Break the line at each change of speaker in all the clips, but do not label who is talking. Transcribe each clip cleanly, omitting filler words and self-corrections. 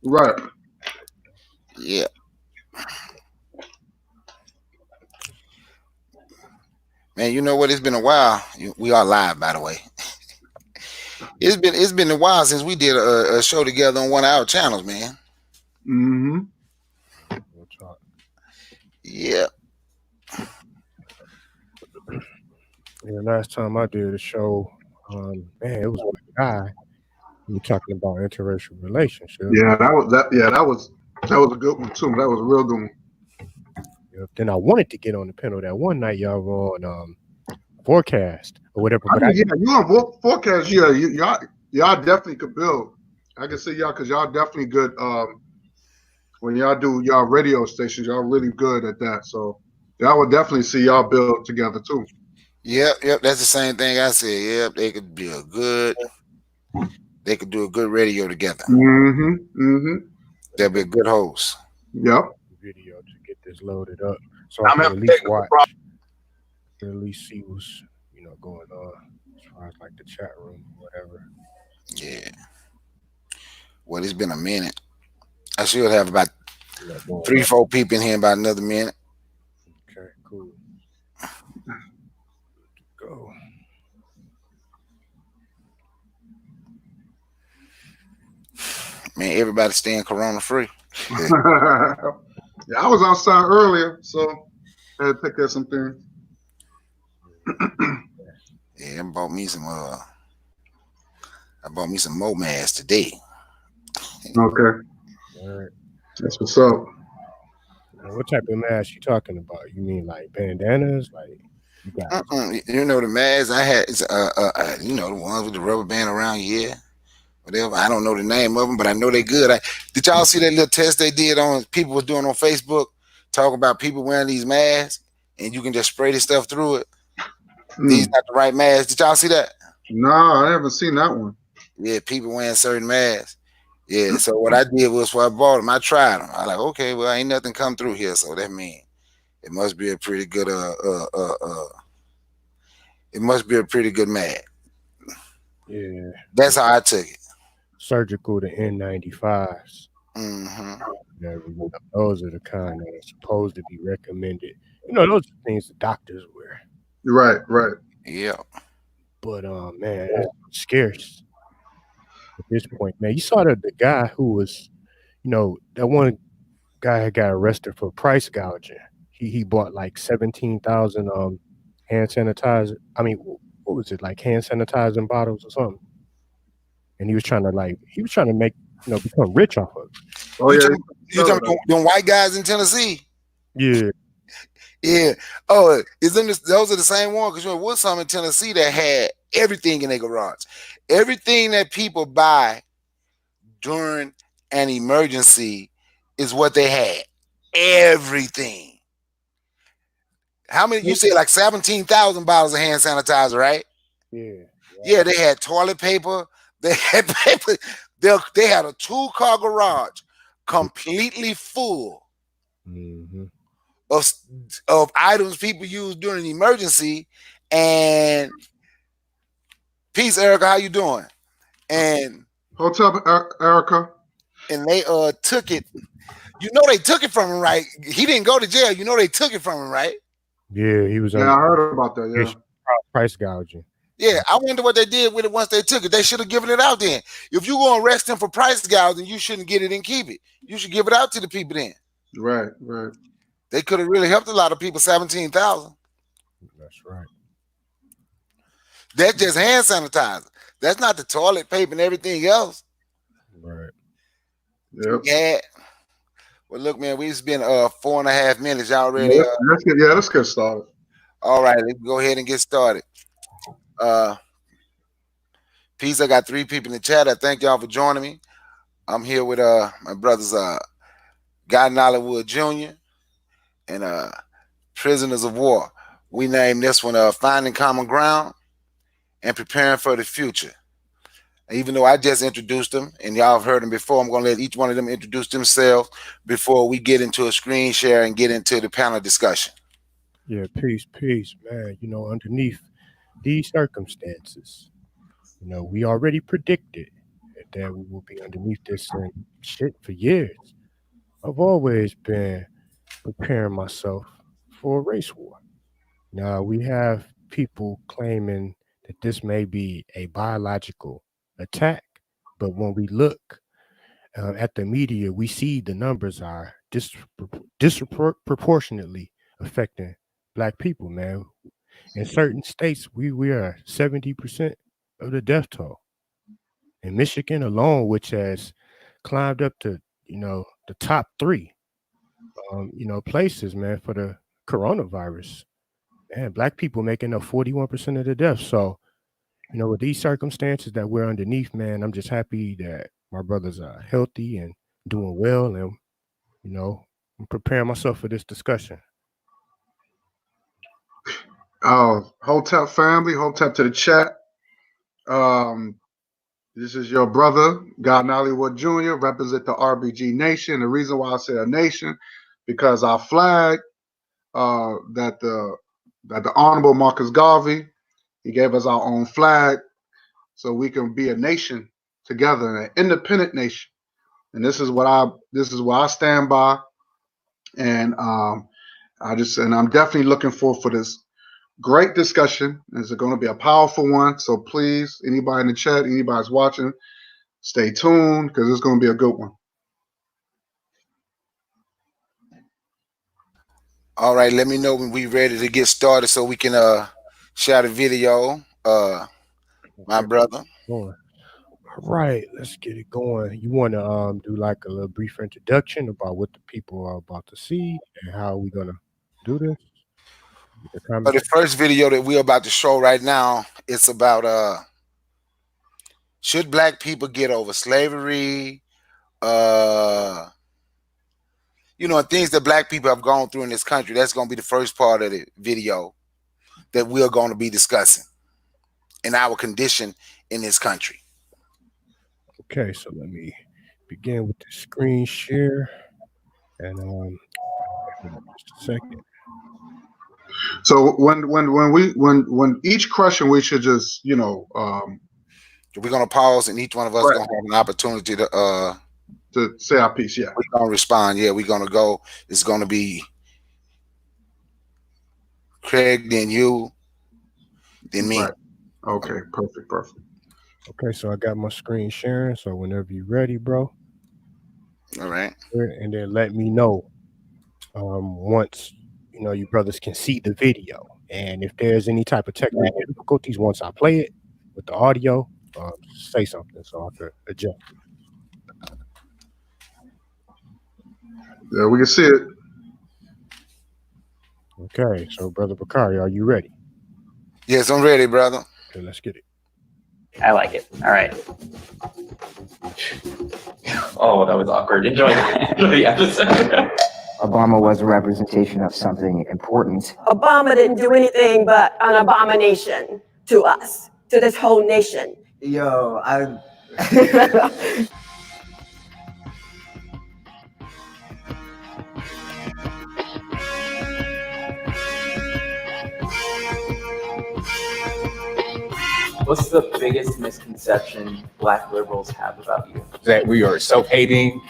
Right.
Yeah, man. You know what? It's been a while. We are live, by the way. It's been a while since we did a show together on one of our channels, man.
Mm-hmm.
We'll talk.
Yeah,
Yeah, last time I did a show, man, it was with a guy. We were talking about interracial relationship.
Yeah, that was that. Yeah, that was a good one too. That was a real good one.
Yeah, then I wanted to get on the panel that one night y'all were on forecast or whatever,
I
but I
mean, yeah, you on forecast? Yeah, y'all definitely could build. I can see y'all because y'all definitely good. When y'all do y'all radio stations, y'all really good at that. So y'all would definitely see y'all build together too.
yep. That's the same thing I said. Yep, they could be a good. They could do a good radio together.
Mm-hmm. Mm-hmm.
They'll be a good host.
Yep.
video to get this loaded up so I
I'm
can
having
at least
technical problems.
watch, at least see what's going on as far as like the chat room or whatever.
Yeah. Well, it's been a minute. I should have about
Going
three,
on.
4 people in here in about another minute.
Okay, cool. Go.
Man, everybody staying corona free.
Yeah, I was outside earlier, so I had to take care of some things.
Yeah, I bought me some more masks today.
Okay,
All right.
that's what's up.
Now, what type of mask you talking about? You mean like bandanas? Like you got?
You know the masks I had is you know the ones with the rubber band around your ear. Whatever. I don't know the name of them, but I know they good. Did y'all see that little test they did on people was doing on Facebook, talking about people wearing these masks and you can just spray this stuff through it. These
Hmm.
not the right masks. Did y'all see that?
No, I haven't seen that one.
Yeah, people wearing certain masks. Yeah. So what I did was when I bought them, I tried them. I like, okay, well, ain't nothing come through here, so that means it must be a pretty good it must be a pretty good mask.
Yeah,
That's how I took it.
surgical to N95s.
Hmm.
Those are the kind that are supposed to be recommended. Those are things the doctors wear.
Right, right.
Yeah.
But man, it's scarce at this point. Man, you saw the guy who was, that one guy had got arrested for price gouging. He bought like 17,000 hand sanitizer. I mean, what was it, like hand sanitizing bottles or something? And he was trying to make become rich off of it.
Oh
You
yeah,
talking you talking about them white guys in Tennessee?
Yeah,
Yeah. Oh, those are the same one? Because was some in Tennessee that had everything in their garage. Everything that people buy during an emergency is what they had. Everything. How many? You said like 17,000 bottles of hand sanitizer, right?
yeah,
Yeah, they had toilet paper. They had paper. They had a 2-car garage completely full
hmm
of items people use during an emergency. And peace, Erica, how you doing? And
Hotel Erica.
they took it. They took it from him, right? He didn't go to jail. They took it from him, right?
yeah. He was
Yeah,
under
I heard about that. Yeah.
price gouging.
Yeah, I wonder what they did with it once they took it. They should have given it out then. If you gonna arrest him for price gouging, you shouldn't get it and keep it. You should give it out to the people then.
Right, right.
They could have really helped a lot of people. 17,000.
That's right.
That's just hand sanitizer. That's not the toilet paper and everything else.
Right.
Yep.
Yeah. Well, look, man, we've been 4.5 minutes. Y'all
Yeah,
ready?
let's get yeah, let's get started.
All right, let's go ahead and get started. Uh, Peace. I got 3 people in the chat. I thank y'all for joining me. I'm here with my brothers Guy Nollywood Jr. and Prisoners of War. We named this one Finding Common Ground and Preparing for the Future. Even though I just introduced them and y'all have heard them before, I'm going to let each one of them introduce themselves before we get into a screen share and get into the panel discussion.
Yeah, peace, man. Underneath these circumstances, we already predicted that we will be underneath this and shit for years. I've always been preparing myself for a race war. Now, we have people claiming that this may be a biological attack, but when we look at the media, we see the numbers are disproportionately affecting black people, man. In certain states, we are 70% of the death toll. In Michigan alone, which has climbed up to, the top three, places, man, for the coronavirus. Man, black people making up 41% of the deaths. So, with these circumstances that we're underneath, man, I'm just happy that my brothers are healthy and doing well. And, I'm preparing myself for this discussion.
Hotep family, Hotep to the chat. This is your brother, God Hollywood Jr., represent the RBG Nation. The reason why I say a nation, because our flag that the Honorable Marcus Garvey, he gave us our own flag so we can be a nation together, an independent nation. And this is what I stand by. And I'm definitely looking forward for this great discussion. It's going to be a powerful one. So please, anybody in the chat, anybody's watching, stay tuned because it's going to be a good one.
All right, let me know when we're ready to get started so we can share the video, my brother.
All right, let's get it going. You want to do like a little brief introduction about what the people are about to see and how we're going to do this?
But the first video that we're about to show right now, it's about should black people get over slavery, things that black people have gone through in this country. That's going to be the first part of the video that we're going to be discussing in our condition in this country.
Okay, so let me begin with the screen share, and just a second.
So when each question, we should just we're
gonna pause, and each one of us gonna have an opportunity to
say our piece. Yeah,
we're gonna respond. Yeah, we're gonna go. It's gonna be Craig, then you, then me.
Right. Okay, perfect.
Okay, so I got my screen sharing. So whenever you're ready, bro.
All right.
And then let me know once you brothers can see the video, and if there's any type of technical difficulties once I play it with the audio, say something so I can adjust.
Yeah, we can see it.
Okay, so Brother Bakari, are you ready?
Yes, I'm ready, brother.
Okay, let's get it.
I like it. All right. Oh, that was awkward. Enjoy the episode.
Obama was a representation of something important.
Obama didn't do anything but an abomination to us, to this whole nation.
Yo,
What's the biggest misconception Black liberals have about you?
That we are self-hating.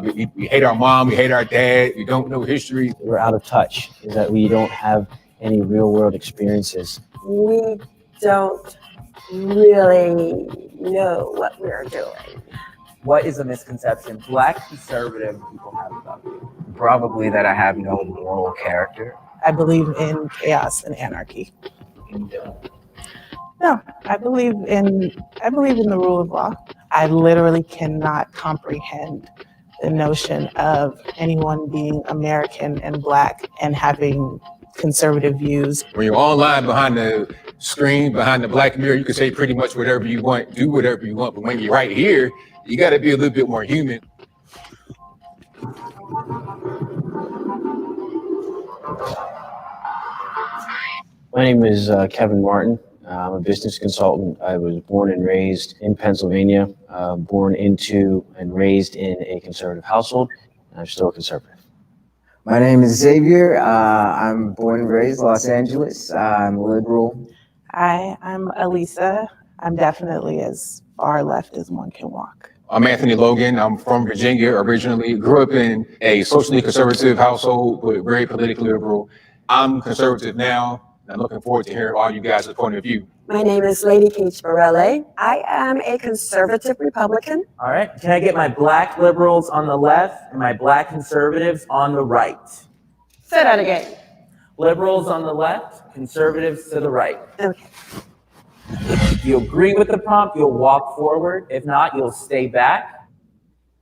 We hate our mom. We hate our dad. We don't know history.
We're out of touch. Is that we don't have any real-world experiences.
We don't really know what we're doing.
What is a misconception Black conservative people have about you?
probably that I have no moral character.
I believe in chaos and anarchy. No, I believe in the rule of law. I literally cannot comprehend the notion of anyone being American and Black and having conservative views.
When you're online behind the screen, behind the black mirror, you can say pretty much whatever you want, do whatever you want. But when you're right here, you got to be a little bit more human.
My name is Kevin Martin. I'm a business consultant. I was born and raised in Pennsylvania, born into and raised in a conservative household, and I'm still a conservative.
My name is Xavier. I'm born and raised Los Angeles. I'm liberal.
Hi, I'm Elisa. I'm definitely as far left as one can walk.
I'm Anthony Logan. I'm from Virginia originally. Grew up in a socially conservative household, but very politically liberal. I'm conservative now. I'm looking forward to hearing all you guys' point of view.
My name is Lady Keach Borelli. I am a conservative Republican.
All right, can I get my black liberals on the left and my black conservatives on the right?
Say that again.
Liberals on the left, conservatives to the right.
Okay.
If you agree with the prompt, you'll walk forward. If not, you'll stay back.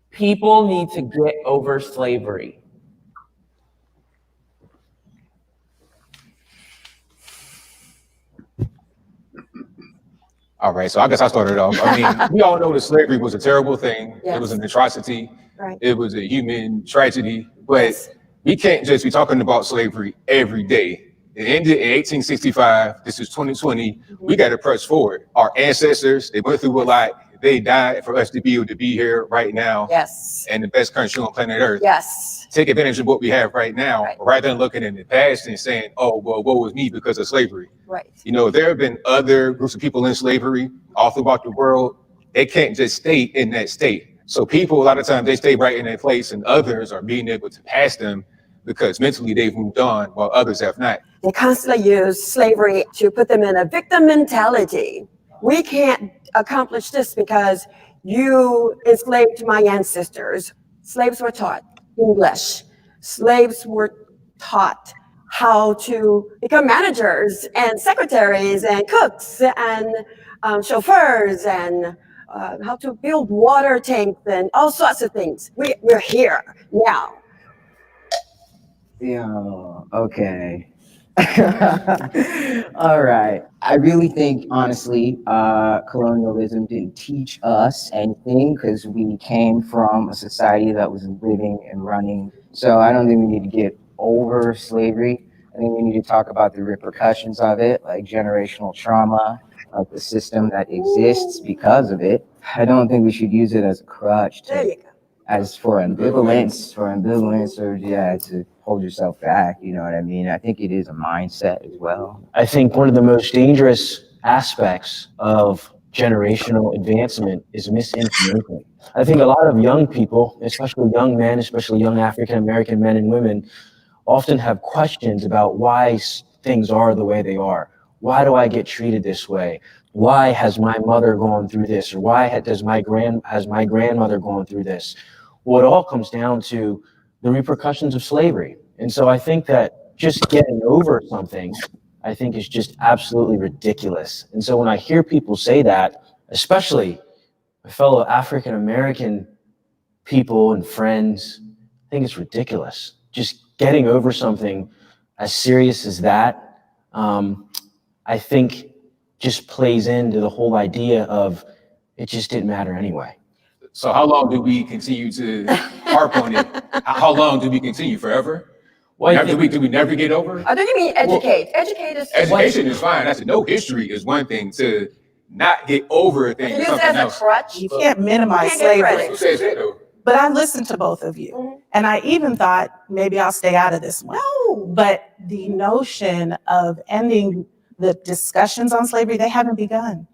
People need to get over slavery.
All right, so I guess I started off. I mean, we all know that slavery was a terrible thing.
Yes.
It was an atrocity.
Right.
It was a human tragedy. But we can't just be talking about slavery every day. It ended in 1865. This is 2020. We got to press forward. Our ancestors, they went through a lot. They died for us to be able to be here right now.
Yes.
And the best country on planet Earth.
Yes.
Take advantage of what we have right now,
Right.
rather than looking in the past and saying, oh, well, woe was me because of slavery.
Right.
You know, there have been other groups of people in slavery all throughout the world. They can't just stay in that state. So people, a lot of times, they stay right in that place, and others are being able to pass them because mentally they've moved on while others have not.
They constantly use slavery to put them in a victim mentality. We can't accomplish this because you enslaved my ancestors. Slaves were taught English. Slaves were taught how to become managers and secretaries and cooks and chauffeurs and how to build water tanks and all sorts of things. We're here now.
Yeah, okay. All right. I really think, honestly, colonialism didn't teach us anything because we came from a society that was living and running. So I don't think we need to get over slavery. I think we need to talk about the repercussions of it, like generational trauma, like the system that exists because of it. I don't think we should use it as a crutch
There you go.
as for ambivalence, or yeah, to hold yourself back, you know what I mean? I think it is a mindset as well.
I think one of the most dangerous aspects of generational advancement is misinformation. I think a lot of young people, especially young men, especially young African American men and women, often have questions about why things are the way they are. Why do I get treated this way? Why has my mother gone through this? Or why has my grandmother gone through this? Well, it all comes down to the repercussions of slavery. And so I think that just getting over something, I think is just absolutely ridiculous. And so when I hear people say that, especially my fellow African American people and friends, I think it's ridiculous. Just getting over something as serious as that, I think just plays into the whole idea of it just didn't matter anyway.
So how long do we continue to harp on it? How long do we continue? Forever?
Well,
Do we never get over it?
I think you mean educate. Educate is
Education is fine. I said no, history is one thing. To not get over a thing is
use
something
as a
else.
crutch.
You can't minimize
You can't get
slavery.
Who says that though?
But I listened to both of you.
Mhm.
And I even thought maybe I'll stay out of this one.
No.
But the notion of ending the discussions on slavery, they haven't begun.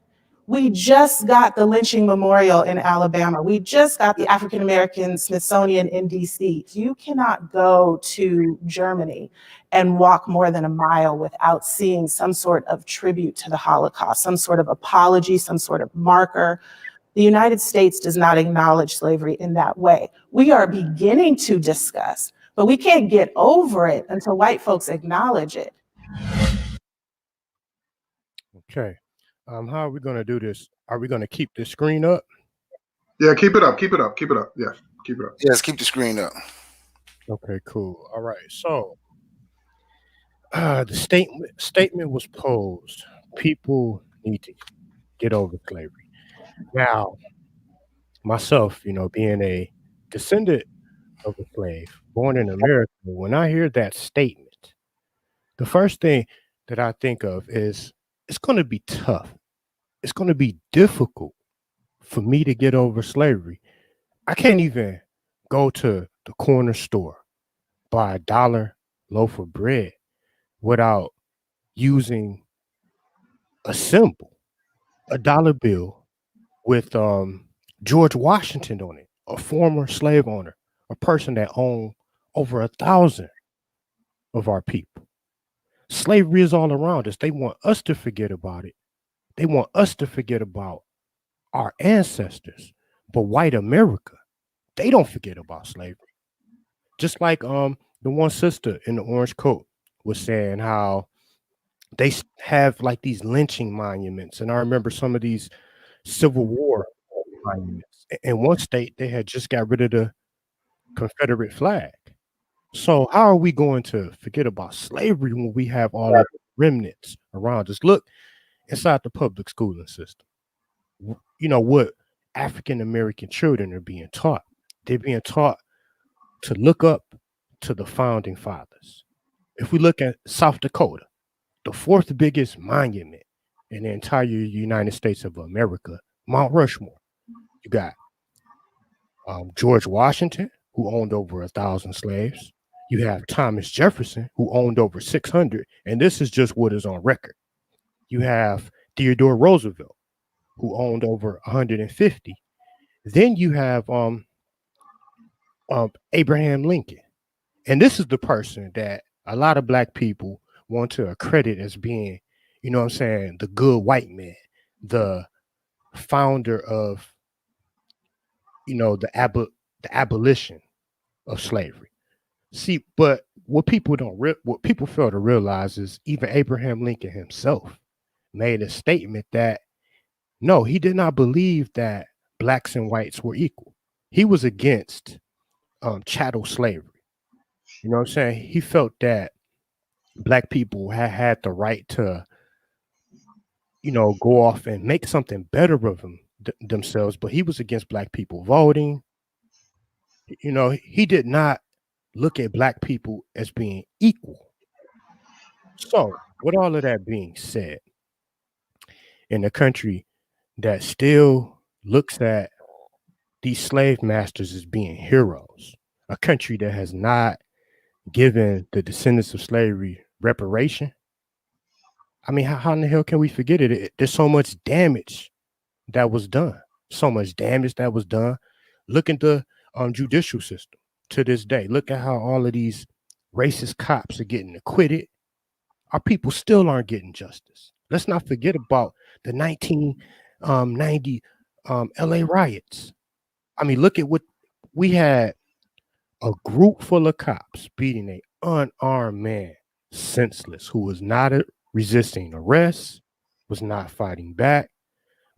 We just got the lynching memorial in Alabama. We just got the African American Smithsonian in DC. You cannot go to Germany and walk more than a mile without seeing some sort of tribute to the Holocaust, some sort of apology, some sort of marker. The United States does not acknowledge slavery in that way. We are beginning to discuss, but we can't get over it until white folks acknowledge it.
Okay. How are we going to do this? Are we going to keep the screen up?
Yeah, keep it up. Keep it up. Keep it up. Yeah, keep it up.
Yes, keep the screen up.
Okay, cool. All right. So the statement was posed. People need to get over slavery. Now, myself, being a descendant of a slave, born in America, when I hear that statement, the first thing that I think of is it's going to be tough. It's going to be difficult for me to get over slavery. I can't even go to the corner store, buy $1 loaf of bread without using a symbol, a dollar bill with George Washington on it, a former slave owner, a person that owned over 1,000 of our people. Slavery is all around us. They want us to forget about it. They want us to forget about our ancestors. But white America, they don't forget about slavery. Just like the one sister in the orange coat was saying how they have like these lynching monuments. And I remember some of these Civil War monuments. In one state, they had just got rid of the Confederate flag. So how are we going to forget about slavery when we have all of the remnants around us? Look inside the public schooling system. You know what African American children are being taught? They're being taught to look up to the founding fathers. If we look at South Dakota, the fourth biggest monument in the entire United States of America, Mount Rushmore. You got George Washington, who owned over 1,000 slaves. You have Thomas Jefferson, who owned over 600, and this is just what is on record. You have Theodore Roosevelt, who owned over 150. Then you have Abraham Lincoln, and this is the person that a lot of Black people want to accredit as being, you know what I'm saying, the good white man, the founder of, you know, the abolition of slavery. See, but what people what people fail to realize is even Abraham Lincoln himself made a statement that no, he did not believe that Blacks and whites were equal. He was against chattel slavery. You know what I'm saying? He felt that Black people had the right to, you know, go off and make something better of themselves, but he was against Black people voting. You know, he did not look at Black people as being equal. So, with all of that being said, in a country that still looks at these slave masters as being heroes, a country that has not given the descendants of slavery reparation, I mean, how in the hell can we forget it? There's so much damage that was done. So much damage that was done. Look at the judicial system to this day. Look at how all of these racist cops are getting acquitted. Our people still aren't getting justice. Let's not forget about the 1990 LA riots. I mean, look at what we had: a group full of cops beating an unarmed man senseless who was not resisting arrest, was not fighting back,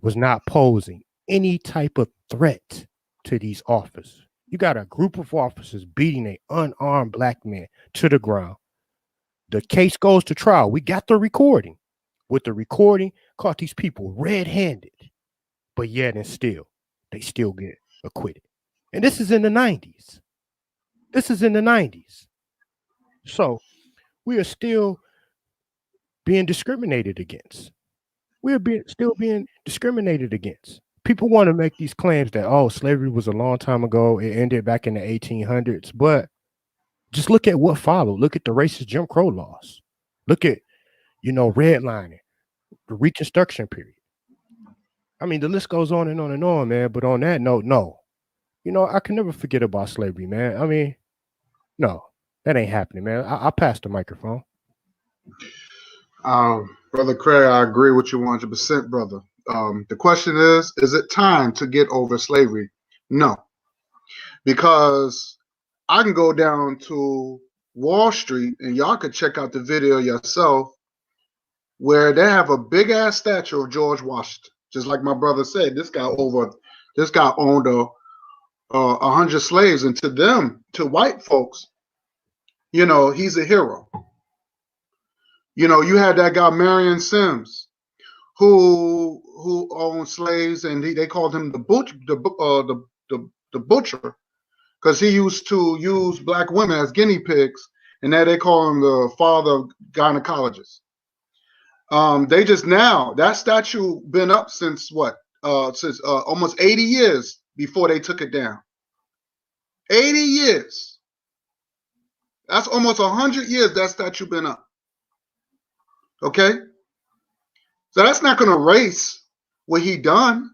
was not posing any type of threat to these officers. You got a group of officers beating an unarmed Black man to the ground. The case goes to trial. We got the recording. With the recording, caught these people red-handed, but yet and still, they still get acquitted. And this is in the 90s. This is in the 90s. So we are still being discriminated against. We are still being discriminated against. People want to make these claims that, oh, slavery was a long time ago. It ended back in the 1800s. But just look at what followed. Look at the racist Jim Crow laws. Look at, you know, redlining, the Reconstruction period. I mean, the list goes on and on and on, man. But on that note, no. You know, I can never forget about slavery, man. I mean, no, that ain't happening, man. I'll pass the microphone.
Brother Craig, I agree with you 100%, brother. The question is it time to get over slavery? No, because I can go down to Wall Street and y'all could check out the video yourself where they have a big ass statue of George Washington. Just like my brother said, this guy owned 100 slaves, and to them, to white folks, you know, he's a hero. You know, you had that guy Marion Sims, who owned slaves, and they called him the butcher, because he used to use Black women as guinea pigs, and now they call him the father of gynecologists. They just now, that statue been up since what? Since almost 80 years before they took it down. 80 years. That's almost 100 years that statue been up. Okay? So that's not going to erase what he done.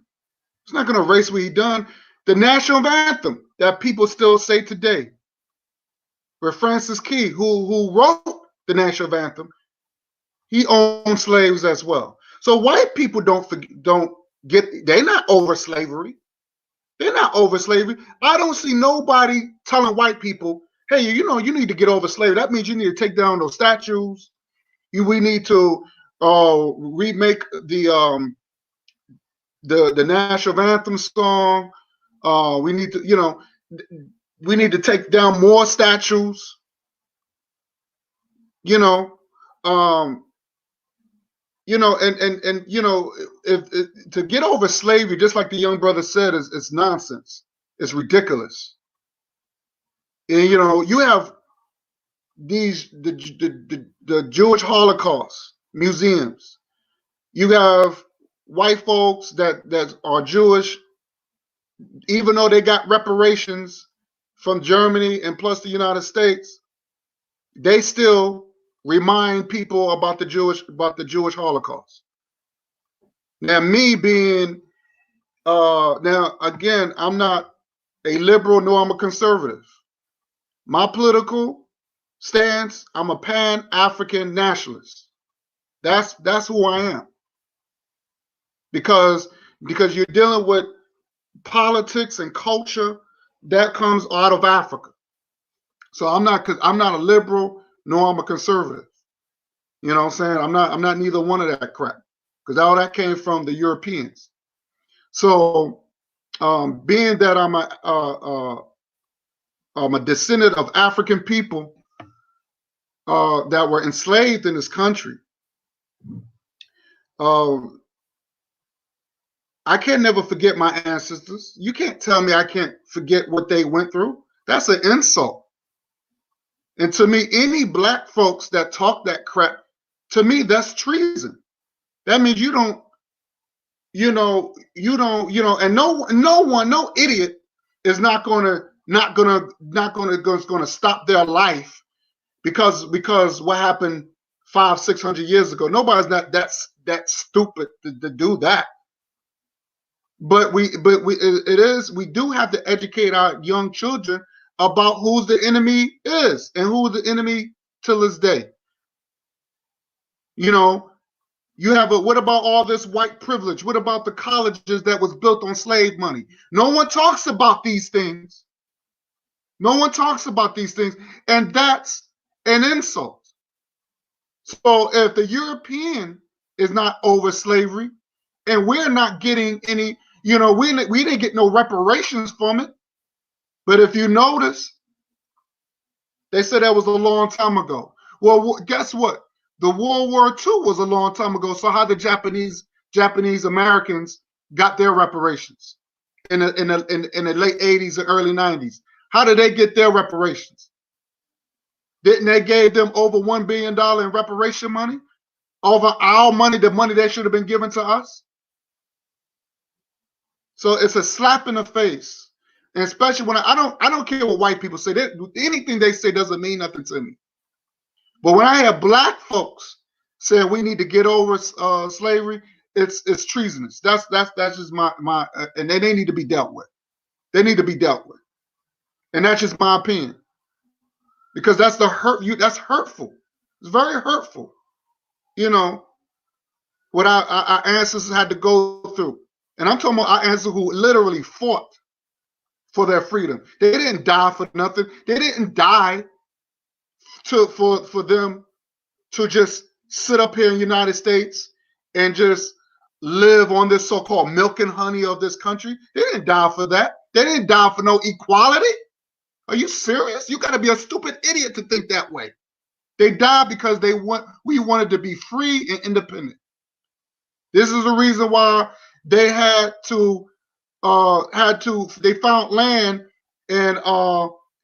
It's not going to erase what he done. The national anthem that people still say today, where Francis Key, who wrote the national anthem, he owned slaves as well. So white people don't get, they're not over slavery. They're not over slavery. I don't see nobody telling white people, hey, you know, you need to get over slavery. That means you need to take down those statues. We need to remake the national anthem song. We need to, you know, we need to take down more statues. You know, and you know, if to get over slavery, just like the young brother said, is nonsense. It's ridiculous. And you know, you have these the Jewish Holocaust museums. You have white folks that are Jewish, even though they got reparations from Germany and plus the United States, they still remind people about the Jewish Holocaust. Now, me being now again, I'm not a liberal nor I'm a conservative. My political stance, I'm a Pan-African nationalist. That's who I am. Because you're dealing with politics and culture that comes out of Africa. So I'm not a liberal nor I'm a conservative. You know what I'm saying? I'm not neither one of that crap, because all that came from the Europeans. So being that I'm a descendant of African people that were enslaved in this country, I can never forget my ancestors. You can't tell me I can't forget what they went through. That's an insult. And to me, any black folks that talk that crap, to me, that's treason. That means you don't, and no idiot is gonna stop their life because what happened 500-600 years ago. Nobody's not that stupid to do that. But we do have to educate our young children about who the enemy is and who the enemy till this day. You know, you have what about all this white privilege? What about the colleges that was built on slave money? No one talks about these things. No one talks about these things, and that's an insult. So if the European is not over slavery, and we're not getting any, we didn't get no reparations from it. But if you notice, they said that was a long time ago. Well, guess what? The World War II was a long time ago. So how the Japanese Americans got their reparations in the late 80s and early 90s? How did they get their reparations? Didn't they give them over $1 billion in reparation money? Over our money, the money that should have been given to us? So it's a slap in the face. And especially when I don't care what white people say. Anything they say doesn't mean nothing to me. But when I have black folks saying we need to get over slavery, it's treasonous. That's just my and they need to be dealt with. They need to be dealt with. And that's just my opinion. Because that's that's hurtful. It's very hurtful. You know, what our ancestors had to go through. And I'm talking about our ancestors who literally fought for their freedom. They didn't die for nothing. They didn't die for them to just sit up here in the United States and just live on this so-called milk and honey of this country. They didn't die for that. They didn't die for no equality. Are you serious? You got to be a stupid idiot to think that way. They died because we wanted to be free and independent. This is the reason why they they found land in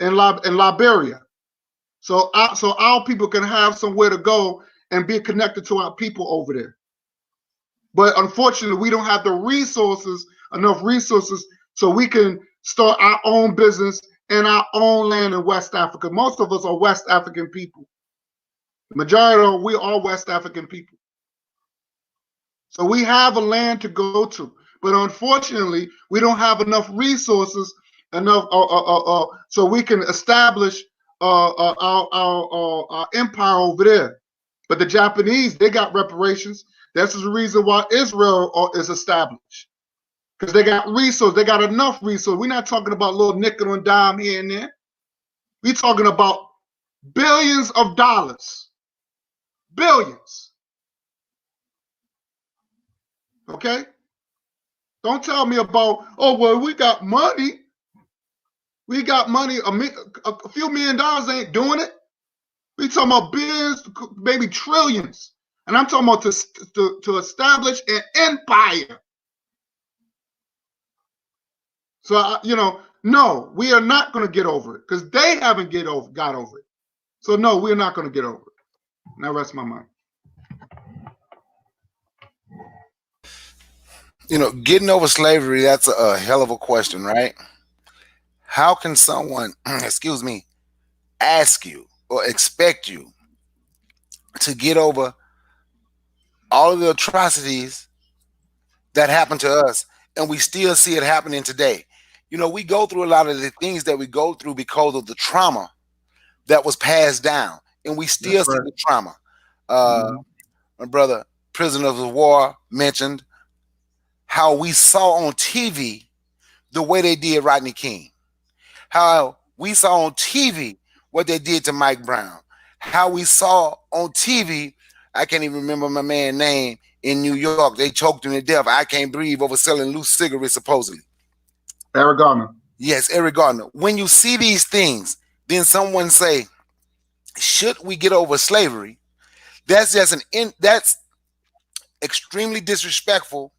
Liberia. So our people can have somewhere to go and be connected to our people over there. But unfortunately, we don't have enough resources so we can start our own business in our own land in West Africa. Most of us are West African people. The majority we are West African people. So we have a land to go to. but unfortunately, we don't have enough resources so we can establish our empire over there. But the Japanese, they got reparations. That's the reason why Israel is established, because they got resources. They got enough resources. We're not talking about little nickel and dime here and there. We're talking about billions of dollars. Billions. Okay? Don't tell me about, oh, well, we got money. We got money. A few $1 million ain't doing it. We talking about billions, maybe trillions. And I'm talking about to establish an empire. So, no, we are not going to get over it, because they haven't got over it. So, no, we're not going to get over it. Now rest my mind.
Getting over slavery, that's a hell of a question, right? How can someone, ask you or expect you to get over all of the atrocities that happened to us, and we still see it happening today? We go through a lot of the things that we go through because of the trauma that was passed down, and we still see the trauma. My brother, Prisoners of War, mentioned how we saw on TV the way they did Rodney King, how we saw on TV what they did to Mike Brown, how we saw on TV, I can't even remember my man's name, in New York, they choked him to death. I can't breathe over selling loose cigarettes, supposedly.
Eric Garner.
Yes, Eric Garner. When you see these things, then someone say, should we get over slavery? That's that's extremely disrespectful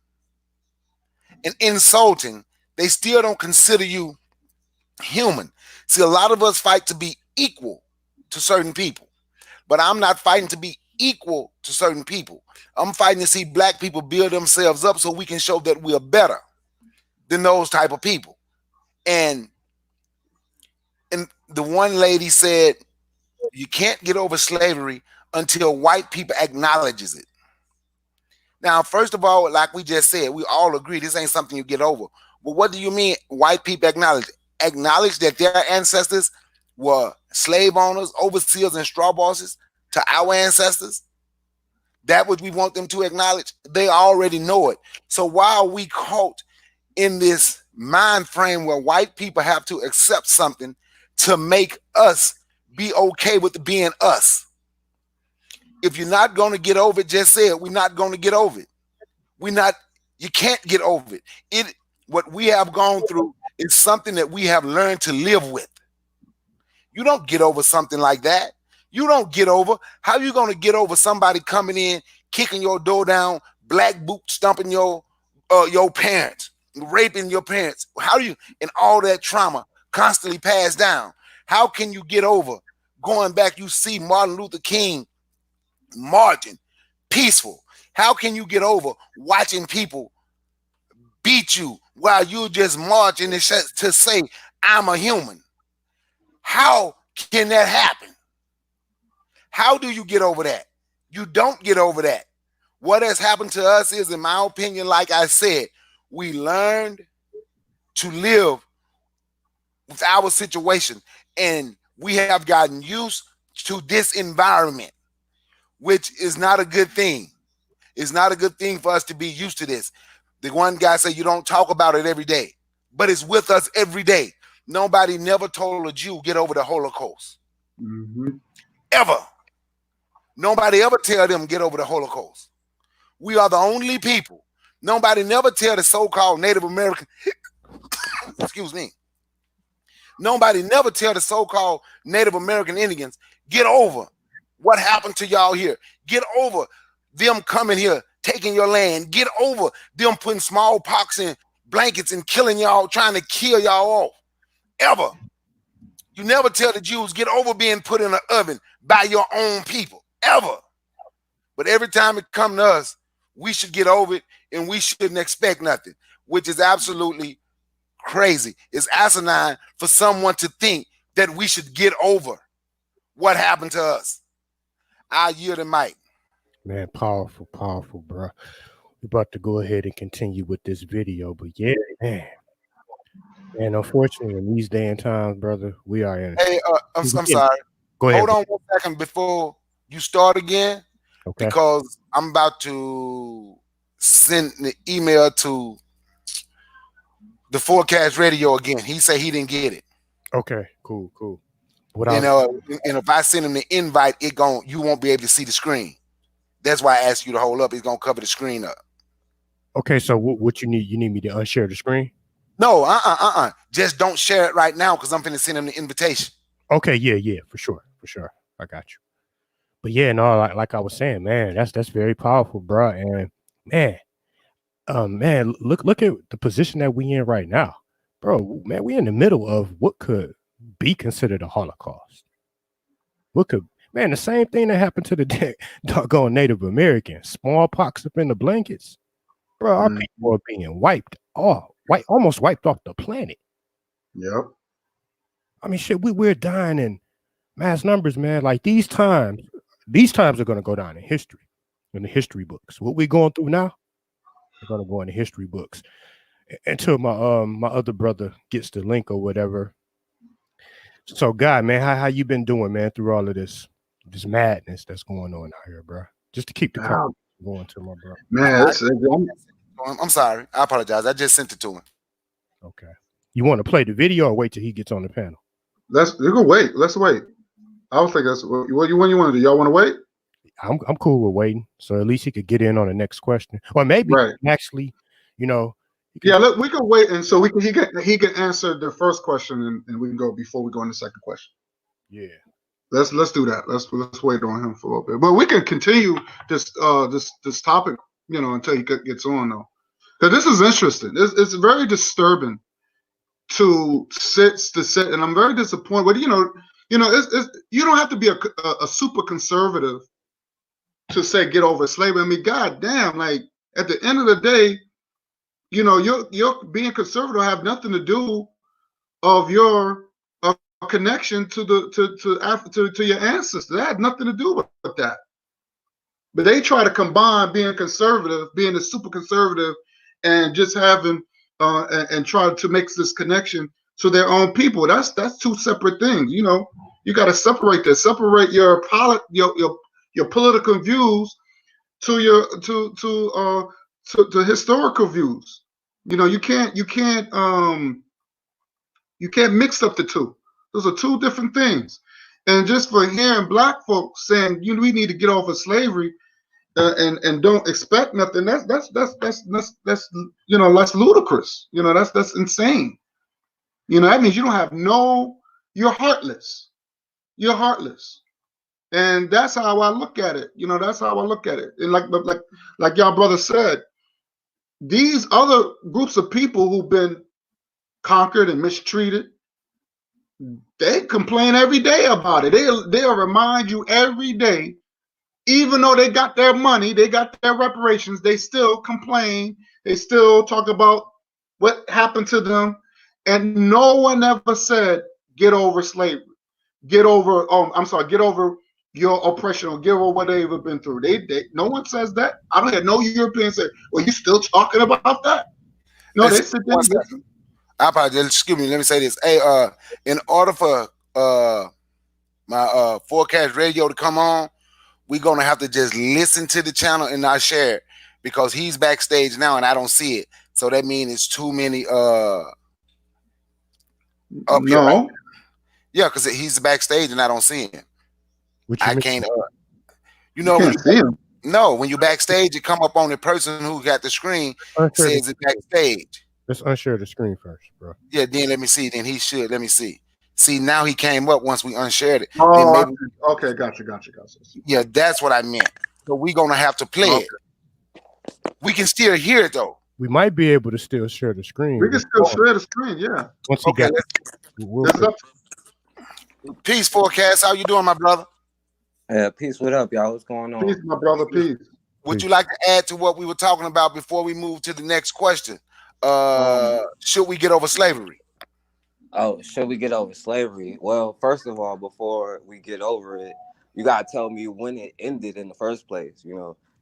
and insulting. They still don't consider you human. See, a lot of us fight to be equal to certain people, but I'm not fighting to be equal to certain people. I'm fighting to see black people build themselves up so we can show that we are better than those type of people. And the one lady said, you can't get over slavery until white people acknowledges it. Now, first of all, like we just said, we all agree this ain't something you get over. But what do you mean white people acknowledge? Acknowledge that their ancestors were slave owners, overseers, and straw bosses to our ancestors? That what we want them to acknowledge? They already know it. So why are we caught in this mind frame where white people have to accept something to make us be okay with being us? If you're not going to get over it, just say it. We're not going to get over it. You can't get over it. What we have gone through is something that we have learned to live with. You don't get over something like that. You don't get over. How are you going to get over somebody coming in, kicking your door down, black boot stomping your parents, raping your parents? How do you, and all that trauma constantly passed down? How can you get over going back? You see Martin Luther King marching, peaceful. How can you get over watching people beat you while you're just marching to say, I'm a human? How can that happen? How do you get over that? You don't get over that. What has happened to us is, in my opinion, like I said, we learned to live with our situation, and we have gotten used to this environment, which is not a good thing. It's not a good thing for us to be used to this. The one guy said you don't talk about it every day, but it's with us every day. Nobody never told a Jew get over the Holocaust. Ever. Nobody ever tell them get over the Holocaust. We are the only people. Nobody never tell the so-called Native American, excuse me. Nobody never tell the so-called Native American Indians, get over what happened to y'all here. Get over them coming here, taking your land. Get over them putting smallpox in blankets and killing y'all, trying to kill y'all off. Ever. You never tell the Jews, get over being put in an oven by your own people. Ever. But every time it comes to us, we should get over it, and we shouldn't expect nothing, which is absolutely crazy. It's asinine for someone to think that we should get over what happened to us. I yield the mic.
Man, powerful, bro. we're about to go ahead and continue with this video. But yeah, man. And unfortunately, in these day and times, brother, we are in.
Hey, I'm sorry.
Go ahead.
Hold on 1 second before you start again,
Okay.
because I'm about to send the email to the Forecast Radio again. He said he didn't get it.
Okay, cool.
And if I send him the invite, you won't be able to see the screen. That's why I asked you to hold up. It's gonna cover the screen up.
Okay, so what you need? You need me to unshare the screen?
No, just don't share it right now because I'm finna send him the invitation.
Okay, yeah, for sure. I got you. But yeah, no, like I was saying, man, that's very powerful, bro. And man, look at the position that we in right now, bro. Man, we in the middle of what could be considered a Holocaust. Man, the same thing that happened to the doggone Native Americans, smallpox up in the blankets, bro. Our people are being wiped off. Almost wiped off the planet.
Yep.
I mean, shit, we're dying in mass numbers, man. Like these times are gonna go down in history, in the history books. What we're going through now, we're gonna go in the history books. Until my other brother gets the link or whatever. So, Guy, man, how you been doing, man, through all of this madness that's going on out here, bro? Just to keep the conversation going to my bro.
Man,
I'm sorry. I apologize. I just sent it to him.
Okay. You want to play the video or wait till he gets on the panel?
You can wait. Let's wait. I was thinking that's what you want to do. Y'all want to wait?
I'm cool with waiting. So at least he could get in on the next question. Or maybe actually,
yeah, look, we can wait, and so he can answer the first question, and we can go before we go on the second question.
Yeah,
let's do that. Let's wait on him for a little bit, but we can continue this topic, until he gets on though, because this is interesting. It's very disturbing to sit, and I'm very disappointed. But it's you don't have to be a super conservative to say get over slavery. I mean, goddamn, like at the end of the day. You're being conservative have nothing to do of your connection to your ancestors. That had nothing to do with that. But they try to combine being conservative, being a super conservative, and just having and try to make this connection to their own people. That's two separate things. You got to separate this. Separate your political views to your to historical views. You can't mix up the two. Those are two different things. And just for hearing black folks saying we need to get off of slavery and don't expect nothing, that's ludicrous. That's insane. That means you don't have you're heartless. You're heartless. And that's how I look at it. That's how I look at it. And like y'all brother said, these other groups of people who've been conquered and mistreated, they complain every day about it. They'll remind you every day, even though they got their money, they got their reparations, they still complain. They still talk about what happened to them. And no one ever said, get over slavery. Get over your oppression or give over what they've been through. No one says that. I don't hear no European say, well, you still talking about that? No, they sit there and listen.
I apologize. Excuse me. Let me say this. Hey, in order for my Forecast Radio to come on, we're gonna have to just listen to the channel and not share it because he's backstage now and I don't see it. So that means it's too many up here. Right? Yeah, because he's backstage and I don't see him. I can't.
Can't see him.
No, when you backstage, it come up on the person who got the screen says it backstage.
Let's unshare the screen first, bro.
Yeah, then let me see. Then he should. Let me see. See, now he came up once we unshared it.
Oh, okay, gotcha.
Yeah, that's what I meant. So we're gonna have to play it. We can still hear it though.
We might be able to still share the screen.
We can still share the screen, yeah.
Once he got
it.
Peace, Forecast. How you doing, my brother?
Peace. What up, y'all? What's going on?
Peace, my brother. Peace.
Would you like to add to what we were talking about before we move to the next question? Should we get over slavery?
Oh, should we get over slavery? Well, first of all, before we get over it, you gotta tell me when it ended in the first place.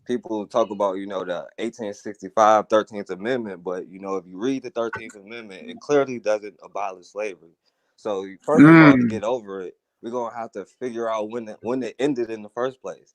people talk about, you know, the 1865 13th Amendment, but, you know, if you read the 13th Amendment, it clearly doesn't abolish slavery. So first of all, to get over it, we're gonna have to figure out when it ended in the first place.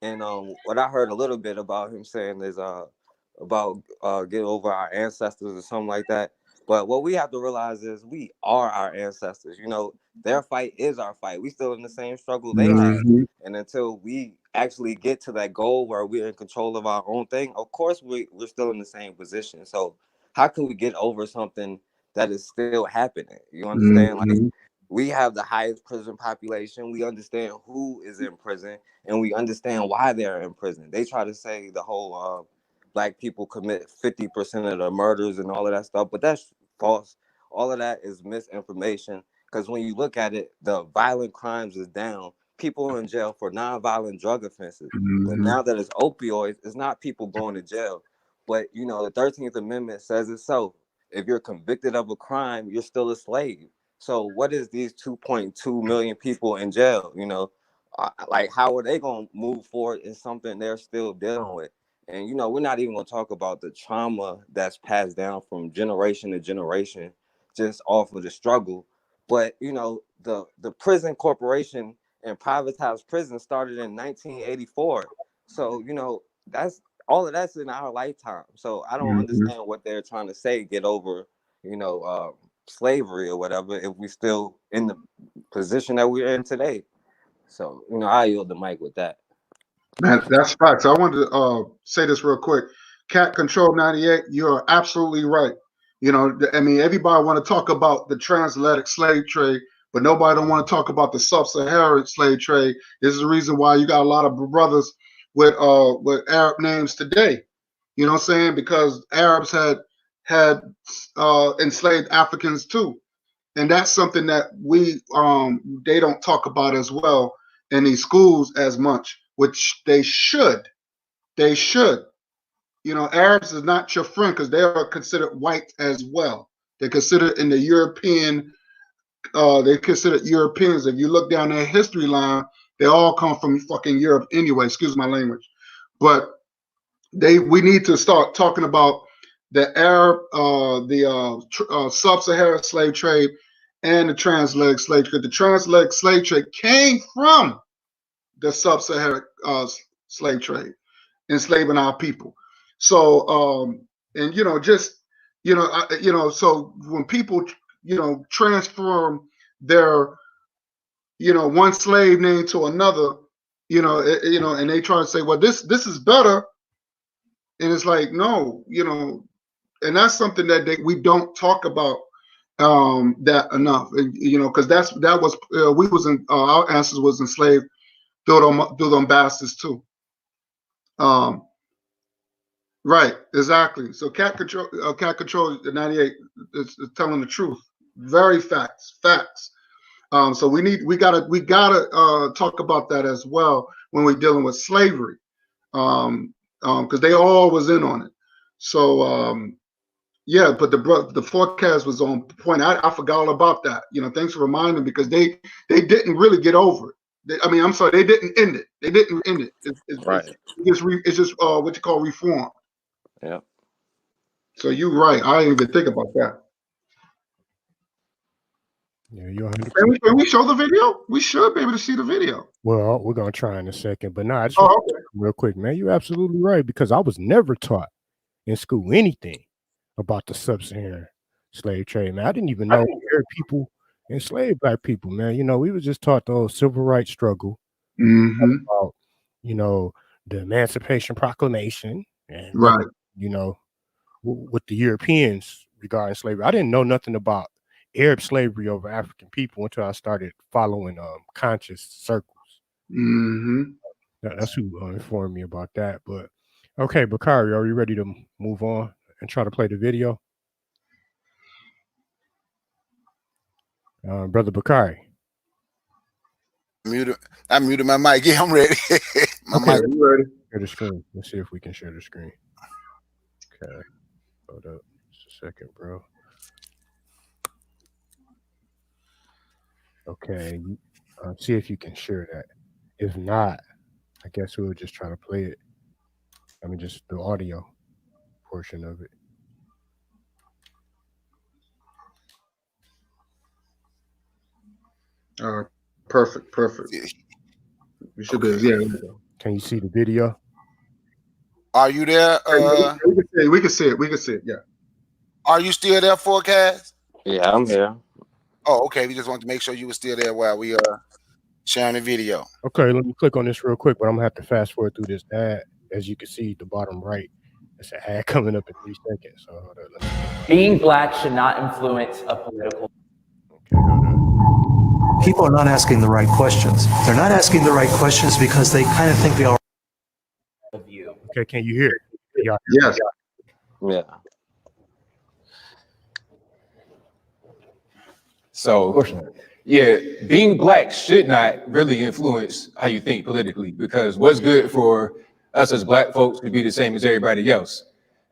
And what I heard a little bit about him saying is about get over our ancestors or something like that. But what we have to realize is we are our ancestors. You know, their fight is our fight. We still in the same struggle they had. And until we actually get to that goal where we're in control of our own thing, of course we're still in the same position. So how can we get over something that is still happening? You understand? Like, we have the highest prison population. We understand who is in prison, and we understand why they're in prison. They try to say the whole black people commit 50% of the murders and all of that stuff, but that's false. All of that is misinformation, because when you look at it, the violent crimes is down. People are in jail for non-violent drug offenses. But now that it's opioids, it's not people going to jail. But, you know, the 13th Amendment says it so. If you're convicted of a crime, you're still a slave. So what is these 2.2 million people in jail? You know, like, how are they going to move forward is something they're still dealing with. And, you know, we're not even going to talk about the trauma that's passed down from generation to generation just off of the struggle. But, you know, the prison corporation and privatized prison started in 1984. So, you know, that's all of that's in our lifetime. So I don't understand what they're trying to say, get over, you know, slavery or whatever, if we still in the position that we're in today. So, you know, I yield the mic with that.
Man, that's facts. I wanted to say this real quick. Cat Control 98, you're absolutely right. You know, I mean, everybody want to talk about the transatlantic slave trade, but nobody don't want to talk about the sub-Saharan slave trade. This is the reason why you got a lot of brothers with Arab names today. You know what I'm saying? Because Arabs had enslaved Africans too. And that's something that they don't talk about as well in these schools as much, which they should. They should. You know, Arabs is not your friend because they are considered white as well. They're considered in the European. They're considered Europeans. If you look down their history line, they all come from fucking Europe anyway. Excuse my language, but we need to start talking about the Arab, sub-Saharan slave trade and the transatlantic slave trade. The transatlantic slave trade came from the sub-Saharan slave trade, enslaving our people. So, and you know, just so when people transform their one slave name to another, and they try to say, well, this is better, and it's like, no, and that's something that we don't talk about that enough, and, because that was we was in our ancestors was enslaved through them bastards too. Right, exactly. So Cat Control 98 is telling the truth. Very facts. So we gotta talk about that as well when we're dealing with slavery, because they all was in on it. So yeah, but the forecast was on point. I forgot all about that. Thanks for reminding me, because they didn't really get over it. I'm sorry, they didn't end it. They didn't end it.
Right.
It's just what you call reform.
Yeah.
So you're right. I didn't even think about that.
Yeah, you're 100%.
Can we show the video? We should be able to see the video.
Well, we're gonna try in a second, but no, I just want to real quick, man. You're absolutely right, because I was never taught in school anything about the sub-Saharan slave trade, man. I didn't even know Arab people enslaved black people, man. We was just taught the whole civil rights struggle, about the Emancipation Proclamation, and
right,
with the Europeans regarding slavery. I didn't know nothing about Arab slavery over African people until I started following conscious circles. That's who informed me about that. But okay, Bakari, are you ready to move on and try to play the video? Brother Bakari.
I muted my mic. Yeah, I'm ready.
My mic. You ready?
Share the screen. Let's see if we can share the screen. Okay. Hold up. Just a second, bro. Okay. See if you can share that. If not, I guess we'll just try to play it. I mean, just the audio portion of it.
Perfect. We should be. Yeah. There we go.
Can you see the video?
Are you there?
We can see it. Yeah.
Are you still there, Forecast?
Yeah, I'm here.
Oh, okay. We just wanted to make sure you were still there while we sharing the video.
Okay, let me click on this real quick, but I'm gonna have to fast forward through this ad. As you can see, the bottom right, it's an ad coming up in 3 seconds. So hold on, let me...
Being black should not influence a political.
Okay, hold on.
People are not asking the right questions. They're not asking the right questions because they kind of think they are.
View.
Okay, can you hear it? Yeah.
Yes.
Yeah.
So, yeah, being black should not really influence how you think politically, because what's good for us as black folks could be the same as everybody else.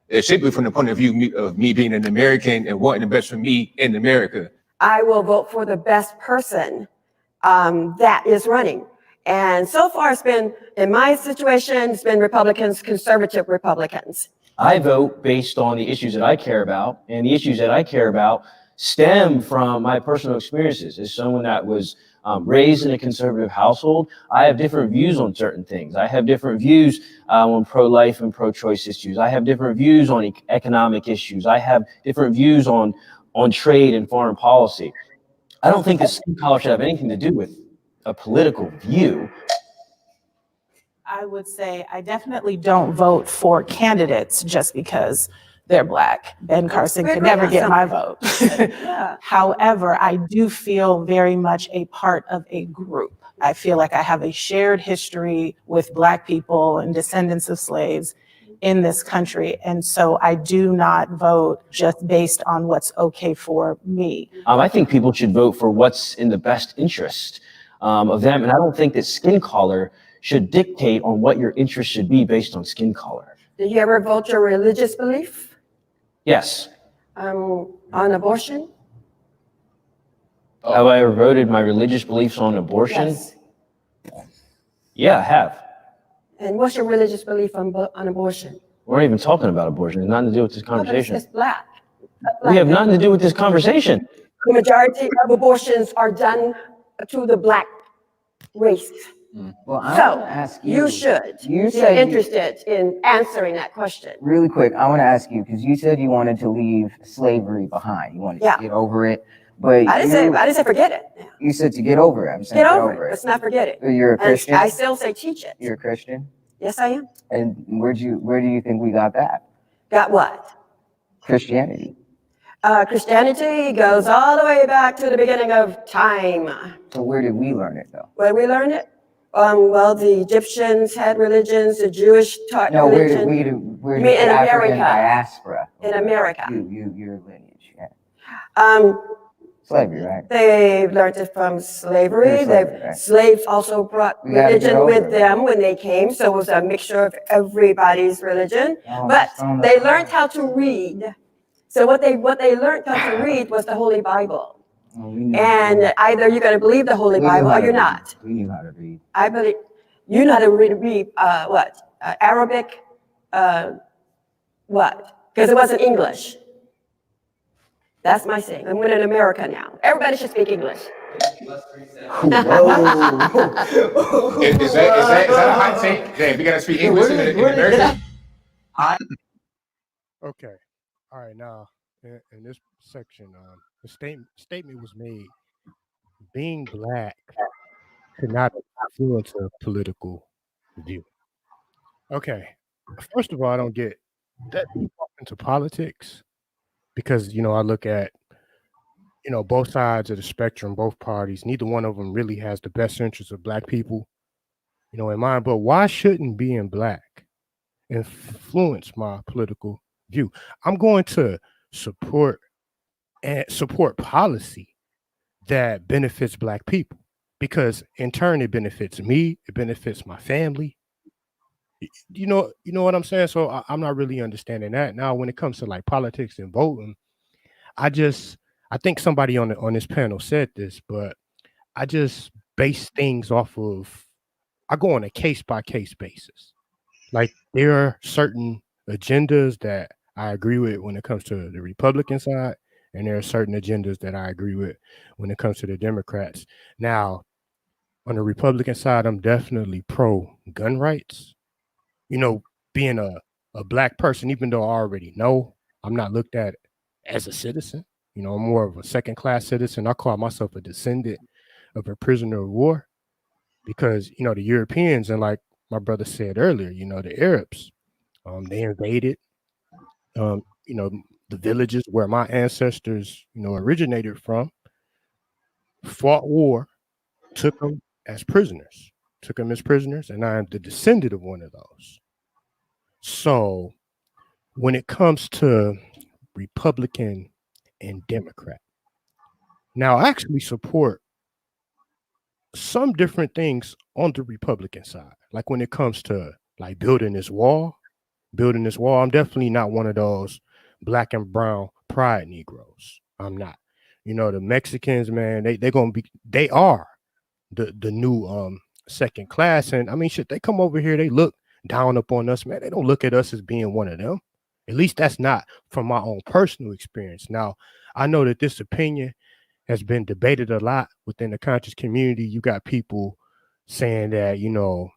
It should be from the point of view of me being an American and wanting the best for me in America.
I will vote for the best person that is running. And so far it's been, in my situation, it's been Republicans, conservative Republicans.
I vote based on the issues that I care about, and the issues that I care about stem from my personal experiences. As someone that was raised in a conservative household, I have different views on certain things. I have different views on pro-life and pro-choice issues. I have different views on economic issues. I have different views on trade and foreign policy. I don't think that skin color should have anything to do with a political view.
I would say I definitely don't vote for candidates just because they're black. Ben Carson could never get my vote. However, I do feel very much a part of a group. I feel like I have a shared history with black people and descendants of slaves in this country. And so I do not vote just based on what's okay for me.
I think people should vote for what's in the best interest of them. And I don't think that skin color should dictate on what your interest should be based on skin color.
Did you ever vote your religious belief?
Yes.
On abortion?
Have I ever voted my religious beliefs on abortion?
Yes.
Yeah, I have.
And what's your religious belief on abortion?
We're not even talking about abortion. It's nothing to do with this conversation.
It's black.
We have nothing to do with this conversation.
The majority of abortions are done to the black race.
Well, I
So
want to ask you.
you should
You
be
said
interested in answering that question.
really quick. I want to ask you because you said you wanted to leave slavery behind. You wanted
Yeah.
to get over it, but
I didn't say forget it.
you said to get over it. I'm saying
Get over it. Let's not forget it.
You're a
And
Christian.
I still say teach it.
You're a Christian,
Yes, I am.
and where do you think we got that?
Got what?
Christianity.
Christianity goes all the way back to the beginning of time.
So where did we learn it though?
Where we learned it? Well, the Egyptians had religions, the Jewish taught
No, where did
religion.
where
You
did
mean in
the African
America?
diaspora?
In America.
Your lineage, yeah. Slavery, right?
They learned it from slavery.
Yeah, slavery, right.
Slaves also brought
We gotta get
religion
over
with
it.
them when they came, so it was a mixture of everybody's religion.
Oh,
But
oh,
they learned how to read. So what they learned how to read was the Holy Bible.
Oh, we knew
And either you're going to believe the Holy
we knew
Bible
how
or
to
you're
read.
not.
We knew how to read.
I believe you know how to read Arabic, what? Because it wasn't English. That's my saying. I'm in America now. Everybody should speak English.
Is that a hot take? Damn, we gotta speak English in America?
Okay. All right. Now, in this section, the statement was made: being black cannot influence a political view. Okay. First of all, I don't get that deep into politics because I look at both sides of the spectrum, both parties. Neither one of them really has the best interests of black people, in mind. But why shouldn't being black influence my political view? I'm going to support policy that benefits black people because in turn it benefits me, it benefits my family. You know what I'm saying? So I'm not really understanding that. Now when it comes to like politics and voting, I think somebody on this panel said this, but I just base things off of, I go on a case by case basis. Like there are certain agendas that I agree with when it comes to the Republican side, and there are certain agendas that I agree with when it comes to the Democrats. Now, on the Republican side, I'm definitely pro gun rights. You know, being a black person, even though I already know I'm not looked at as a citizen, you know, I'm more of a second class citizen. I call myself a descendant of a prisoner of war because, you know, the Europeans and like my brother said earlier, you know, the Arabs, they invaded, you know, the villages where my ancestors, you know, originated from, fought war, took them as prisoners, and I am the descendant of one of those. So when it comes to Republican and Democrat, now I actually support some different things on the Republican side. Like when it comes to like building this wall, I'm definitely not one of those black and brown pride Negroes. I'm not. You know, the Mexicans, man, they are the new second class. And I mean shit, they come over here, they look down upon us, man. They don't look at us as being one of them. At least that's not from my own personal experience. Now, I know that this opinion has been debated a lot within the conscious community. You got people saying that, you know,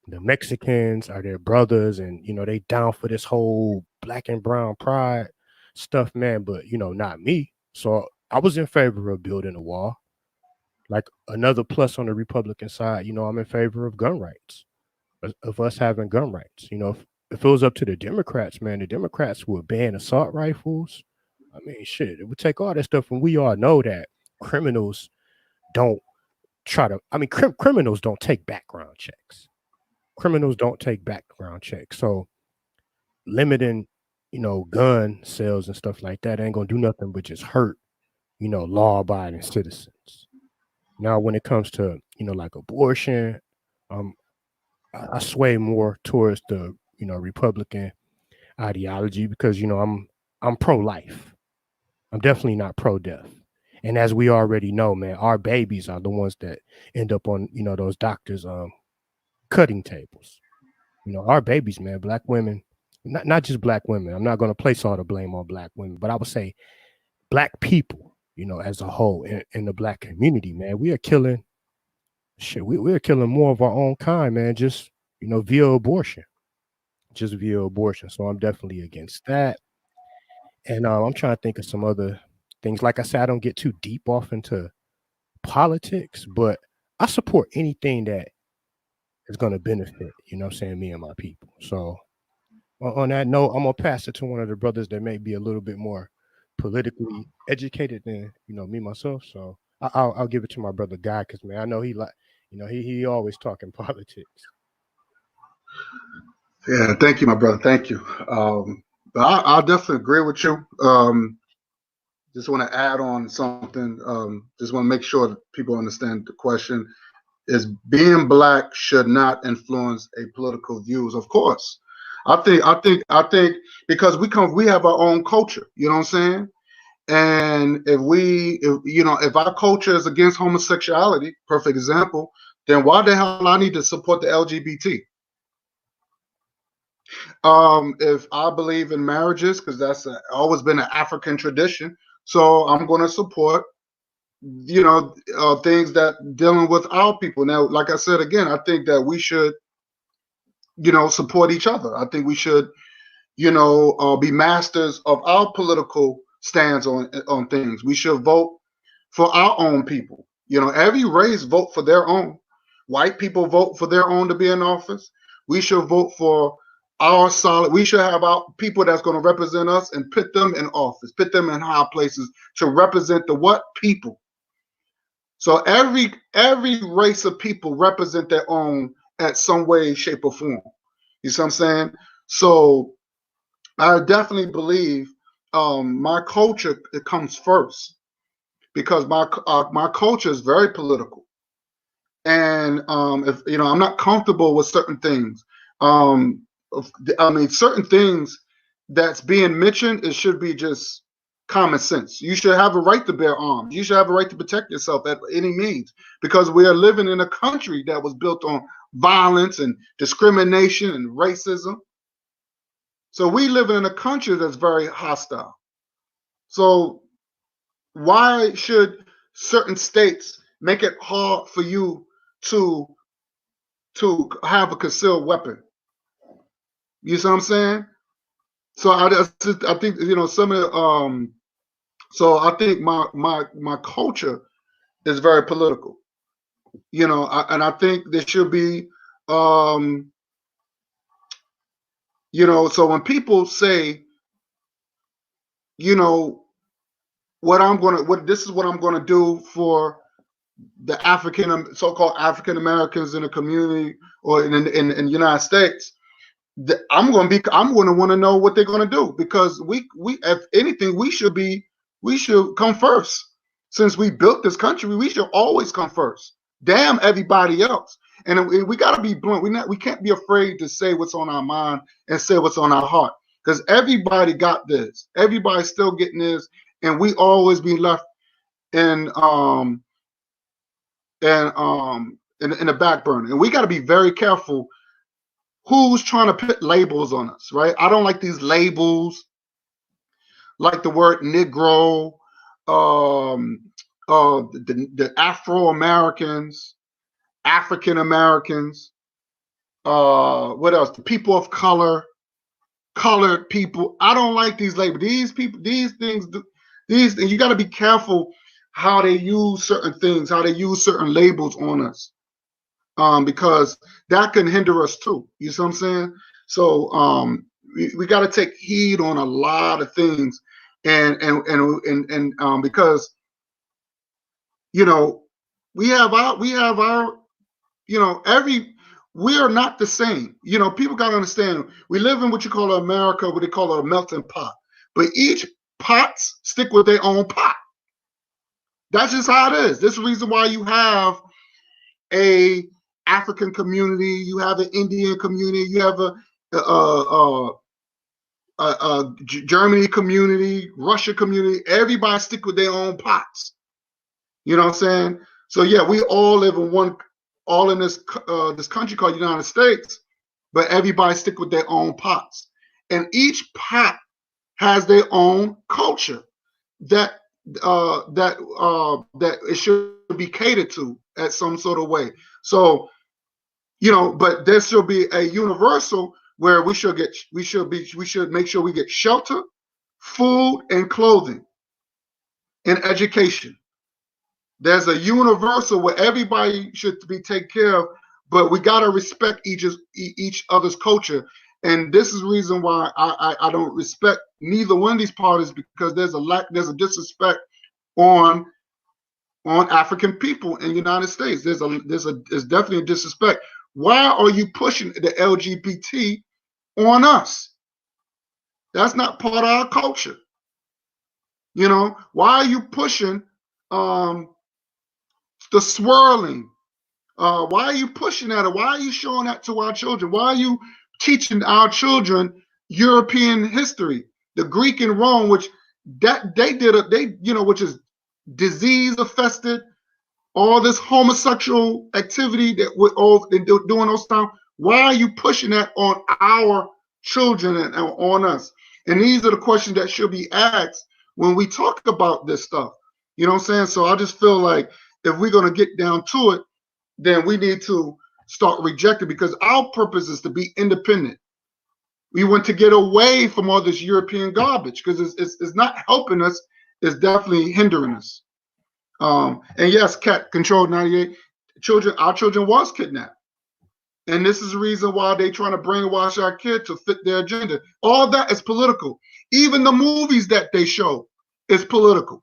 the Mexicans are their brothers and, you know, they down for this whole black and brown pride stuff, man. But, you know, not me. So I was in favor of building a wall. Like another plus on the Republican side, you know, I'm in favor of gun rights, of us having gun rights. You know, if it was up to the Democrats, man, the Democrats would ban assault rifles. I mean, shit, it would take all that stuff. And we all know that criminals don't try to, I mean, criminals don't take background checks. So limiting, you know, gun sales and stuff like that ain't gonna do nothing but just hurt, you know, law-abiding citizens. Now, when it comes to, you know, like abortion, I sway more towards the, you know, Republican ideology because, you know, I'm pro-life. I'm definitely not pro-death. And as we already know, man, our babies are the ones that end up on, you know, those doctors' cutting tables. You know, our babies, man, black women, not just black women. I'm not going to place all the blame on black women, but I would say black people, you know, as a whole in the black community, man, we are killing shit. We're killing more of our own kind, man, just, you know, via abortion. So I'm definitely against that. And I'm trying to think of some other things. Like I said, I don't get too deep off into politics, but I support anything that is going to benefit, you know what I'm saying, me and my people. So on that note, I'm going to pass it to one of the brothers that may be a little bit more politically educated than, you know, me myself. So I'll give it to my brother Guy because, man, I know he like, you know, he always talking politics.
Yeah, thank you, my brother. Thank you. But I'll definitely agree with you. Just want to add on something. Just want to make sure that people understand the question is being black should not influence a political views. Of course, I think because we have our own culture. You know what I'm saying? And if our culture is against homosexuality, perfect example, then why the hell I need to support the LGBT? If I believe in marriages, because that's always been an African tradition, so I'm going to support, you know, things that dealing with our people. Now, like I said again, I think that we should, you know, support each other. I think we should, you know, be masters of our political stands on things. We should vote for our own people. You know, every race vote for their own. White people vote for their own to be in office. We should vote for we should have our people that's going to represent us and put them in office, put them in high places to represent the what people. So every race of people represent their own at some way, shape, or form. You see what I'm saying? So I definitely believe my culture, it comes first because my culture is very political, and if you know, I'm not comfortable with certain things. I mean, certain things that's being mentioned, it should be just common sense. You should have a right to bear arms. You should have a right to protect yourself at any means, because we are living in a country that was built on violence and discrimination and racism. So we live in a country that's very hostile. So why should certain states make it hard for you to have a concealed weapon? You see what I'm saying? So I think, you know, some of the, so I think my culture is very political, you know, and I think there should be, you know, so when people say, you know, this is what I'm gonna do for the so-called African Americans in the community or in the United States, I'm going to want to know what they're going to do, because we if anything we should come first. Since we built this country, we should always come first. Damn everybody else. And we got to be blunt. We can't be afraid to say what's on our mind and say what's on our heart, because everybody got this. Everybody's still getting this, and we always be left in the back burner. And we got to be very careful who's trying to put labels on us, right? I don't like these labels, like the word Negro, the Afro-Americans, African Americans, what else? The people of color, colored people. I don't like these labels. These people, these things, you got to be careful how they use certain things, how they use certain labels on us. Because that can hinder us too. You see what I'm saying? So we got to take heed on a lot of things, and because, you know, we have our you know, we are not the same. You know, people got to understand, we live in what you call America, what they call a melting pot, but each pots stick with their own pot. That's just how it is. This is the reason why you have a African community, you have an Indian community, you have a Germany community, Russia community. Everybody stick with their own pots. You know what I'm saying? So yeah, we all live in this country called United States, but everybody stick with their own pots, and each pot has their own culture that it should be catered to at some sort of way. So, you know, but there should be a universal where we should make sure we get shelter, food, and clothing, and education. There's a universal where everybody should be taken care of, but we gotta respect each other's culture. And this is the reason why I don't respect neither one of these parties, because there's a disrespect on African people in the United States. There's definitely a disrespect. Why are you pushing the LGBT on us? That's not part of our culture. You know, why are you pushing the swirling? Why are you pushing that? Why are you showing that to our children? Why are you teaching our children European history, the Greek and Rome, which which is disease affected, all this homosexual activity that we're all doing those times? Why are you pushing that on our children and on us? And these are the questions that should be asked when we talk about this stuff. You know what I'm saying? So I just feel like if we're going to get down to it, then we need to start rejecting, because our purpose is to be independent. We want to get away from all this European garbage, because it's not helping us. It's definitely hindering us. And yes, Cat Control 98, our children was kidnapped. And this is the reason why they're trying to brainwash our kids to fit their agenda. All that is political. Even the movies that they show is political.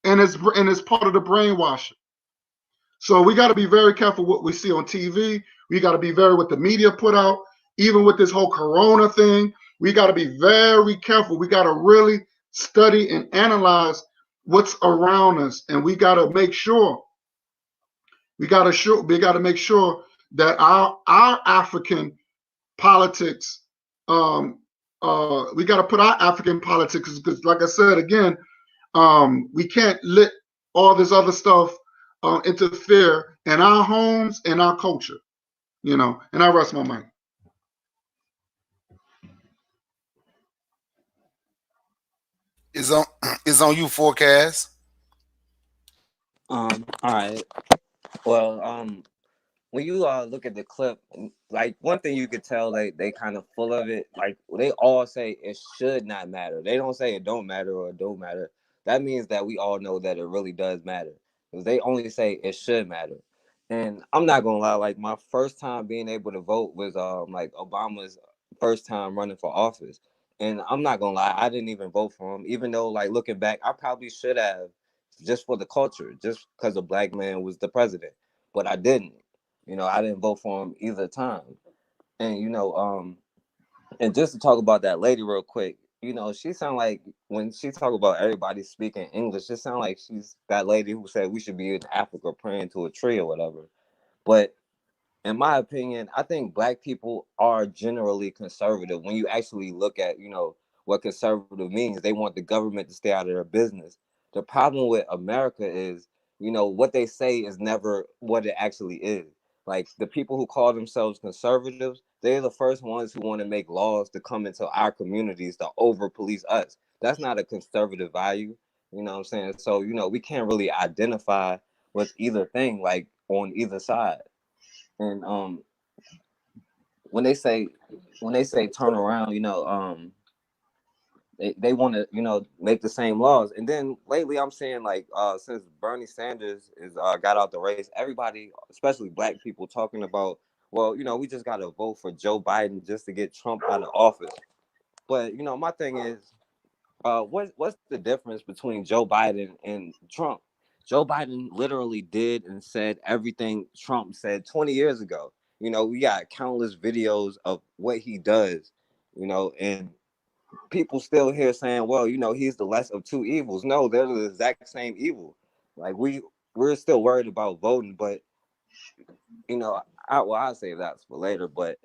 And it's part of the brainwashing. So we got to be very careful what we see on TV. We got to be very what the media put out. Even with this whole Corona thing, we got to be very careful. We got to really study and analyze what's around us, and we got to make sure. We got to make sure that our African politics. We got to put our African politics, because, like I said again, we can't let all this other stuff interfere in our homes and our culture, you know. And I rest my mind.
It's on you, Forecast.
All right. Well, when you look at the clip, like one thing you could tell they kind of full of it. Like they all say it should not matter. They don't say it don't matter or it don't matter. That means that we all know that it really does matter, because they only say it should matter. And I'm not gonna lie, like my first time being able to vote was like Obama's first time running for office. And I'm not gonna lie, I didn't even vote for him, even though like looking back, I probably should have, just for the culture, just because a black man was the president. But I didn't. You know, I didn't vote for him either time. And and just to talk about that lady real quick, she sound like when she talk about everybody speaking English, it sound like she's that lady who said we should be in Africa praying to a tree or whatever. But in my opinion, I think black people are generally conservative. When you actually look at, what conservative means, they want the government to stay out of their business. The problem with America is, what they say is never what it actually is. Like the people who call themselves conservatives, they're the first ones who want to make laws to come into our communities to over police us. That's not a conservative value. You know what I'm saying? So, we can't really identify with either thing, like on either side. And when they say turn around, they want to make the same laws. And then lately I'm saying, like, since Bernie Sanders is got out the race, everybody, especially black people, talking about, well, we just got to vote for Joe Biden just to get Trump out of office. But my thing is, what's the difference between Joe Biden and Trump? Joe Biden literally did and said everything Trump said 20 years ago. We got countless videos of what he does, and people still here saying, well, he's the less of two evils. No, they're the exact same evil. Like we're still worried about voting, but I'll save that for later. But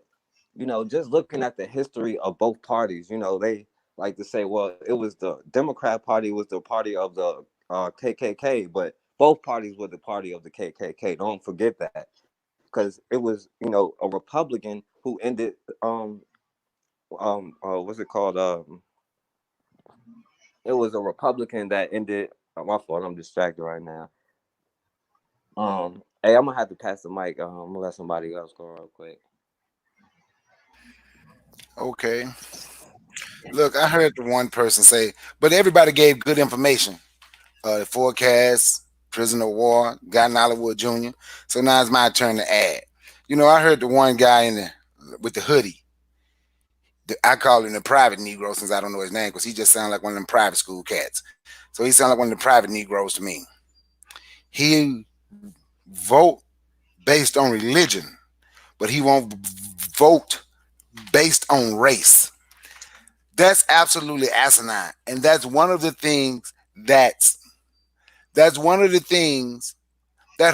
just looking at the history of both parties, they like to say, well, it was the Democrat Party was the party of the KKK, but both parties were the party of the KKK. Don't forget that, because it was a Republican who ended what's it called it was a Republican that ended. My fault, I'm distracted right now. Hey, I'm gonna have to pass the mic. I'm gonna let somebody else go real quick.
Okay. Look, I heard the one person say, but everybody gave good information. The Forecast, Prisoner of War, Guy in Hollywood Jr. So now it's my turn to add. I heard the one guy with the hoodie. I call him the private Negro, since I don't know his name, because he just sounds like one of them private school cats. So he sounds like one of the private Negroes to me. He vote based on religion, but he won't vote based on race. That's absolutely asinine. And that's one of the things that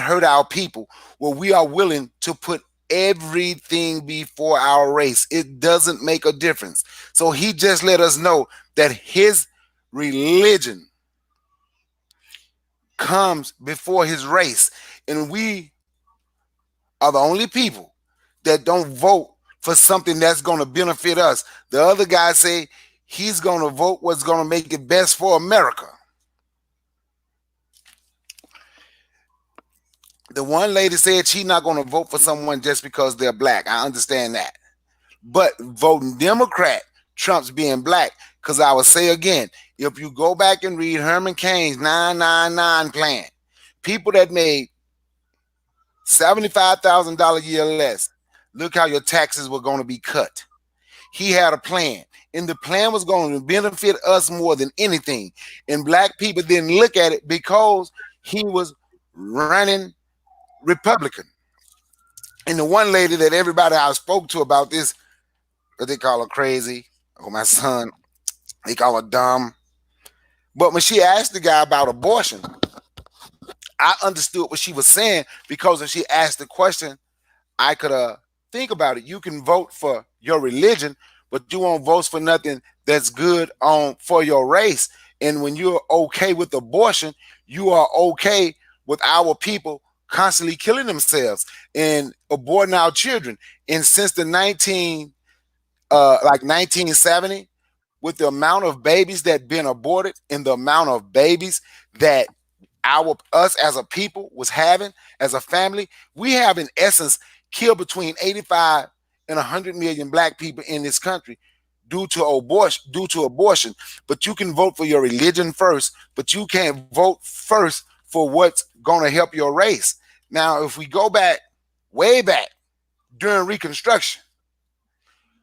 hurt our people, where we are willing to put everything before our race. It doesn't make a difference. So he just let us know that his religion comes before his race. And we are the only people that don't vote for something that's going to benefit us. The other guy say he's going to vote what's going to make it best for America. The one lady said she's not going to vote for someone just because they're black. I understand that. But voting Democrat trumps being black, because I will say again, if you go back and read Herman Cain's 999 plan, people that made $75,000 a year less, look how your taxes were going to be cut. He had a plan, and the plan was going to benefit us more than anything. And black people didn't look at it because he was running Republican. And the one lady that everybody I spoke to about this, what they call her crazy, or my son, they call her dumb. But when she asked the guy about abortion, I understood what she was saying, because if she asked the question, I could think about it. You can vote for your religion, but you won't vote for nothing that's good for your race. And when you're okay with abortion, you are okay with our people constantly killing themselves and aborting our children. And since the 1970, with the amount of babies that been aborted and the amount of babies that us as a people was having as a family, we have in essence killed between 85 and 100 million black people in this country due to abortion. But you can vote for your religion first, but you can't vote first for what's going to help your race. Now, if we go back, way back during Reconstruction,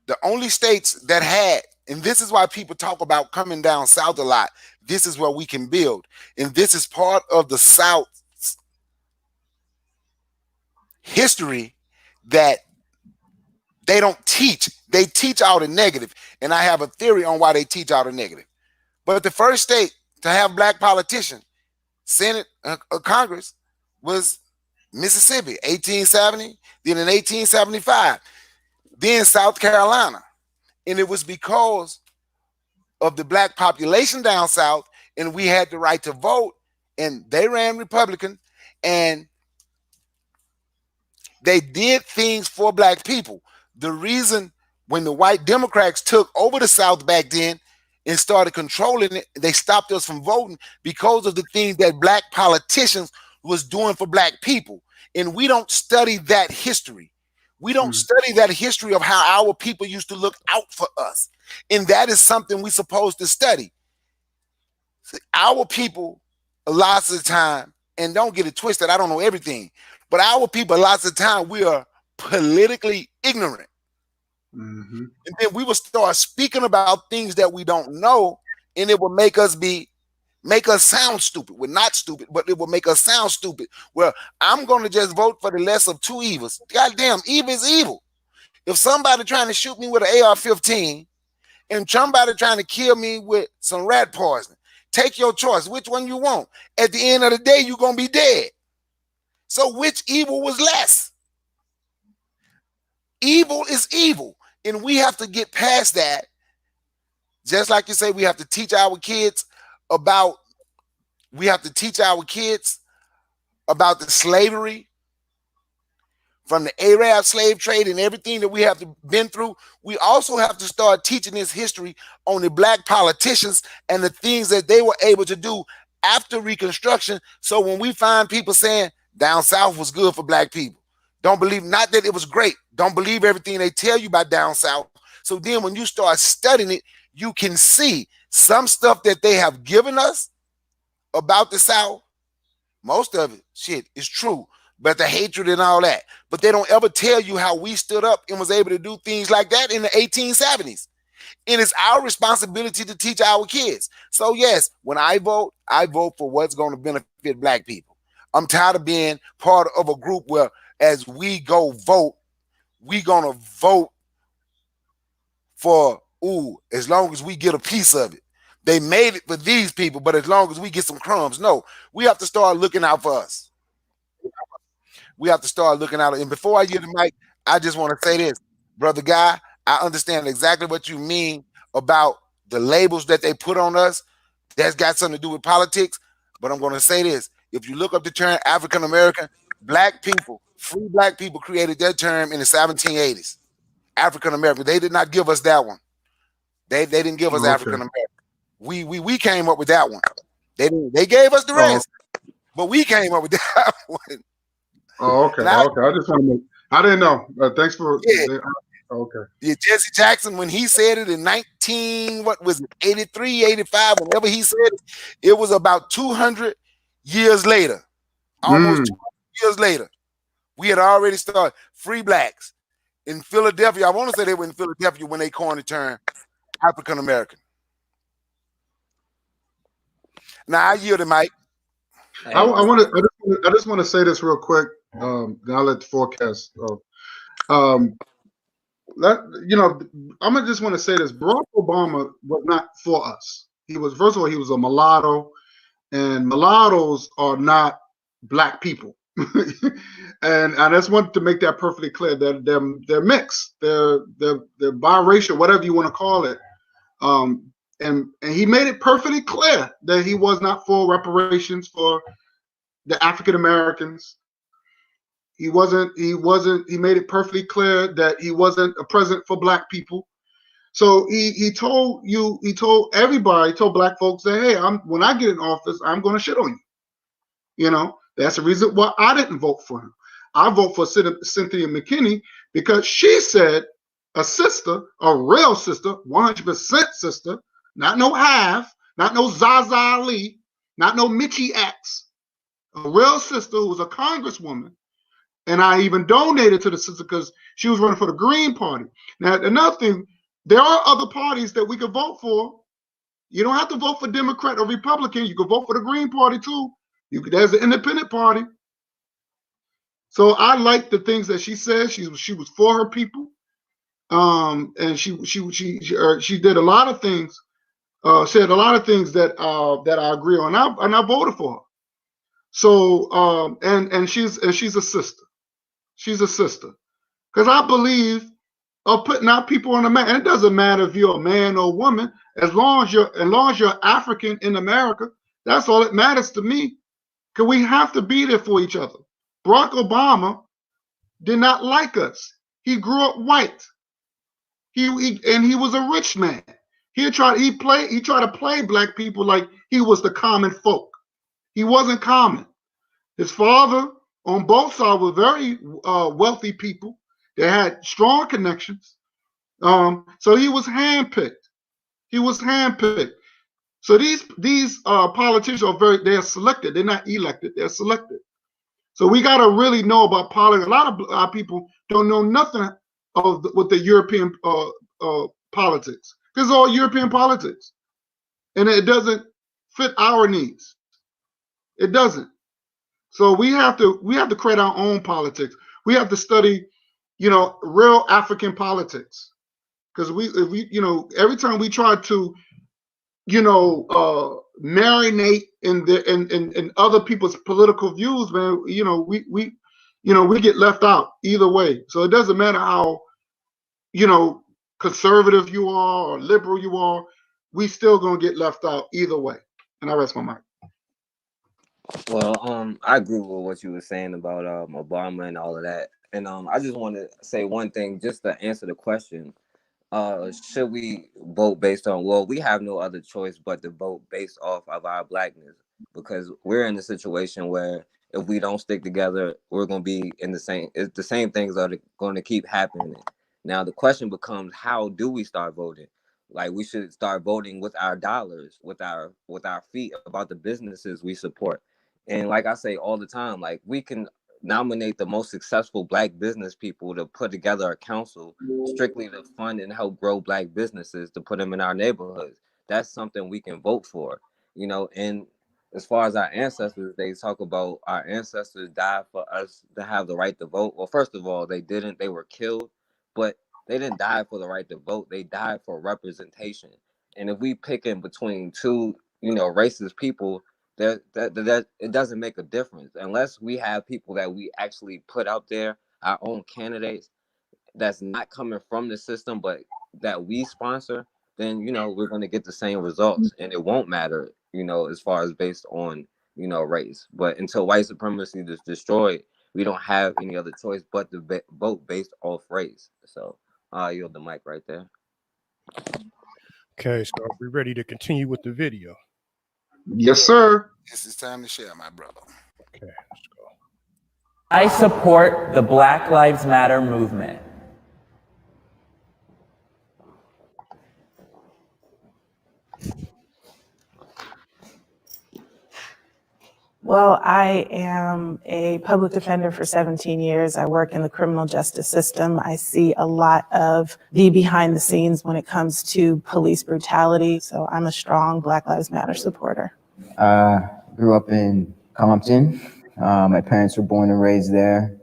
the only states that had, and this is why people talk about coming down south a lot, this is where we can build. And this is part of the South's history that they don't teach. They teach all the negative. And I have a theory on why they teach all the negative. But the first state to have black politicians, Senate, Congress, was Mississippi, 1870, then in 1875, then South Carolina. And it was because of the black population down south, and we had the right to vote, and they ran Republican, and they did things for black people. The reason when the white Democrats took over the South back then and started controlling it, they stopped us from voting because of the things that black politicians was doing for black people. And we don't study that history. We don't study that history of how our people used to look out for us. And that is something we're supposed to study. Our people, lots of the time, and don't get it twisted, I don't know everything, but our people, lots of the time, we are politically ignorant. And then we will start speaking about things that we don't know, and it will make us sound stupid. We're not stupid, but it will make us sound stupid. Well, I'm going to just vote for the less of two evils. Goddamn, evil is evil. If somebody trying to shoot me with an AR-15 and somebody trying to kill me with some rat poison, take your choice. Which one you want? At the end of the day, you're going to be dead. So which evil was less? Evil is evil. And we have to get past that. Just like you say, we have to teach our kids about the slavery from the Arab slave trade and everything that we have been through. We also have to start teaching this history on the black politicians and the things that they were able to do after Reconstruction. So when we find people saying down south was good for black people, don't believe, not that it was great. Don't believe everything they tell you about down south. So then when you start studying it, you can see some stuff that they have given us about the South. Most of it, shit, is true. But the hatred and all that. But they don't ever tell you how we stood up and was able to do things like that in the 1870s. And it's our responsibility to teach our kids. So yes, when I vote for what's going to benefit black people. I'm tired of being part of a group where as we go vote, we gonna vote for, as long as we get a piece of it. They made it for these people, but as long as we get some crumbs. No, we have to start looking out for us. We have to start looking out. And before I get the mic, I just want to say this, brother Guy, I understand exactly what you mean about the labels that they put on us. That's got something to do with politics. But I'm going to say this. If you look up the term African American, black people, free black people created that term in the 1780s. African American. They did not give us that one. They didn't give us African American. We came up with that one. They gave us the rest, but we came up with that one.
Oh, okay.
Now,
Okay. I just want to make, I didn't know. Thanks for.
Yeah.
Okay.
Yeah, Jesse Jackson, when he said it in 83, 85, whenever he said it, it was about 200 years later. Almost 200 years later. We had already started free blacks in Philadelphia. I want to say they were in Philadelphia when they coined the term African American. Now I yield the mic.
I just want to say this real quick. Then I'll let the forecast go. I'm gonna just want to say this. Barack Obama was not for us. He was, first of all, he was a mulatto, and mulattoes are not black people. and I just want to make that perfectly clear that they're mixed. They're biracial, whatever you want to call it. he made it perfectly clear that he was not for reparations for the African Americans. He made it perfectly clear that he wasn't a president for black people. So he told everybody, black folks that, hey, when I get in office, I'm going to shit on you. You know, that's the reason why I didn't vote for him. I vote for Cynthia McKinney because she said a sister, a real sister, 100% sister, not no half, not no Zaza Ali, not no Mitchie X, a real sister who was a congresswoman. And I even donated to the sister because she was running for the Green Party. Now, another thing, there are other parties that we could vote for. You don't have to vote for Democrat or Republican. You can vote for the Green Party too. There's an independent party. So I like the things that she said. She was for her people, and she did a lot of things. Said a lot of things that I agree on, and I voted for her. So and she's a sister. She's a sister, because I believe of putting out people on the map. And it doesn't matter if you're a man or a woman, as long as you're African in America. That's all that matters to me. Because we have to be there for each other. Barack Obama did not like us. He grew up white. He was a rich man. He tried to play black people like he was the common folk. He wasn't common. His father on both sides were very wealthy people. They had strong connections. So he was handpicked. So these politicians they're selected. They're not elected. They're selected. So we got to really know about politics. A lot of people don't know nothing with the European politics. This is all European politics, and it doesn't fit our needs. It doesn't. So we have to create our own politics. We have to study, real African politics, because every time we try to, marinate in other people's political views, man, we get left out either way. So it doesn't matter how, conservative you are or liberal you are, we still gonna get left out either way. And I rest my mind.
Well, I agree with what you were saying about Obama and all of that. And I just want to say one thing just to answer the question. Should we vote based on, well, we have no other choice but to vote based off of our blackness, because we're in a situation where if we don't stick together, we're going to be in the same things are going to keep happening. Now, the question becomes, how do we start voting? Like, we should start voting with our dollars, with our feet, about the businesses we support. And like I say all the time, like, we can nominate the most successful black business people to put together a council strictly to fund and help grow black businesses, to put them in our neighborhoods. That's something we can vote for, and as far as our ancestors, they talk about our ancestors died for us to have the right to vote. Well, first of all, they didn't. They were killed, but they didn't die for the right to vote. They died for representation. And if we pick in between two, racist people, that it doesn't make a difference unless we have people that we actually put out there, our own candidates, that's not coming from the system, but that we sponsor. Then we're going to get the same results, and it won't matter, as far as based on race. But until white supremacy is destroyed, we don't have any other choice but to vote based off race. So I yield the mic right there.
Okay, so are we ready to continue with the video?
Yes, sir.
It's time to share, my brother.
Okay, let's go.
I support the Black Lives Matter movement.
Well, I am a public defender for 17 years. I work in the criminal justice system. I see a lot of the behind the scenes when it comes to police brutality. So I'm a strong Black Lives Matter supporter.
Grew up in Compton. My parents were born and raised there.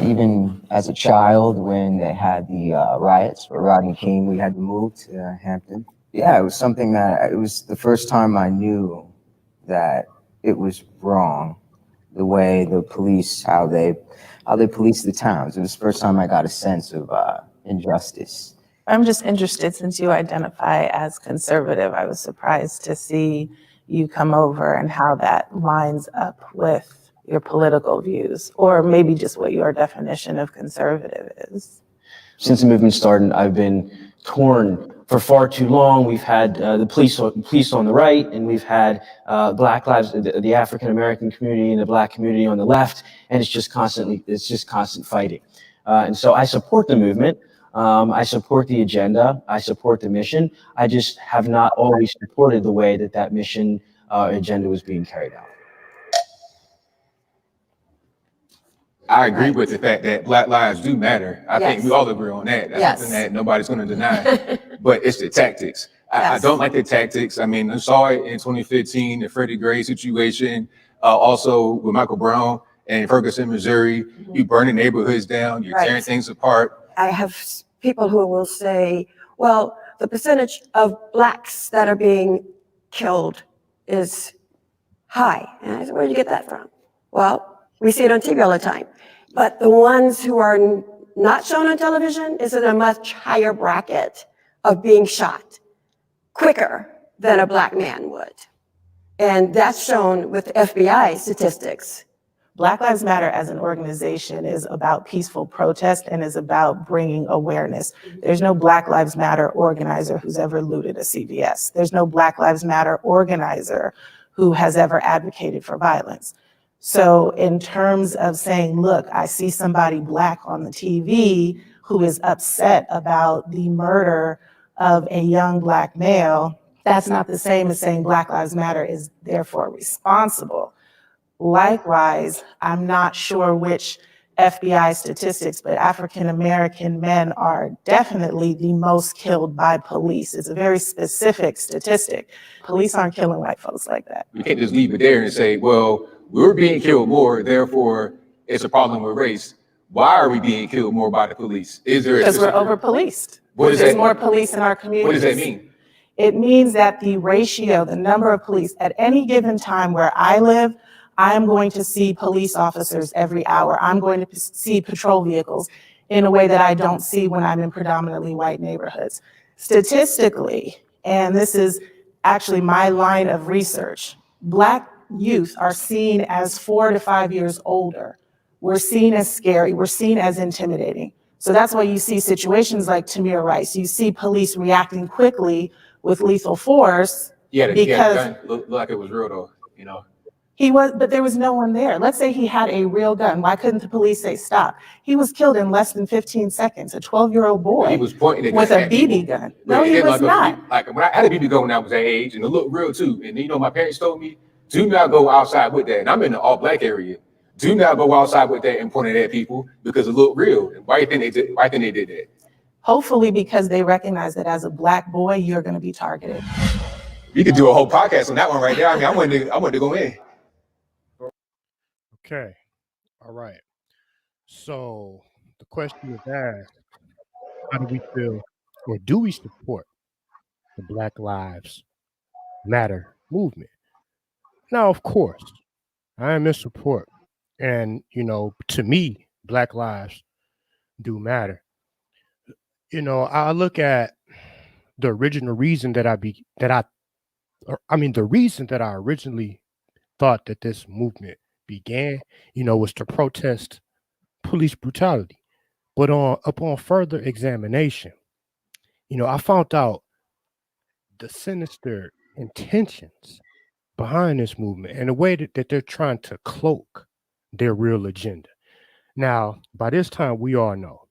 Even as a child, when they had the riots for Rodney King, we had to move to Hampton. Yeah, it was something it was the first time I knew that it was wrong, the way the police, how they police the towns. It was the first time I got a sense of injustice.
I'm just interested, since you identify as conservative, I was surprised to see you come over and how that lines up with your political views, or maybe just what your definition of conservative is.
Since the movement started, I've been torn for far too long. We've had the police on the right, and we've had Black Lives, the African American community and the Black community on the left, and it's just constant fighting. And so I support the movement. I support the agenda. I support the mission. I just have not always supported the way that mission agenda was being carried out.
I agree with the fact that Black lives do matter. I think
Yes.
we all agree on that. That's
Yes.
something that nobody's going to deny. But it's the tactics. I
Yes.
don't like the tactics. I mean, I saw it in 2015, the Freddie Gray situation, also with Michael Brown and Ferguson, Missouri. You burning neighborhoods down, you're tearing
Right.
things apart.
I have people who will say, well, the percentage of blacks that are being killed is high. And I said, where did you get that from? Well, we see it on TV all the time. But the ones who are not shown on television is in a much higher bracket of being shot quicker than a black man would. And that's shown with FBI statistics.
Black Lives Matter as an organization is about peaceful protest and is about bringing awareness. There's no Black Lives Matter organizer who's ever looted a CVS. There's no Black Lives Matter organizer who has ever advocated for violence. So in terms of saying, look, I see somebody Black on the TV who is upset about the murder of a young Black male, that's not the same as saying Black Lives Matter is therefore responsible. Likewise, I'm not sure which FBI statistics, but African American men are definitely the most killed by police. It's a very specific statistic. Police aren't killing white folks like that.
We can't just leave it there and say, well, we're being killed more, therefore it's a problem with race. Why are we being killed more by the police? Is there a
Because we're
specific-
over-policed.
What does
There's
that
more
mean?
police in our communities.
What does that mean?
It means that the ratio, the number of police, at any given time where I live, I am going to see police officers every hour. I'm going to see patrol vehicles in a way that I don't see when I'm in predominantly white neighborhoods. Statistically, and this is actually my line of research, Black youth are seen as 4 to 5 years older. We're seen as scary. We're seen as intimidating. So that's why you see situations like Tamir Rice. You see police reacting quickly with lethal force.
Yeah, the
because
gun looked like it was real though, you know.
but there was no one there. Let's say he had a real gun. Why couldn't the police say stop? He was killed in less than 15 seconds, a 12-year-old boy
He was pointing the
with
gun
a
at people.
BB gun. No,
It
he
didn't
was
look
not.
like when I had a BB gun when I was that age, and it looked real too. And you know, my parents told me, do not go outside with that. And I'm in the all black area. Do not go outside with that and point it at people because it looked real. And why do you think they did? Why do you think they did that?
Hopefully because they recognize that as a Black boy, you're going to be targeted.
We could do a whole podcast on that one right there. I mean, I wanted to go in.
Okay. All right. So the question is asked, how do we feel, or do we support the Black Lives Matter movement? Now, of course, I am in support. And, you know, to me, Black lives do matter. You know, I look at the original reason the reason that I originally thought that this movement began, you know, was to protest police brutality. But upon further examination, you know, I found out the sinister intentions behind this movement and the way that they're trying to cloak their real agenda. Now, by this time, we all know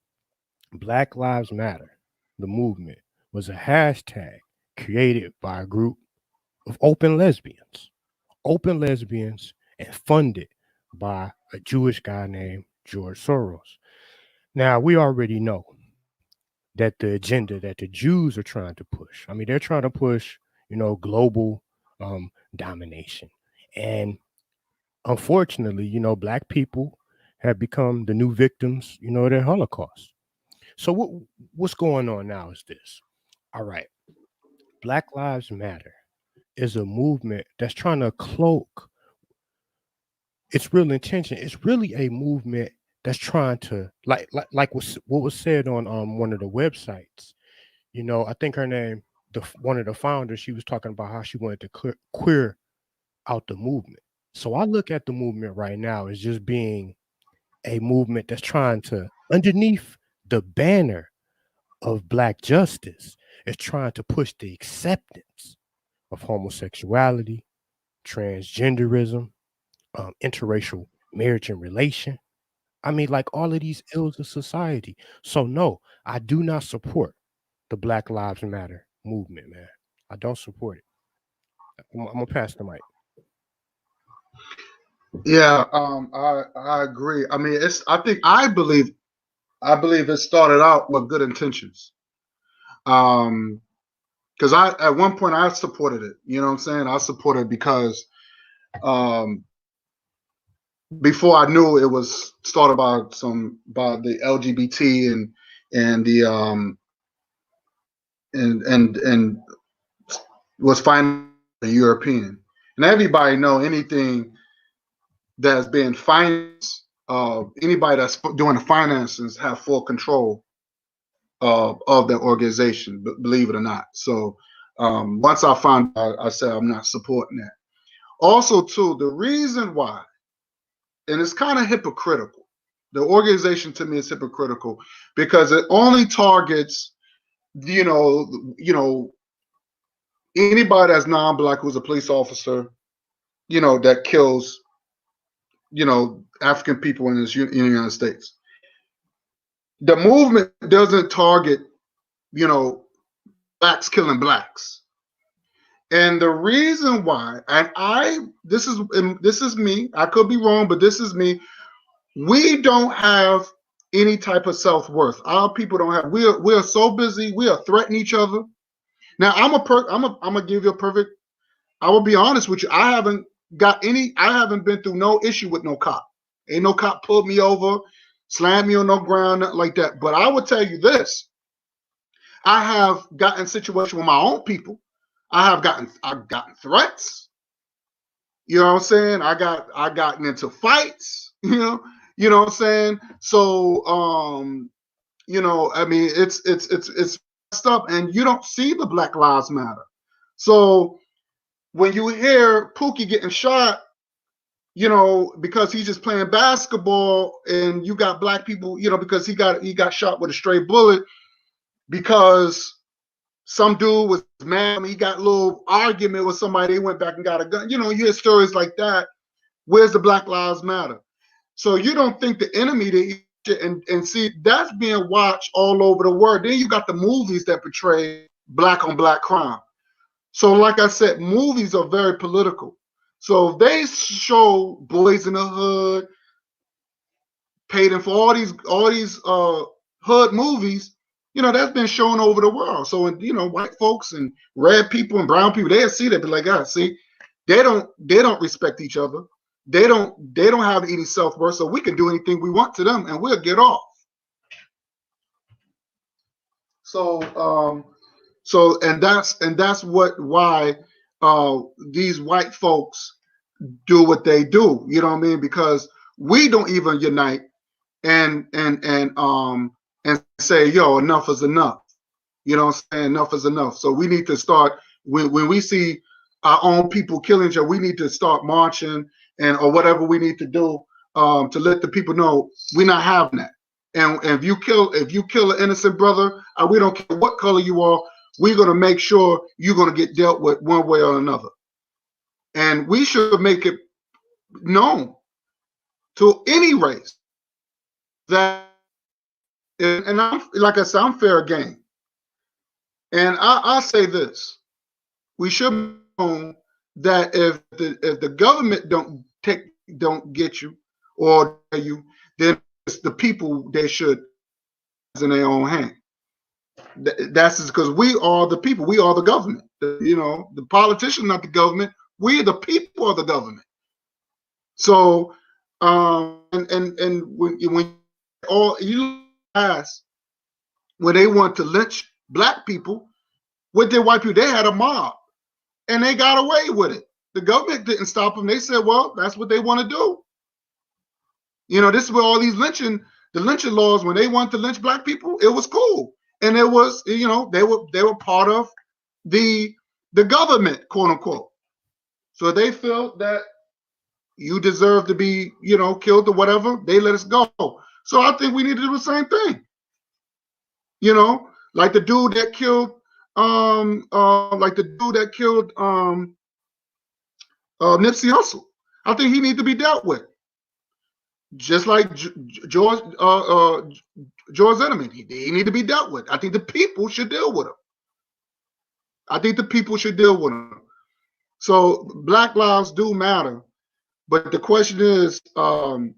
Black Lives Matter, the movement, was a hashtag created by a group of open lesbians and funded by a Jewish guy named George Soros. Now, we already know that the agenda that the Jews are trying to push, I mean, they're trying to push, you know, global domination. And unfortunately, you know, Black people have become the new victims, you know, of the Holocaust. So what's going on now is this. All right. Black Lives Matter is a movement that's trying to cloak its real intention. It's really a movement that's trying to, like what was said on one of the websites, You know, I think her name, one of the founders, she was talking about how she wanted to queer out the movement. So I look at the movement right now as just being a movement that's trying to, underneath the banner of Black justice, is trying to push the acceptance of homosexuality, transgenderism, interracial marriage and relation. I mean, like all of these ills of society. So no, I do not support the Black Lives Matter movement, man. I don't support it. I'm gonna pass the mic.
Yeah, I agree. I mean, I believe it started out with good intentions. Because at one point I supported it. You know what I'm saying? I supported it because before I knew it was started by the LGBT and the and was financed European. And everybody know anything that's being financed, anybody that's doing the finances have full control of that organization, believe it or not. So once I found out, I said I'm not supporting that. Also, too, the reason why, and it's kind of hypocritical, the organization to me is hypocritical because it only targets, you know, anybody that's non-Black who's a police officer, you know, that kills, you know, African people in the United States. The movement doesn't target, you know, Blacks killing Blacks. And the reason why, and this is me, I could be wrong, but this is me. We don't have any type of self-worth. Our people don't have, we are so busy, we are threatening each other. Now I'm gonna give you a perfect, I will be honest with you. I haven't been through no issue with no cop. Ain't no cop pulled me over, slammed me on no ground, nothing like that. But I will tell you this. I have gotten situations with my own people. I've gotten threats. You know what I'm saying? I gotten into fights, you know what I'm saying? So you know, I mean it's messed up, and you don't see the Black Lives Matter. So when you hear Pookie getting shot, you know, because he's just playing basketball, and you got Black people, you know, because he got shot with a stray bullet because some dude was mad. I mean, he got a little argument with somebody. They went back and got a gun. You know, you hear stories like that. Where's the Black Lives Matter? So you don't think the enemy and see that's being watched all over the world. Then you got the movies that portray Black on Black crime. So like I said, movies are very political. So if they show Boys in the Hood, paid in for all these hood movies, you know, that's been shown over the world. So, you know, white folks and red people and brown people, they'll see that, be like, ah, see, they don't respect each other. They don't have any self-worth, so we can do anything we want to them and we'll get off. So and that's why these white folks do what they do, you know what I mean? Because we don't even unite and say, yo, enough is enough. You know what I'm saying? Enough is enough. So we need to start, when we see our own people killing each other, we need to start marching or whatever we need to do to let the people know we're not having that. And if you kill an innocent brother, we don't care what color you are, we're gonna make sure you're gonna get dealt with one way or another. And we should make it known to any race that, and I'm, like I said, I'm fair game. And I'll say this: we should know that if the government don't get you or you, then it's the people they should in their own hand. That's because we are the people. We are the government. You know, the politicians, not the government. We are the people of the government. So, and when all you ask, when they want to lynch Black people, with their white people, they had a mob, and they got away with it. The government didn't stop them. They said, well, that's what they want to do. You know, this is where all these the lynching laws, when they wanted to lynch Black people, it was cool. and it was, you know, they were part of the government, quote unquote. So they felt that you deserve to be, you know, killed or whatever. They let us go. So I think we need to do the same thing. You know, like the dude that killed, Nipsey Hussle. I think he needs to be dealt with, just like George Zimmerman. He need to be dealt with. I think the people should deal with him. So Black lives do matter, but the question is, I'm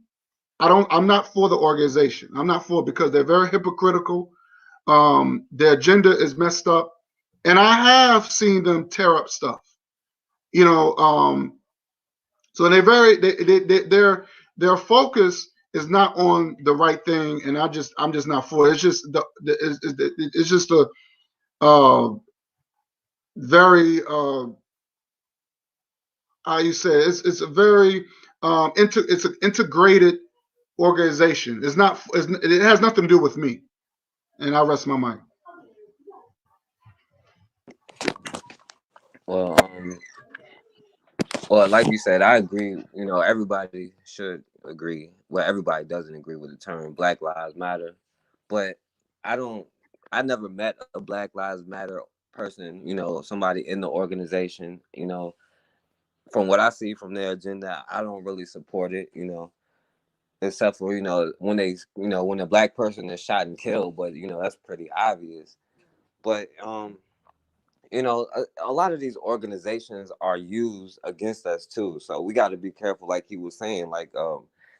not for the organization. I'm not for it because they're very hypocritical. Their agenda is messed up, and I have seen them tear up stuff. You know, so their focus is not on the right thing, and I'm just not for it. It's just it's just a very how you say it? It's a very it's an integrated organization. It has nothing to do with me. And I rest my mind.
Well, well, like you said, I agree. You know, everybody should agree. Well, everybody doesn't agree with the term Black Lives Matter, but I never met a Black Lives Matter person. You know, somebody in the organization. You know, from what I see from their agenda, I don't really support it. You know, except for, you know, when a black person is shot and killed, but you know that's pretty obvious. But you know, a lot of these organizations are used against us too, so we got to be careful. Like he was saying, like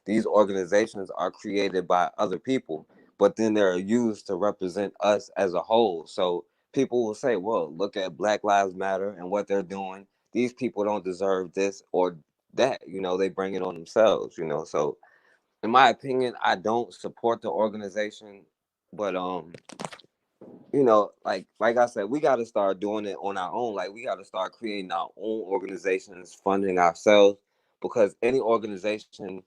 these organizations are created by other people, but then they're used to represent us as a whole. So people will say, well, look at Black Lives Matter and what they're doing. These people don't deserve this or that. You know, they bring it on themselves. You know, so in my opinion, I don't support the organization, but you know, like I said, we got to start doing it on our own. Like we got to start creating our own organizations, funding ourselves, because any organization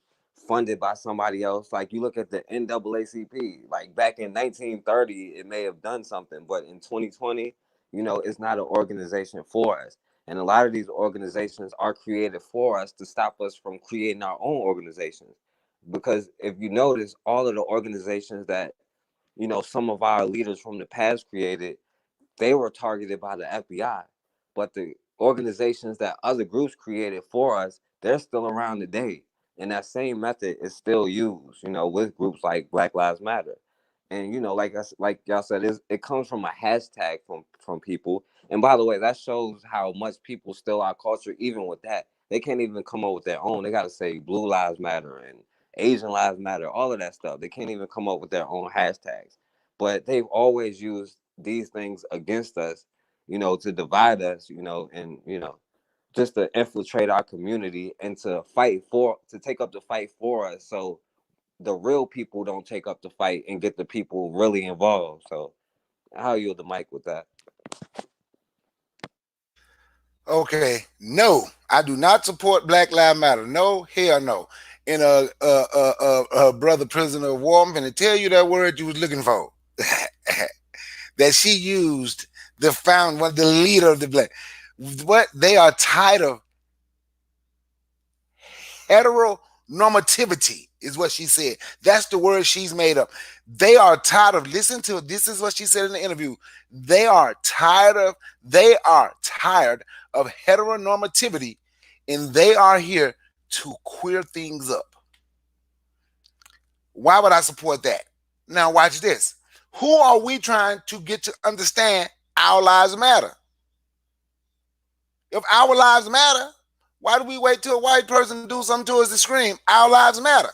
funded by somebody else, like you look at the NAACP, like back in 1930, it may have done something, but in 2020, you know, it's not an organization for us. And a lot of these organizations are created for us to stop us from creating our own organizations. Because if you notice, all of the organizations that, you know, some of our leaders from the past created, they were targeted by the FBI. But the organizations that other groups created for us, they're still around today. And that same method is still used, you know, with groups like Black Lives Matter. And, you know, like y'all said, it comes from a hashtag from people. And by the way, that shows how much people steal our culture, even with that. They can't even come up with their own. They got to say Blue Lives Matter and Asian Lives Matter, all of that stuff. They can't even come up with their own hashtags. But they've always used these things against us, you know, to divide us, you know, and, you know, just to infiltrate our community and to take up the fight for us. So the real people don't take up the fight and get the people really involved. So I'll yield the mic with that.
Okay, no, I do not support Black Lives Matter. No, hell no. And brother prisoner of war, I'm going to tell you that word you was looking for. That she used the leader of the black. What they are tired of heteronormativity is what she said. That's the word she's made up. They are tired of, listen to it. This is what she said in the interview. They are tired of heteronormativity, and they are here to queer things up. Why would I support that? Now watch this. Who are we trying to get to understand our lives matter? If our lives matter, why do we wait till a white person do something to us to scream, our lives matter?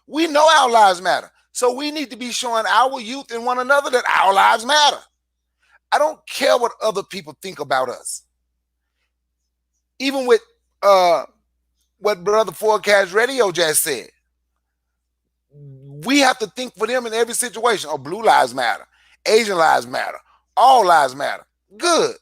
We know our lives matter. So we need to be showing our youth and one another that our lives matter. I don't care what other people think about us. Even with what Brother Forecast Radio just said, we have to think for them in every situation. Oh, Blue Lives Matter, Asian Lives Matter, all lives matter. Good.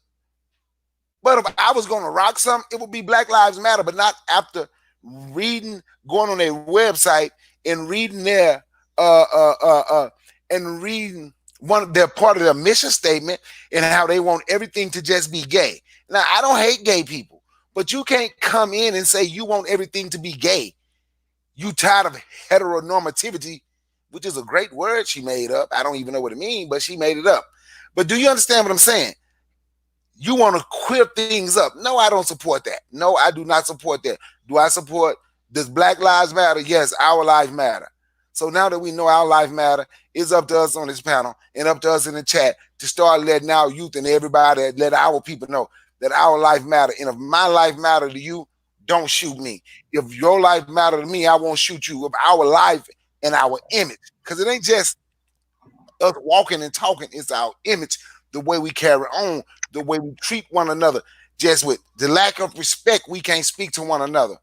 But if I was going to rock something, it would be Black Lives Matter, but not after going on their website and reading their and reading they're part of their mission statement and how they want everything to just be gay. Now, I don't hate gay people, but you can't come in and say you want everything to be gay. You tired of heteronormativity, which is a great word she made up. I don't even know what it means, but she made it up. But do you understand what I'm saying? You want to queer things up. No, I don't support that. No, I do not support that. Do I support, does Black Lives Matter? Yes, our lives matter. So now that we know our life matter, it's up to us on this panel and up to us in the chat to start letting our youth and everybody, let our people know that our life matter. And if my life matter to you, don't shoot me. If your life matter to me, I won't shoot you. Of our life and our image, because it ain't just us walking and talking, it's our image, the way we carry on, the way we treat one another. Just with the lack of respect, we can't speak to one another.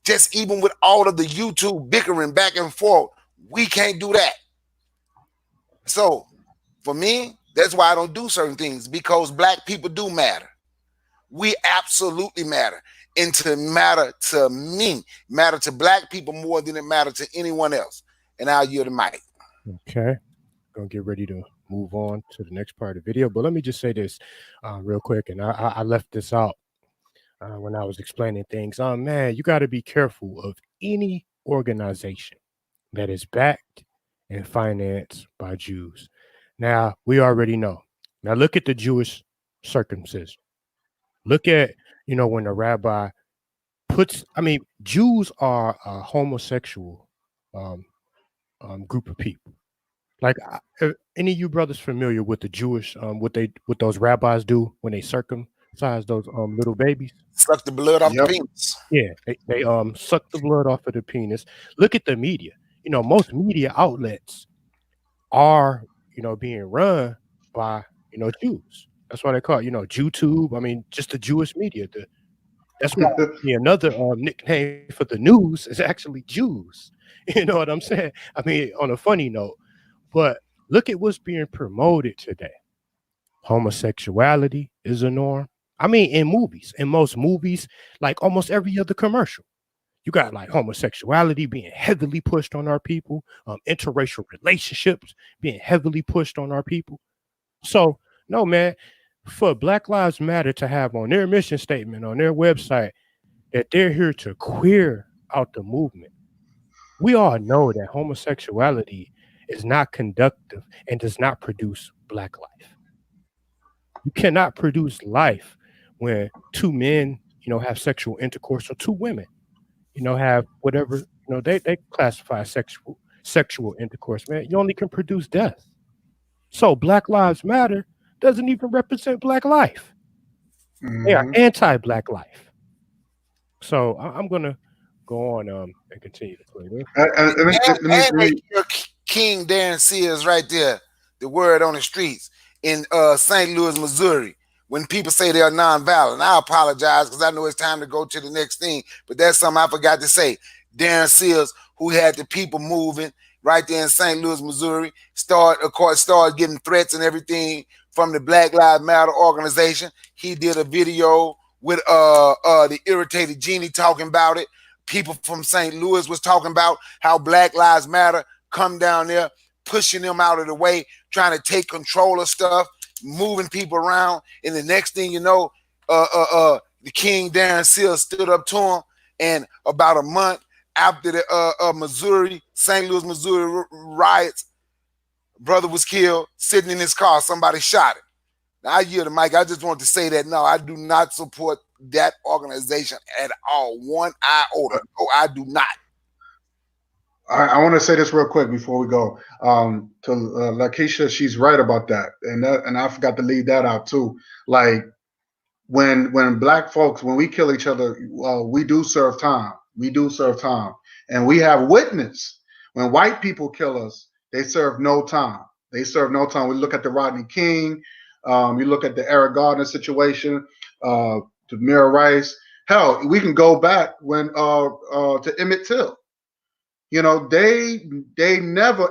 Just even with all of the YouTube bickering back and forth, we can't do that. So for me, that's why I don't do certain things, because Black people do matter. We absolutely matter. And to matter to me, matter to Black people more than it matter to anyone else. And I'll yield the mic.
Okay. Gonna get ready to move on to the next part of the video. But let me just say this real quick. And I left this out when I was explaining things. Man, you got to be careful of any organization that is backed and financed by Jews. Now, we already know. Now, look at the Jewish circumcision. Look at, when the rabbi puts, Jews are a homosexual group of people. Like, any of you brothers familiar with the Jewish, what those rabbis do when they circumcise those little babies?
Suck the blood off the penis.
Yeah, they suck the blood off of the penis. Look at the media. Most media outlets are, being run by, Jews. That's why they call it, YouTube. Just the Jewish media. That's why another nickname for the news is actually Jews. You know what I'm saying? On a funny note. But look at what's being promoted today. Homosexuality is a norm. In movies, in most movies, like almost every other commercial, you got like homosexuality being heavily pushed on our people, interracial relationships being heavily pushed on our people. So, no, man, for Black Lives Matter to have on their mission statement, on their website, that they're here to queer out the movement. We all know that homosexuality is not conductive and does not produce Black life. You cannot produce life when two men, have sexual intercourse, or two women, have whatever, they classify sexual intercourse, man. You only can produce death. So Black Lives Matter doesn't even represent Black life. Mm-hmm. They are anti-Black life. So I'm going to go on and continue to play this.
And King Darren Sears right there, the word on the streets in St. Louis, Missouri, when people say they are nonviolent. I apologize because I know it's time to go to the next thing, but that's something I forgot to say. Darren Sears, who had the people moving right there in St. Louis, Missouri, started getting threats and everything from the Black Lives Matter organization. He did a video with the Irritated Genie talking about it. People from St. Louis was talking about how Black Lives Matter come down there, pushing them out of the way, trying to take control of stuff, moving people around. And the next thing you know, the King Darren Seals stood up to him. And about a month after the St. Louis, Missouri riots, brother was killed, sitting in his car. Somebody shot him. Now, I yield the mic. I just want to say that, no, I do not support that organization at all. One iota. No, I do not.
I want to say this real quick before we go. To Lakeisha, she's right about that, and I forgot to leave that out too. Like when Black folks, when we kill each other, we do serve time. We do serve time, and we have witness. When white people kill us, they serve no time. They serve no time. We look at the Rodney King. You look at the Eric Gardner situation. Tamir Rice. Hell, we can go back to Emmett Till. They never,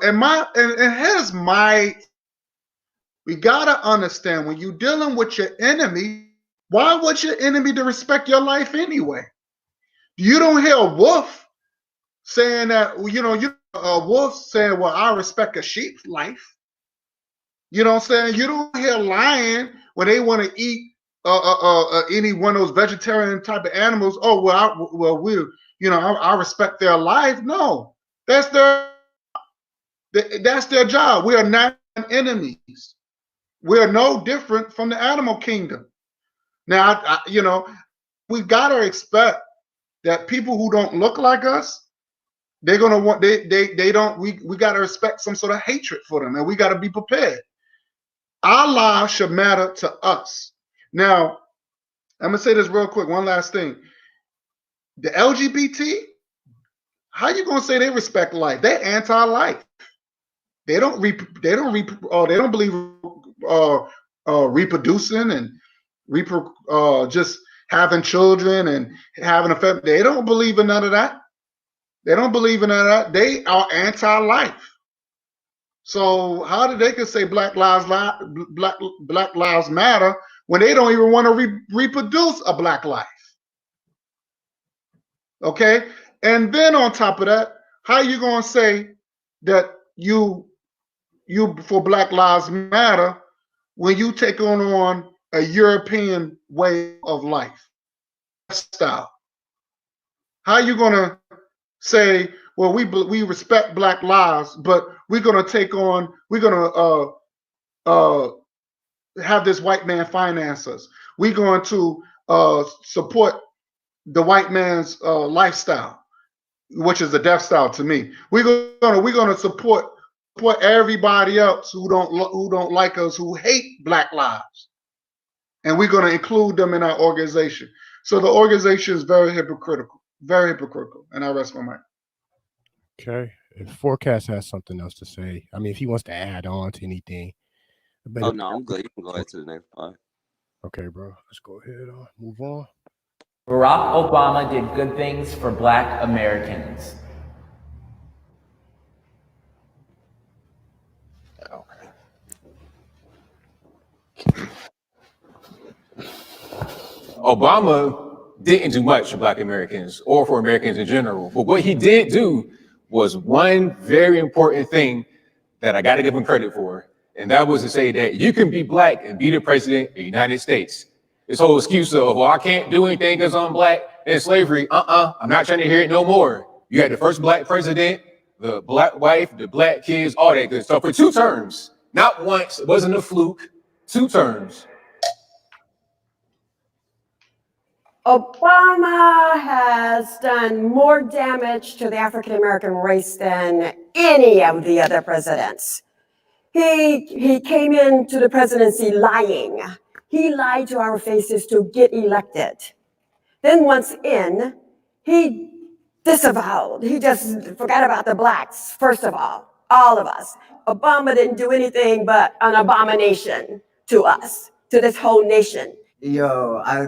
we gotta understand, when you're dealing with your enemy, why would your enemy to respect your life anyway? You don't hear a wolf saying that, a wolf saying, well, I respect a sheep's life. You know what I'm saying? You don't hear lying when they want to eat any one of those vegetarian type of animals. Oh I respect their life. No, that's their job. We are not enemies. We are no different from the animal kingdom. Now, we gotta expect that people who don't look like us, they're gonna want we gotta respect some sort of hatred for them, and we gotta be prepared. Our lives should matter to us. Now, I'm gonna say this real quick. One last thing. The LGBT, how you gonna say they respect life? They're anti-life. They don't believe reproducing and just having children and having a family. They don't believe in none of that. They don't believe in none of that. They are anti-life. So how did they could say Black Lives Matter when they don't even want to reproduce a black life? Okay, and then on top of that, how you gonna say that you for Black Lives Matter when you take on a European way of life style? How you gonna say, well, we respect Black lives, but we're gonna have this white man finance us. We're going to support the white man's lifestyle, which is a death style to me. We're gonna support everybody else who don't like us, who hate Black lives, and we're gonna include them in our organization. So the organization is very hypocritical, and I rest my mind.
Okay, if Forecast has something else to say, I mean, if he wants to add on to anything.
Oh no, I'm good. You can go ahead to the next part.
Okay, bro. Let's go ahead. Move on.
Barack Obama did good things for Black Americans.
Obama didn't do much for Black Americans or for Americans in general. But what he did do was one very important thing that I got to give him credit for. And that was to say that you can be Black and be the president of the United States. This whole excuse of, well, I can't do anything because I'm Black and slavery. I'm not trying to hear it no more. You had the first Black president, the Black wife, the Black kids, all that good stuff for 2 terms. Not once, it wasn't a fluke, 2 terms.
Obama has done more damage to the African American race than any of the other presidents. He came into the presidency lying. He lied to our faces to get elected. Then once in, he disavowed. He just forgot about the Blacks, first of all of us. Obama didn't do anything but an abomination to us, to this whole nation.
Yo,
I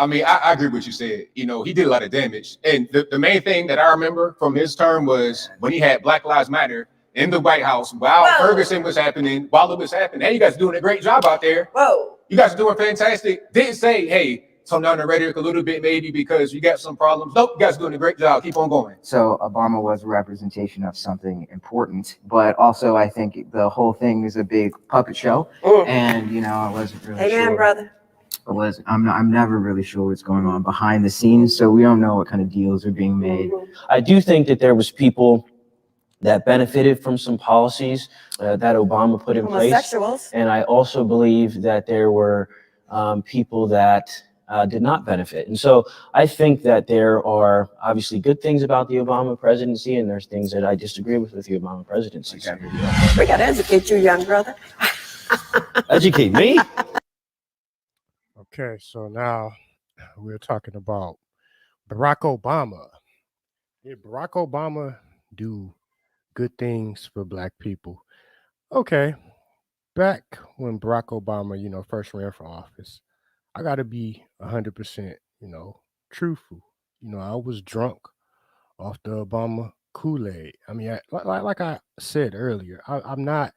mean, I agree with what you said. You know, he did a lot of damage. And the main thing that I remember from his term was when he had Black Lives Matter in the White House while Ferguson was happening, while it was happening. Hey, you guys are doing a great job out there.
Whoa.
You guys are doing fantastic. Didn't say, hey, tone down the rhetoric a little bit maybe because you got some problems. Nope, you guys are doing a great job. Keep on going.
So Obama was a representation of something important, but also I think the whole thing is a big puppet show. And, you know, I wasn't really sure.
Amen, brother.
I'm never really sure what's going on behind the scenes, so we don't know what kind of deals are being made.
I do think that there was people that benefited from some policies that Obama put in place.
Homosexuals.
And I also believe that there were people that did not benefit. And so I think that there are obviously good things about the Obama presidency, and there's things that I disagree with the Obama presidency.
We got to educate you, young brother.
Educate me?
Okay, so now we're talking about Barack Obama. Did Barack Obama do good things for Black people? Okay, back when Barack Obama, you know, first ran for office, I got to be 100%, you know, truthful. You know, I was drunk off the Obama Kool-Aid. I mean, like I said earlier, I'm not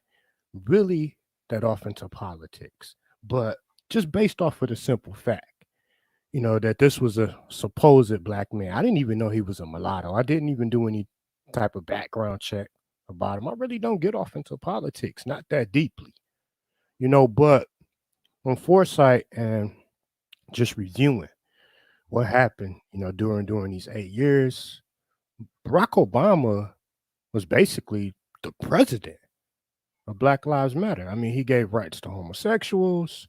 really that off into politics, but just based off of the simple fact, you know, that this was a supposed Black man. I didn't even know he was a mulatto. I didn't even do any type of background check. about him. I really don't get off into politics, not that deeply, you know, but on foresight and just reviewing what happened, you know, during these 8 years, Barack Obama was basically the president of Black Lives Matter. I mean, he gave rights to homosexuals,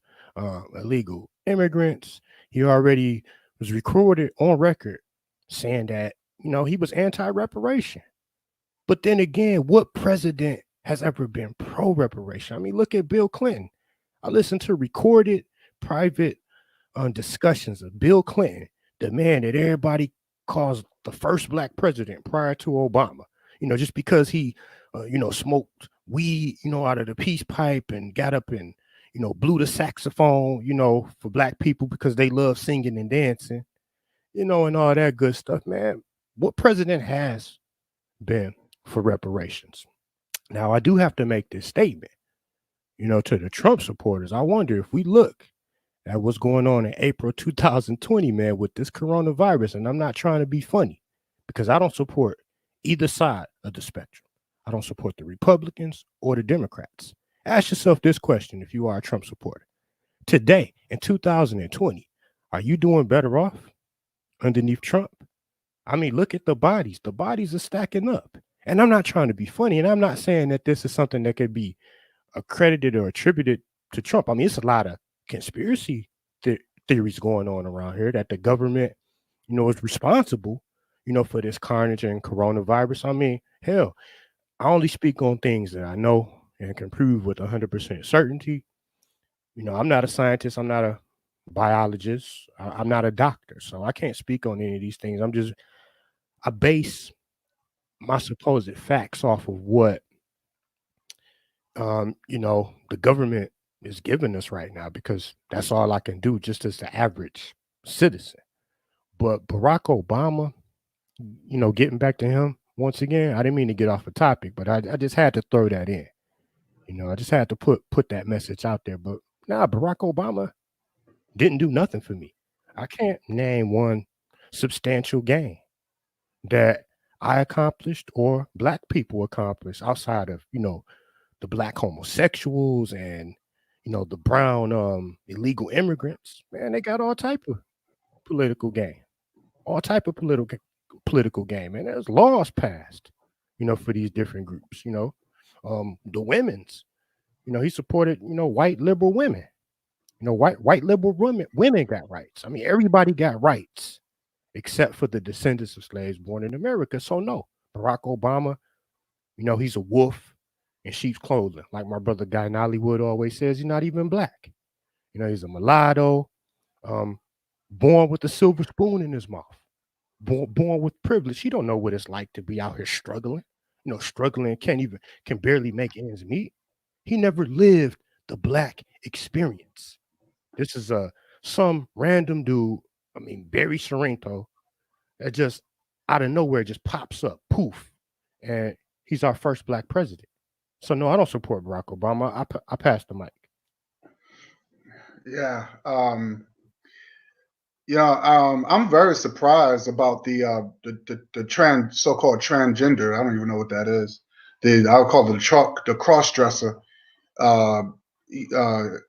illegal immigrants. He already was recorded on record saying that, you know, he was anti-reparation. But then again, what president has ever been pro-reparation? I mean, look at Bill Clinton. I listened to recorded private discussions of Bill Clinton, the man that everybody calls the first black president prior to Obama, you know, just because he, you know, smoked weed, you know, out of the peace pipe and got up and, you know, blew the saxophone, you know, for black people because they love singing and dancing, you know, and all that good stuff, man. What president has been for reparations? Now, I do have to make this statement, you know, to the Trump supporters. I wonder if we look at what's going on in April 2020, man, with this coronavirus, and I'm not trying to be funny because I don't support either side of the spectrum. I don't support the Republicans or the Democrats. Ask yourself this question if you are a Trump supporter. Today, in 2020, are you doing better off underneath Trump? I mean, look at the bodies. The bodies are stacking up. And I'm not trying to be funny, and I'm not saying that this is something that could be accredited or attributed to Trump. I mean, it's a lot of conspiracy theories going on around here that the government, you know, is responsible, you know, for this carnage and coronavirus. I mean, hell, I only speak on things that I know and can prove with 100% certainty. You know, I'm not a scientist. I'm not a biologist. I'm not a doctor. So I can't speak on any of these things. I base my supposed facts off of what, you know, the government is giving us right now, because that's all I can do just as the average citizen. But Barack Obama, you know, getting back to him once again, I didn't mean to get off the topic, but I just had to throw that in. You know, I just had to put that message out there. But nah, Barack Obama didn't do nothing for me. I can't name one substantial gain that I accomplished or black people accomplished outside of, you know, the black homosexuals and, you know, the brown illegal immigrants. Man, they got all type of political gain, all type of political gain. Man, there's laws passed, you know, for these different groups. You know, the women's, you know, he supported, you know, white liberal women. You know, white liberal women got rights. I mean, everybody got rights except for the descendants of slaves born in America. So no, Barack Obama, you know, he's a wolf in sheep's clothing. Like my brother Guy Nollywood always says, he's not even black. You know, he's a mulatto, born with a silver spoon in his mouth, born with privilege. He don't know what it's like to be out here struggling, you know, struggling, can barely make ends meet. He never lived the black experience. This is some random dude, I mean, Barry Sorrento, that just out of nowhere just pops up, poof, and he's our first black president. So no, I don't support Barack Obama. I pass the mic.
Yeah. I'm very surprised about the so-called transgender. I don't even know what that is. I'll call it the cross-dresser.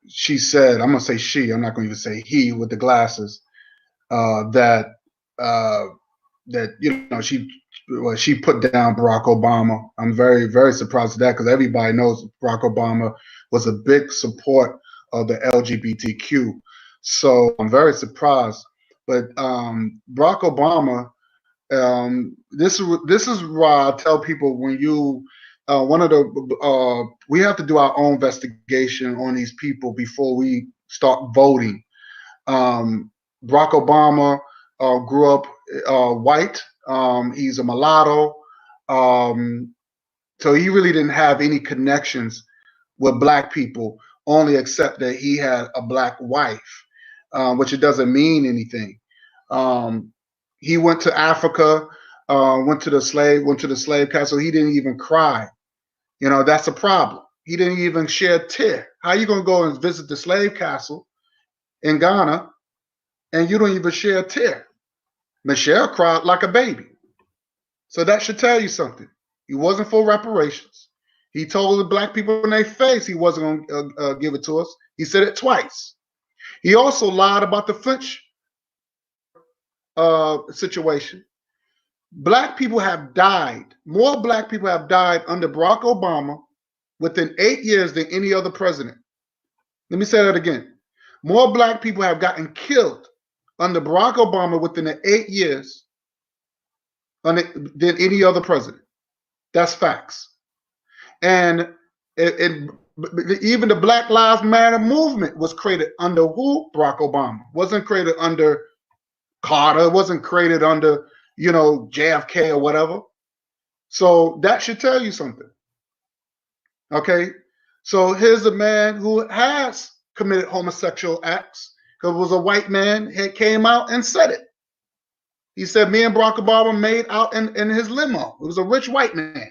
She said, I'm gonna say she, I'm not gonna even say he with the glasses, that you know, she put down Barack Obama. I'm very, very surprised at that, because everybody knows Barack Obama was a big support of the LGBTQ. So I'm very surprised. But Barack Obama, this is why I tell people, when you we have to do our own investigation on these people before we start voting. Barack Obama grew up white. He's a mulatto. So he really didn't have any connections with black people, only except that he had a black wife, which it doesn't mean anything. He went to Africa, went to the slave castle. He didn't even cry. You know, that's a problem. He didn't even shed a tear. How you gonna go and visit the slave castle in Ghana and you don't even shed a tear? Michelle cried like a baby. So that should tell you something. He wasn't for reparations. He told the black people in their face he wasn't going to give it to us. He said it twice. He also lied about the French situation. Black people have died. More black people have died under Barack Obama within 8 years than any other president. Let me say that again. More black people have gotten killed under Barack Obama within the 8 years than any other president. That's facts. And even the Black Lives Matter movement was created under who? Barack Obama. Wasn't created under Carter. Wasn't created under, JFK or whatever. So that should tell you something. Okay? So here's a man who has committed homosexual acts because it was a white man that came out and said it. He said me and Barack Obama made out in his limo. It was a rich white man.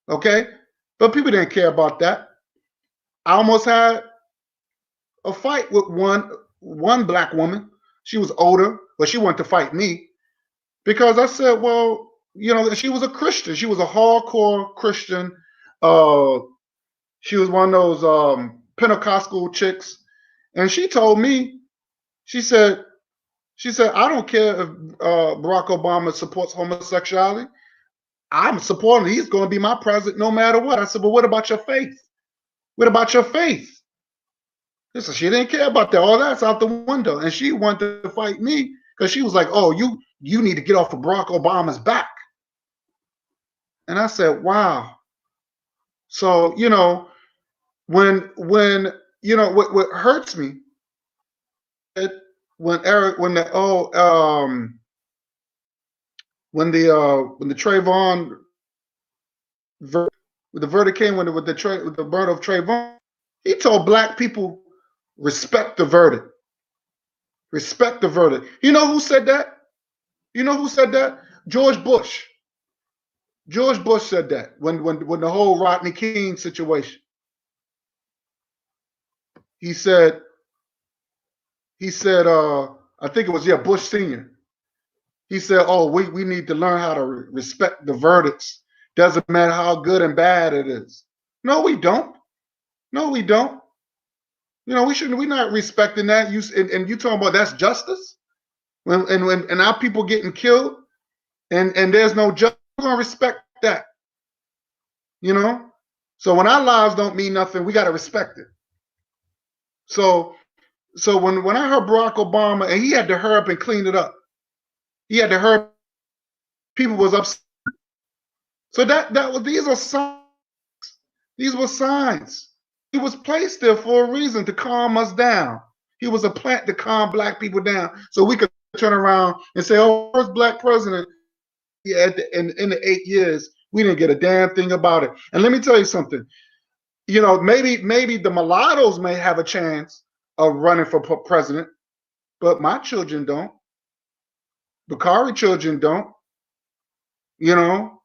Okay? But people didn't care about that. I almost had a fight with one black woman. She was older, but she wanted to fight me because I said, well, she was a Christian. She was a hardcore Christian. She was one of those Pentecostal chicks. And she told me, she said, I don't care if Barack Obama supports homosexuality. I'm supporting, he's going to be my president no matter what. I said, but what about your faith? What about your faith? Listen, she didn't care about that. All that's out the window. And she wanted to fight me because she was like, oh, you need to get off of Barack Obama's back. And I said, wow. So, when what hurts me, when the Trayvon the verdict came with the murder of Trayvon, he told black people, respect the verdict. Respect the verdict. You know who said that? George Bush. George Bush said that when the whole Rodney King situation. He said, I think it was Bush Sr. He said, oh, we need to learn how to respect the verdicts. Doesn't matter how good and bad it is. No, we don't. We're not respecting that. And you talking about that's justice? When our people getting killed and there's no justice, we're gonna respect that. So when our lives don't mean nothing, we gotta respect it. So when I heard Barack Obama, and he had to hurry up and clean it up. He had to hurry. People was upset. So these are signs. These were signs. He was placed there for a reason, to calm us down. He was a plant to calm black people down, so we could turn around and say, "Oh, first black president." Yeah, in the 8 years, we didn't get a damn thing about it. And let me tell you something. Maybe the mulattoes may have a chance of running for president, but my children don't. Bakari children don't.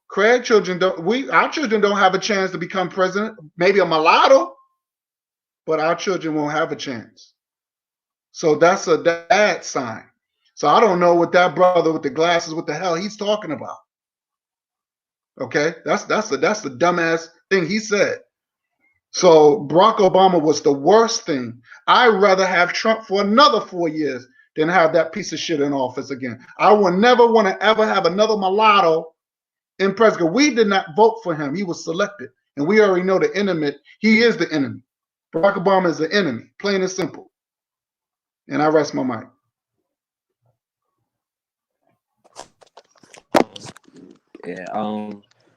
Craig children don't. Our children don't have a chance to become president. Maybe a mulatto, but our children won't have a chance. So that's a bad sign. So I don't know what that brother with the glasses, what the hell he's talking about. Okay, that's the dumbass thing he said. So Barack Obama was the worst thing. I'd rather have Trump for another 4 years than have that piece of shit in office again. I will never want to ever have another mulatto in president. We did not vote for him. He was selected. And we already know the enemy. He is the enemy. Barack Obama is the enemy, plain and simple. And I rest my mic.
Yeah.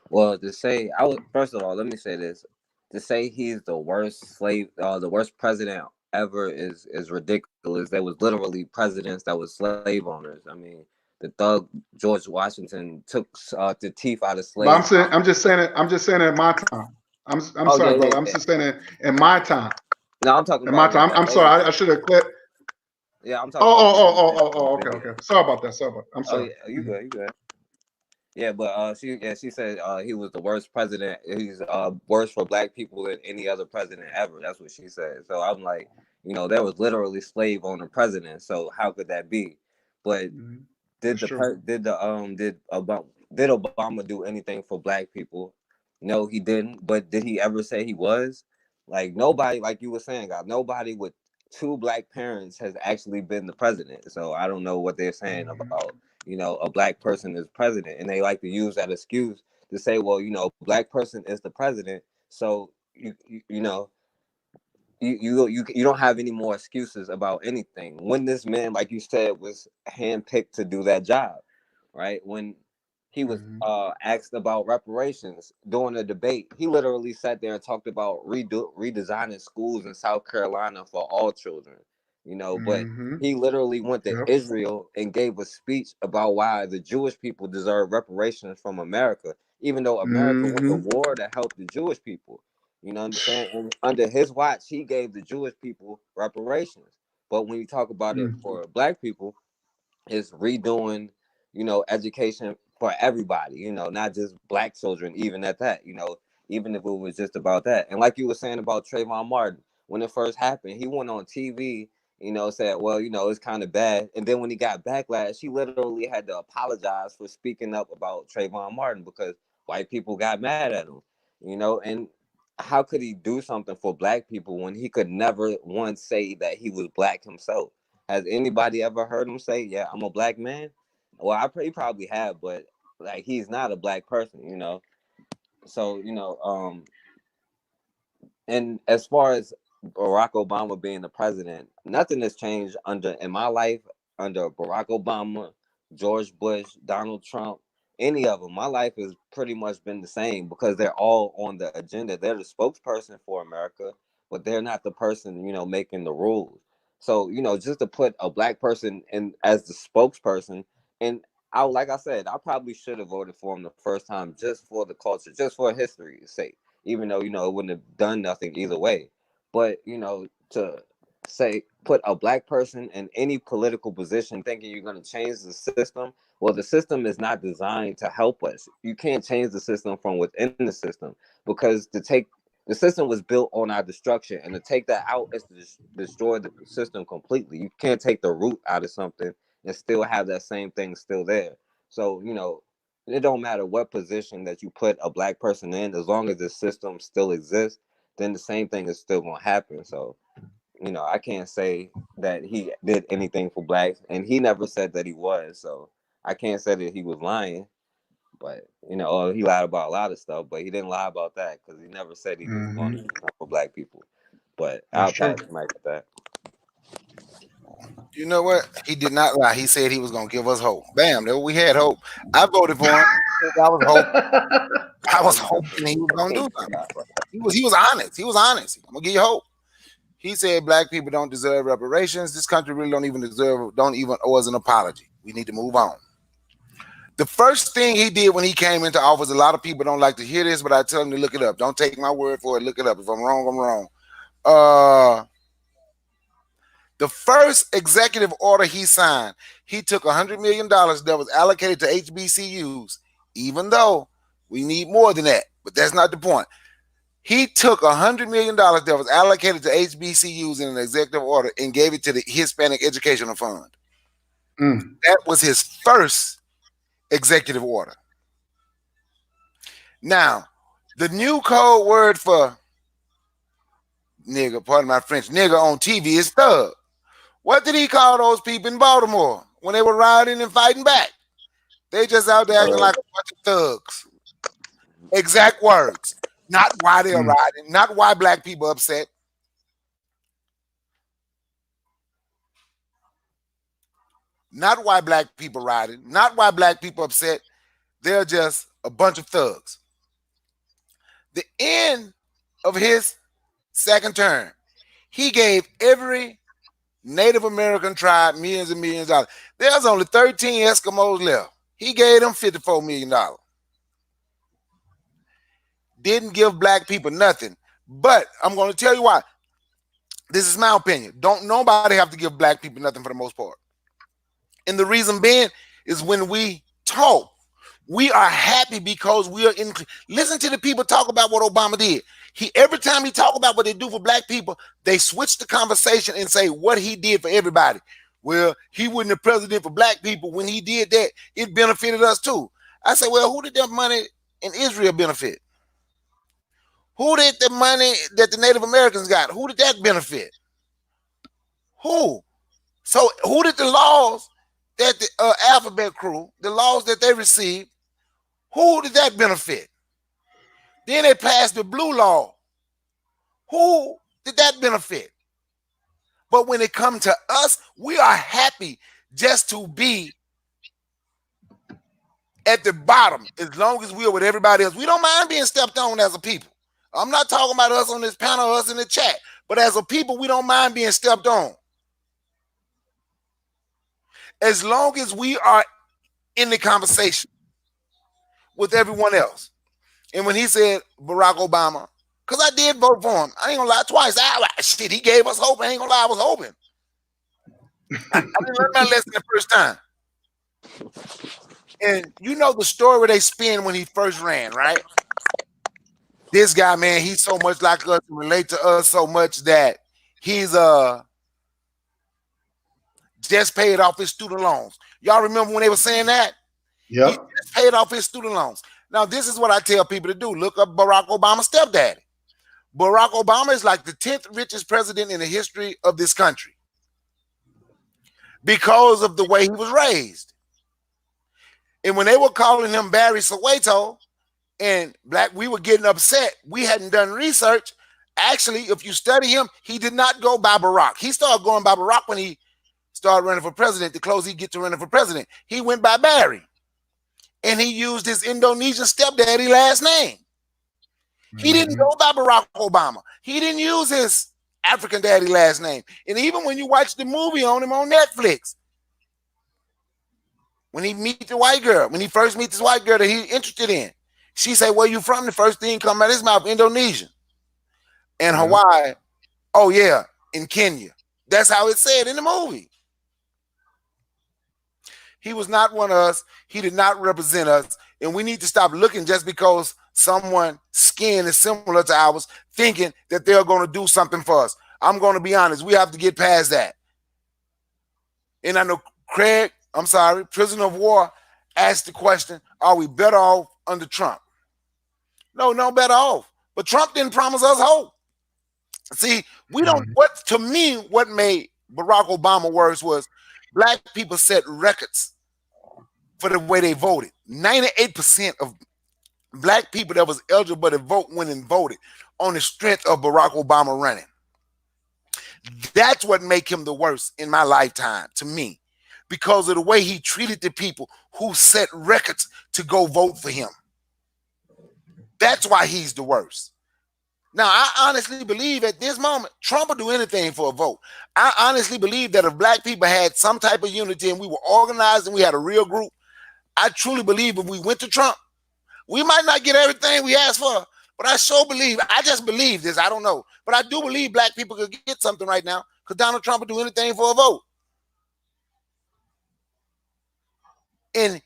Well, to say first of all, let me say this: to say he's the worst the worst president ever is ridiculous. There was literally presidents that was slave owners. I mean, the thug George Washington took the teeth out of slaves.
But I'm just saying it in my time. I'm sorry, brother. I'm just saying it in my time.
No, I'm talking
in my time. I'm sorry. I should have clipped.
Yeah, I'm talking.
Okay. Sorry about that. I'm sorry.
Oh, yeah, you good. Yeah, but she said he was the worst president. He's worse for black people than any other president ever. That's what she said. So I'm like, there was literally slave owner president. So how could that be? But did did Obama do anything for black people? No, he didn't. But did he ever say he was? Like nobody, like you were saying, God, nobody with two black parents has actually been the president. So I don't know what they're saying about, you know, a black person is president. And they like to use that excuse to say, well, you know, black person is the president. So you know, you don't have any more excuses about anything. When this man, like you said, was handpicked to do that job, right? When he was asked about reparations during a debate, he literally sat there and talked about redesigning schools in South Carolina for all children, you know. But he literally went to Israel and gave a speech about why the Jewish people deserve reparations from America, even though America went to war to help the Jewish people. You know what I'm saying? And under his watch, he gave the Jewish people reparations. But when you talk about it for black people, it's redoing, you know, education for everybody, you know, not just black children, even at that, you know, even if it was just about that. And like you were saying about Trayvon Martin, when it first happened, he went on TV, you know, said, well, you know, it's kind of bad. And then when he got backlash, he literally had to apologize for speaking up about Trayvon Martin because white people got mad at him, you know. And how could he do something for black people when he could never once say that he was black himself? Has anybody ever heard him say, yeah, I'm a black man? Well, he probably have, but like he's not a black person, you know. So, you know, and as far as Barack Obama being the president, nothing has changed in my life under Barack Obama, George Bush, Donald Trump, any of them. My life has pretty much been the same because they're all on the agenda. They're the spokesperson for America, but they're not the person, you know, making the rules. So, you know, just to put a black person in as the spokesperson, and like I said, I probably should have voted for him the first time just for the culture, just for history's sake, even though, you know, it wouldn't have done nothing either way. But, you know, to say put a black person in any political position thinking you're going to change the system, well, the system is not designed to help us. You can't change the system from within the system, because the system was built on our destruction, and to take that out is to destroy the system completely. You can't take the root out of something and still have that same thing still there. So, you know, it don't matter what position that you put a black person in, as long as the system still exists, then the same thing is still going to happen. So, you know, I can't say that he did anything for blacks, and he never said that he was. So I can't say that he was lying. But, you know, he lied about a lot of stuff, but he didn't lie about that because he never said he was going to do something for black people. But I'll pass the mic with that.
You know what? He did not lie. He said he was going to give us hope. Bam, there we had hope. I voted for him. I was hoping he was going to do something. He was honest. He was honest. I'm going to give you hope. He said black people don't deserve reparations. This country really don't even owe us an apology. We need to move on. The first thing he did when he came into office, a lot of people don't like to hear this, but I tell them to look it up. Don't take my word for it. Look it up. If I'm wrong, I'm wrong. The first executive order he signed, he took $100 million that was allocated to HBCUs, even though we need more than that, but that's not the point. He took $100 million that was allocated to HBCUs in an executive order and gave it to the Hispanic Educational Fund. That was his first executive order. Now, the new code word for nigga, pardon my French, nigga on TV is thug. What did he call those people in Baltimore when they were rioting and fighting back? They just out there acting like a bunch of thugs. Exact words. Not why they're rioting, not why black people upset. Not why black people rioting, not why black people upset. They're just a bunch of thugs. The end of his second term, he gave every Native American tribe millions and millions of dollars. There's only 13 Eskimos left. He gave them $54 million. Didn't give black people nothing. But I'm going to tell you why. This is my opinion. Don't nobody have to give black people nothing for the most part. And the reason being is when we talk, we are happy because we are in. Listen to the people talk about what Obama did. Every time he talk about what they do for black people, they switch the conversation and say what he did for everybody. Well, he wasn't the president for black people. When he did that, it benefited us too. I said, well, who did that money in Israel benefit? Who did the money that the Native Americans got? Who did that benefit? Who? So who did the laws that the Alphabet Crew, the laws that they received, who did that benefit? Then they passed the blue law. Who did that benefit? But when it comes to us, we are happy just to be at the bottom as long as we are with everybody else. We don't mind being stepped on as a people. I'm not talking about us on this panel, us in the chat, but as a people, we don't mind being stepped on. As long as we are in the conversation with everyone else. And when he said Barack Obama, because I did vote for him. I ain't gonna lie, twice. Shit, he gave us hope. I ain't gonna lie, I was hoping. I didn't learn my lesson the first time. And you know the story they spin when he first ran, right? This guy, man, he's so much like us, relate to us so much that he's just paid off his student loans. Y'all remember when they were saying that?
Yeah.
He just paid off his student loans. Now, this is what I tell people to do. Look up Barack Obama's stepdaddy. Barack Obama is like the 10th richest president in the history of this country because of the way he was raised. And when they were calling him Barry Soweto and we were getting upset, we hadn't done research. Actually, if you study him, he did not go by Barack. He started going by Barack when he started running for president. The closer he get to running for president, he went by Barry. And he used his Indonesian stepdaddy last name. He didn't go by Barack Obama. He didn't use his African daddy last name. And even when you watch the movie on him on Netflix, when he meets the white girl, when he first meets this white girl that he's interested in, she say, where you from? The first thing come out of his mouth, Indonesian. And Hawaii, oh yeah, in Kenya. That's how it said in the movie. He was not one of us. He did not represent us. And we need to stop looking just because someone's skin is similar to ours, thinking that they're going to do something for us. I'm going to be honest. We have to get past that. And I know Craig, I'm sorry, prisoner of war, asked the question, are we better off under Trump? No better off. But Trump didn't promise us hope. See, we don't, to me, what made Barack Obama worse was Black people set records for the way they voted. 98% of Black people that was eligible to vote went and voted on the strength of Barack Obama running. That's what made him the worst in my lifetime, to me, because of the way he treated the people who set records to go vote for him. That's why he's the worst. Now, I honestly believe at this moment, Trump will do anything for a vote. I honestly believe that if Black people had some type of unity and we were organized and we had a real group, I truly believe if we went to Trump, we might not get everything we asked for, but I sure believe, I just believe this, I don't know, but I do believe Black people could get something right now because Donald Trump will do anything for a vote. And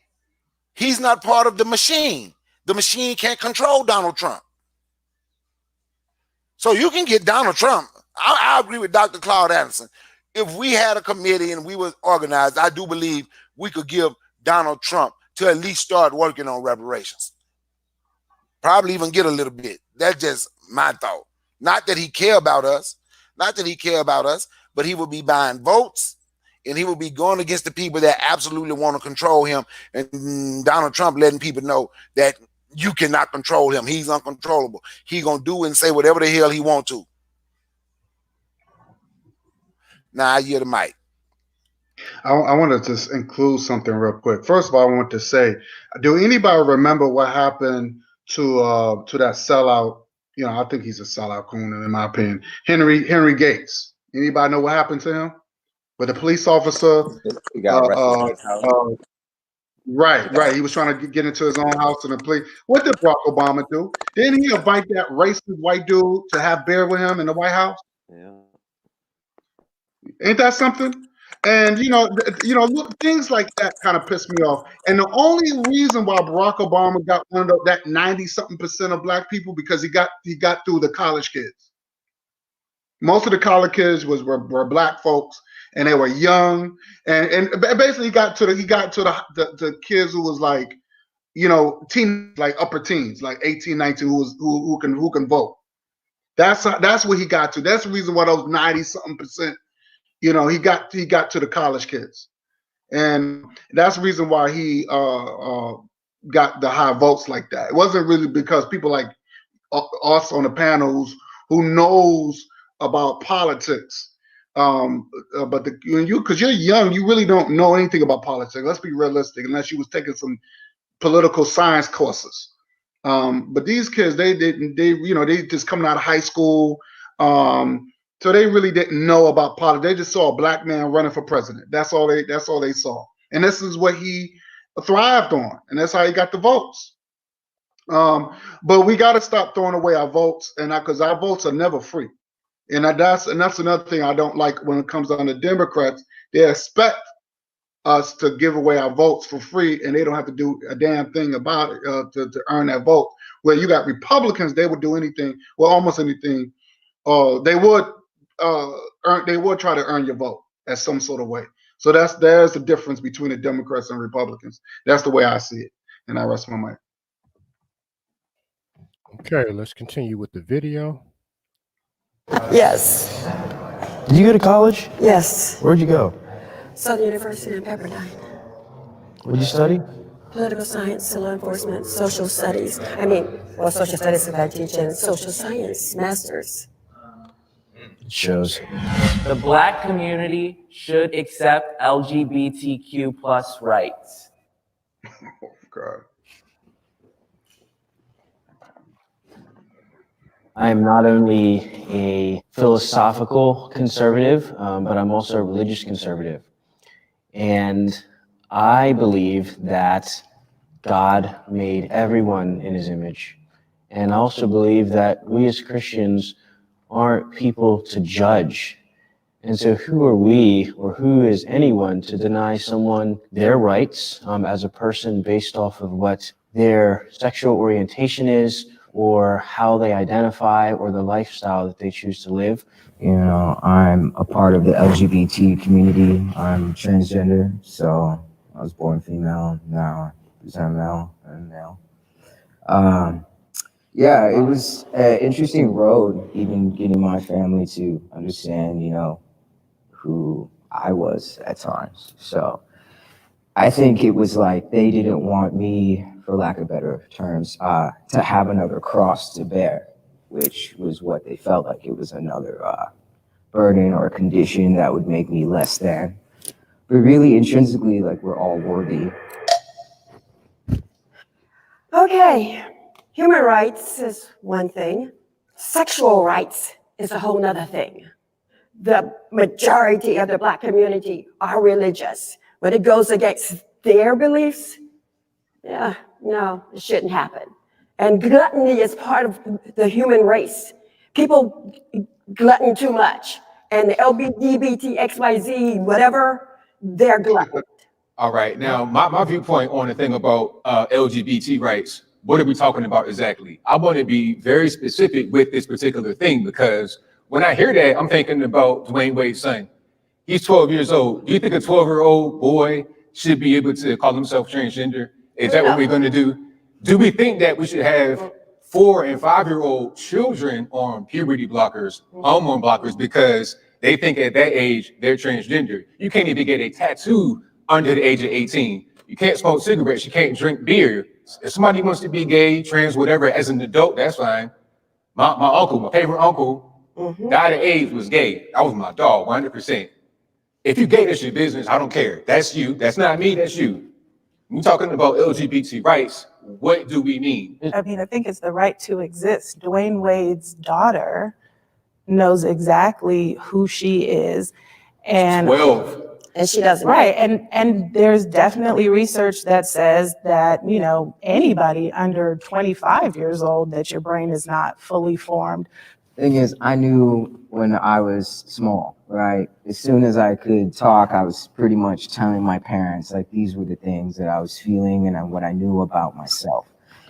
he's not part of the machine. The machine can't control Donald Trump. So you can get Donald Trump. I agree with Dr. Claude Anderson. If we had a committee and we were organized, I do believe we could give Donald Trump to at least start working on reparations. Probably even get a little bit. That's just my thought. Not that he care about us. Not that he care about us, but he will be buying votes and he will be going against the people that absolutely want to control him. And Donald Trump letting people know that you cannot control him. He's uncontrollable. He gonna do and say whatever the hell he want to. Now I hear the mic.
I want to just include something real quick. First of all, I want to say, do anybody remember what happened to that sellout? You know, I think he's a sellout coon in my opinion. Henry Gates. Anybody know what happened to him? With a police officer.
He got arrested.
Right. He was trying to get into his own house and the police. What did Barack Obama do? Didn't he invite that racist white dude to have beer with him in the White House?
Yeah.
Ain't that something? And look, things like that kind of piss me off. And the only reason why Barack Obama got one of that 90-something% of Black people because he got through the college kids. Most of the college kids were Black folks. And they were young, and basically he got to the kids who was like teen, like upper teens, like 18, 19, who can vote. That's what he got to. That's the reason why those 90-something%, he got to the college kids, and that's the reason why he got the high votes like that. It wasn't really because people like us on the panels who knows about politics. But because you're young, you really don't know anything about politics. Let's be realistic, unless you was taking some political science courses. But these kids, they just coming out of high school. So they really didn't know about politics. They just saw a black man running for president. That's all they saw. And this is what he thrived on. And that's how he got the votes. But we got to stop throwing away our votes, and because our votes are never free. And that's another thing I don't like when it comes down to Democrats. They expect us to give away our votes for free, and they don't have to do a damn thing about it to earn that vote. Where you got Republicans, they would do anything, well, almost anything. They would try to earn your vote at some sort of way. So there's the difference between the Democrats and Republicans. That's the way I see it, and I rest my mic.
Okay, let's continue with the video.
Yes.
Did you go to college?
Yes.
Where'd you go?
Southern University in Pepperdine.
What'd you study?
Political science, law enforcement, social studies. Social studies that I teach in social science, masters.
It shows.
The Black community should accept LGBTQ plus rights.
Oh, God.
I am not only a philosophical conservative, but I'm also a religious conservative. And I believe that God made everyone in his image. And I also believe that we as Christians aren't people to judge. And so who are we, or who is anyone to deny someone their rights as a person based off of what their sexual orientation is, or how they identify, or the lifestyle that they choose to live?
I'm a part of the LGBT community. I'm transgender, so I was born female, now I'm male and male. Yeah, it was an interesting road, even getting my family to understand, who I was at times. So I think it was like they didn't want me, for lack of better terms, to have another cross to bear, which was what they felt like it was another burden or condition that would make me less than. But really, intrinsically, like, we're all worthy.
Okay, human rights is one thing. Sexual rights is a whole nother thing. The majority of the Black community are religious. When it goes against their beliefs, no, it shouldn't happen. And gluttony is part of the human race. People glutton too much. And LGBT, XYZ, whatever, they're glutton.
All right. Now, my viewpoint on the thing about LGBT rights, what are we talking about exactly? I want to be very specific with this particular thing, because when I hear that, I'm thinking about Dwayne Wade's son. He's 12 years old. Do you think a 12-year-old boy should be able to call himself transgender? Is that what we're going to do? Do we think that we should have 4- and 5-year-old children on puberty blockers, hormone blockers, because they think at that age they're transgender? You can't even get a tattoo under the age of 18. You can't smoke cigarettes. You can't drink beer. If somebody wants to be gay, trans, whatever, as an adult, that's fine. My uncle, my favorite uncle, died of AIDS, was gay. That was my dog, 100%. If you gay, that's your business. I don't care. That's you. That's not me. That's you. We're talking about LGBT rights. What do we mean?
I think it's the right to exist. Dwayne Wade's daughter knows exactly who she is. And
12.
And she doesn't.
Right. And there's definitely research that says that, anybody under 25 years old, that your brain is not fully formed.
Thing is, I knew when I was small, right? As soon as I could talk, I was pretty much telling my parents, like, these were the things that I was feeling and what I knew about myself.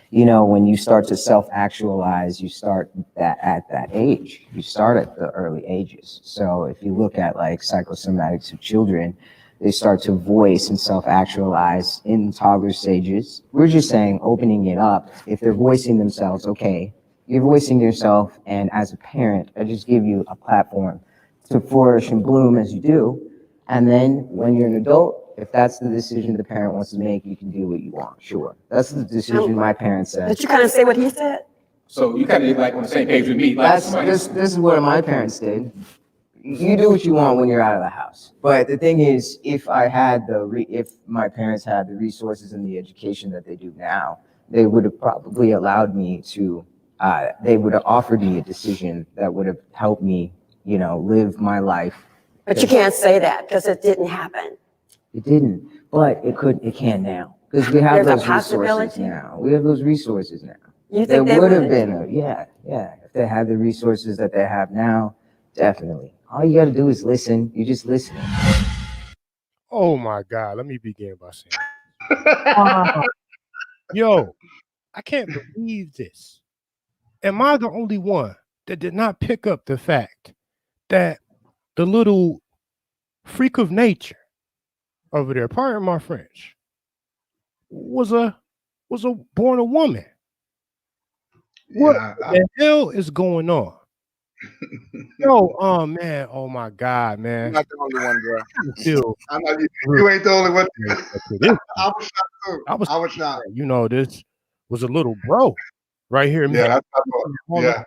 When you start to self-actualize, you start that at that age. You start at the early ages. So if you look at like psychosomatics of children, they start to voice and self-actualize in toddler stages. We're just saying opening it up. If they're voicing themselves, okay, you're voicing yourself, and as a parent, I just give you a platform to flourish and bloom as you do. And then when you're an adult, if that's the decision the parent wants to make, you can do what you want. Sure. That's the decision my parents said.
Did you kind of say what he said?
So you kind of like on the same page with me. Like
This is what my parents did. You do what you want when you're out of the house. But the thing is, if I had if my parents had the resources and the education that they do now, they would have probably allowed me to, they would have offered me a decision that would have helped me, you know, live my life.
But you can't say that because it didn't happen.
It didn't, but it can now. Because we have
There's a
those resources
possibility?
now. We have those resources now.
You
There
think they
would have
would?
been yeah. If they had the resources that they have now, definitely. All you got to do is listen. You just listen.
Oh my God. Let me begin by saying, yo, I can't believe this. Am I the only one that did not pick up the fact that the little freak of nature over there, pardon my French, was born a woman? What the hell is going on? Yo, man, oh my God, man.
You're not the only one, bro.
You ain't the only one. I was shocked too. I was shocked.
You know, this was a little bro right here.
Yeah,
man.
yeah.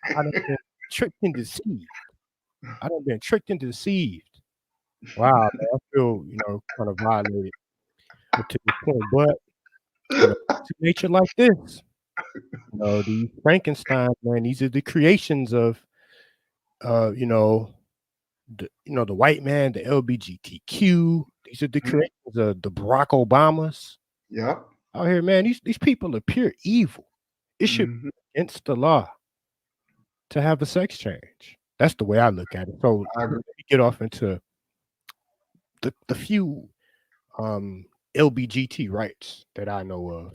I done been tricked and deceived. Wow, man, I feel, you know, kind of violated up to this point, but you know, to nature like this, you know, the Frankenstein, man, these are the creations of, you know, the white man, the LGBTQ. These are the creations of the Barack Obamas.
Yeah.
Out here, man, these people are pure evil. It should be against the law to have a sex change. That's the way I look at it. So let me get off into the few LGBT rights that I know of.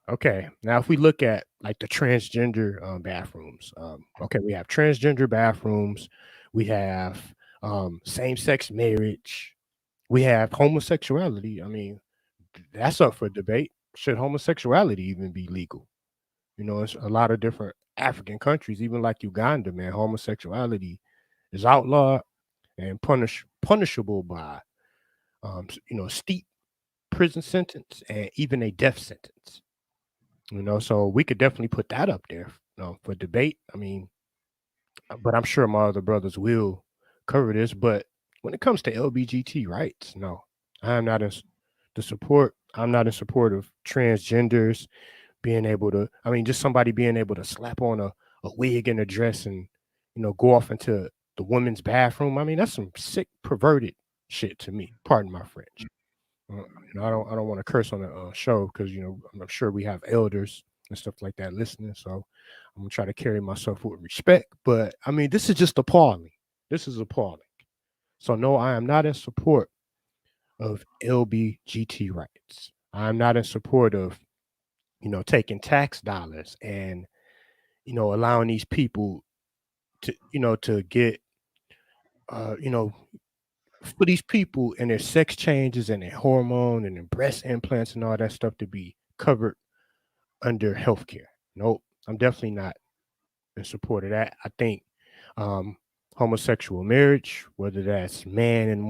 Okay, now if we look at like the transgender bathrooms, okay, we have transgender bathrooms, we have same-sex marriage, we have homosexuality. I mean, that's up for debate. Should homosexuality even be legal? You know, it's a lot of different African countries, even like Uganda, man, homosexuality is outlawed and punishable by you know, steep prison sentence and even a death sentence. You know, so we could definitely put that up there, you know, for debate. I mean, but I'm sure my other brothers will cover this. But when it comes to LGBT rights, no, I'm not in support. I'm not in support of transgenders being able to. I mean, just somebody being able to slap on a wig and a dress and, you know, go off into the women's bathroom. I mean, that's some sick, perverted shit to me. Pardon my French. You know, I don't want to curse on the show because, you know, I'm sure we have elders and stuff like that listening. So I'm gonna try to carry myself with respect. But I mean, this is just appalling. This is appalling. So no, I am not in support of LGBT rights. I'm not in support of, you know, taking tax dollars and, you know, allowing these people to, you know, to get, you know, for these people and their sex changes and their hormone and their breast implants and all that stuff to be covered under healthcare. Nope, I'm definitely not in support of that. I think homosexual marriage, whether that's man and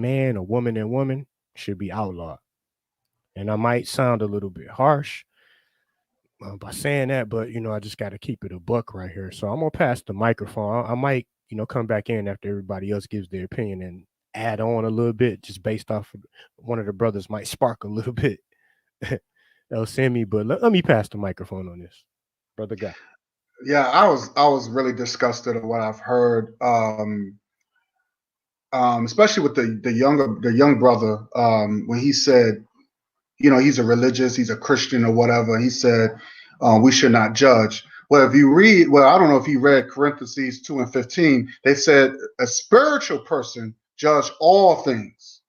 man or woman and woman, should be outlawed. And I might sound a little bit harsh by saying that, but you know, I just got to keep it a buck right here. So I'm gonna pass the microphone. I might, you know, come back in after everybody else gives their opinion and add on a little bit, just based off of one of the brothers might spark a little bit. They'll send me, but let me pass the microphone on this, brother guy.
Yeah, I was really disgusted at what I've heard, especially with the young brother when he said, you know, he's a Christian or whatever. He said we should not judge. Well, if you read, I don't know if he read Corinthians 2:15. They said a spiritual person judge all things,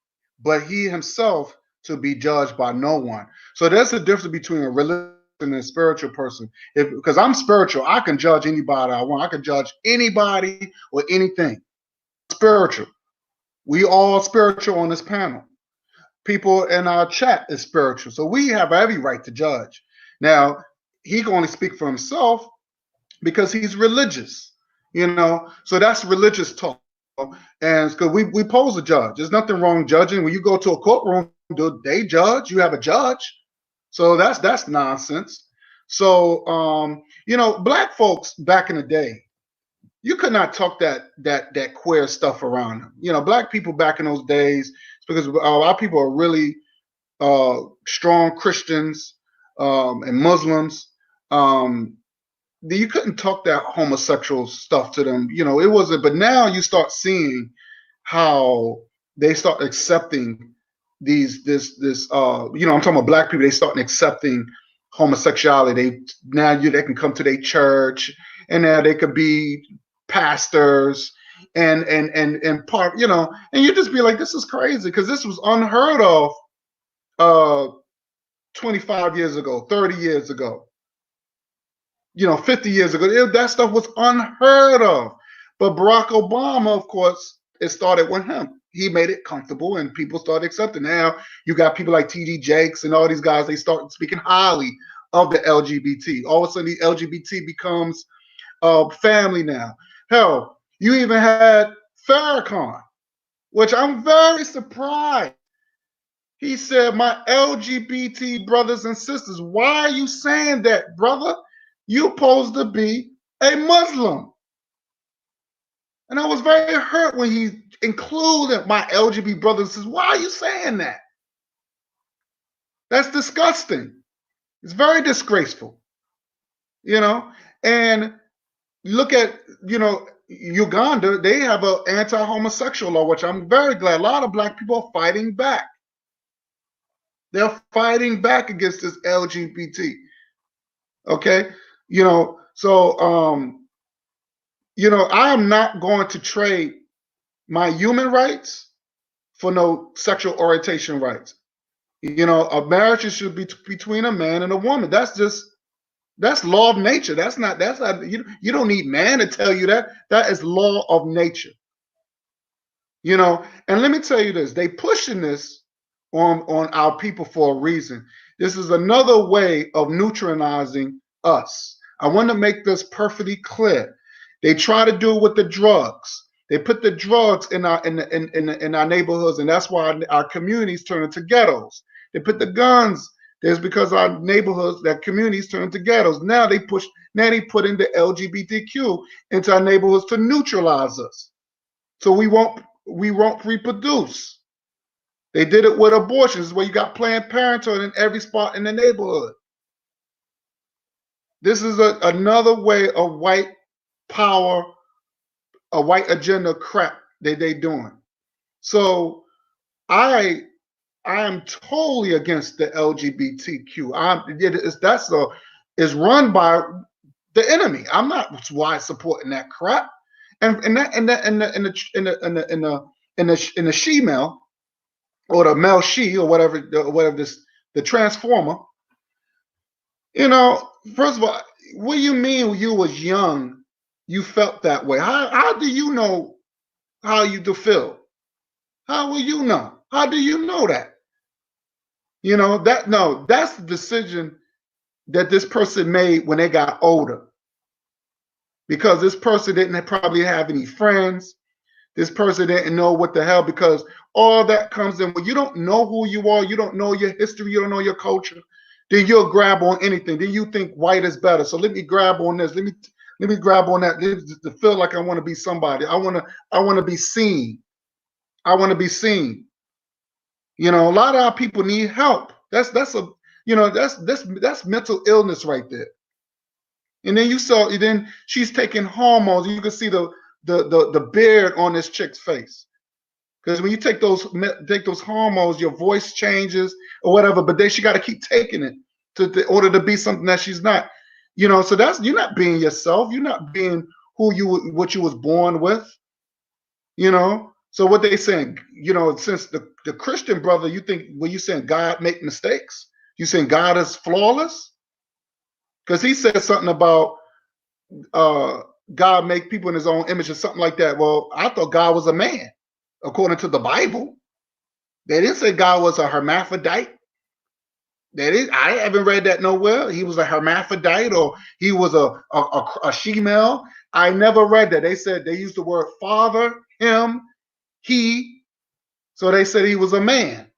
but he himself to be judged by no one. So there's a difference between a religious and a spiritual person. Because I'm spiritual, I can judge anybody I want. I can judge anybody or anything. Spiritual. We all spiritual on this panel. People in our chat is spiritual. So we have every right to judge. Now, he can only speak for himself because he's religious, you know. So that's religious talk. And because we pose a judge. There's nothing wrong judging. When you go to a courtroom, do they judge? You have a judge. So that's nonsense. So you know, black folks back in the day, you could not talk that queer stuff around them. You know, black people back in those days, because our people are really strong Christians and Muslims. You couldn't talk that homosexual stuff to them. You know, it wasn't. But now you start seeing how they start accepting this you know, I'm talking about black people. They start accepting homosexuality. They can come to their church, and now they could be pastors and part, you know, and you just be like, this is crazy, because this was unheard of 25 years ago, 30 years ago, you know, 50 years ago. That stuff was unheard of. But Barack Obama, of course, it started with him. He made it comfortable and people started accepting. Now you got people like T.D. Jakes and all these guys, they start speaking highly of the LGBT. All of a sudden the LGBT becomes family now. Hell, you even had Farrakhan, which I'm very surprised. He said, my LGBT brothers and sisters. Why are you saying that, brother? You're supposed to be a Muslim. And I was very hurt when he included my LGBT brothers and sisters. Why are you saying that? That's disgusting. It's very disgraceful. You know, and look at, you know, Uganda, they have an anti-homosexual law, which I'm very glad. A lot of black people are fighting back. They're fighting back against this LGBT. Okay? You know, so, you know, I am not going to trade my human rights for no sexual orientation rights. You know, a marriage should be between a man and a woman. That's law of nature. That's not, you don't need man to tell you that. That is law of nature. You know, and let me tell you this, they pushing this on our people for a reason. This is another way of neutralizing us. I want to make this perfectly clear. They try to do it with the drugs. They put the drugs in our neighborhoods, and that's why our communities turn into ghettos. They put the guns. There's because our neighborhoods, that communities turn into ghettos. Now they put in the LGBTQ into our neighborhoods to neutralize us, so we won't reproduce. They did it with abortions, where you got Planned Parenthood in every spot in the neighborhood. This is another way of white power, a white agenda crap that they doing. So I am totally against the LGBTQ. It's run by the enemy. I'm not why supporting that crap. And in the she-male, or the male she, or whatever the transformer. You know, first of all, what do you mean when you was young, you felt that way? How do you know how you do feel? How will you know? How do you know that? You know, that's the decision that this person made when they got older. Because this person didn't probably have any friends. This person didn't know what the hell, because all that comes in when you don't know who you are, you don't know your history, you don't know your culture, then you'll grab on anything. Then you think white is better. So let me grab on this. Let me grab on that to feel like I want to be somebody. I want to be seen. I want to be seen. You know, a lot of our people need help. That's mental illness right there. And then she's taking hormones. You can see the beard on this chick's face. Because when you take those hormones, your voice changes or whatever, but then she got to keep taking it in order to be something that she's not. You know, so you're not being yourself. You're not being what you was born with. You know, so what they saying, you know, since the Christian brother, you think, when you saying God make mistakes, you saying God is flawless? Because he said something about God make people in his own image or something like that. Well, I thought God was a man. according to the Bible. They didn't say God was a hermaphrodite. I haven't read that nowhere. He was a hermaphrodite or he was a she-male. I never read that. They said they used the word father, him, he. So they said he was a man.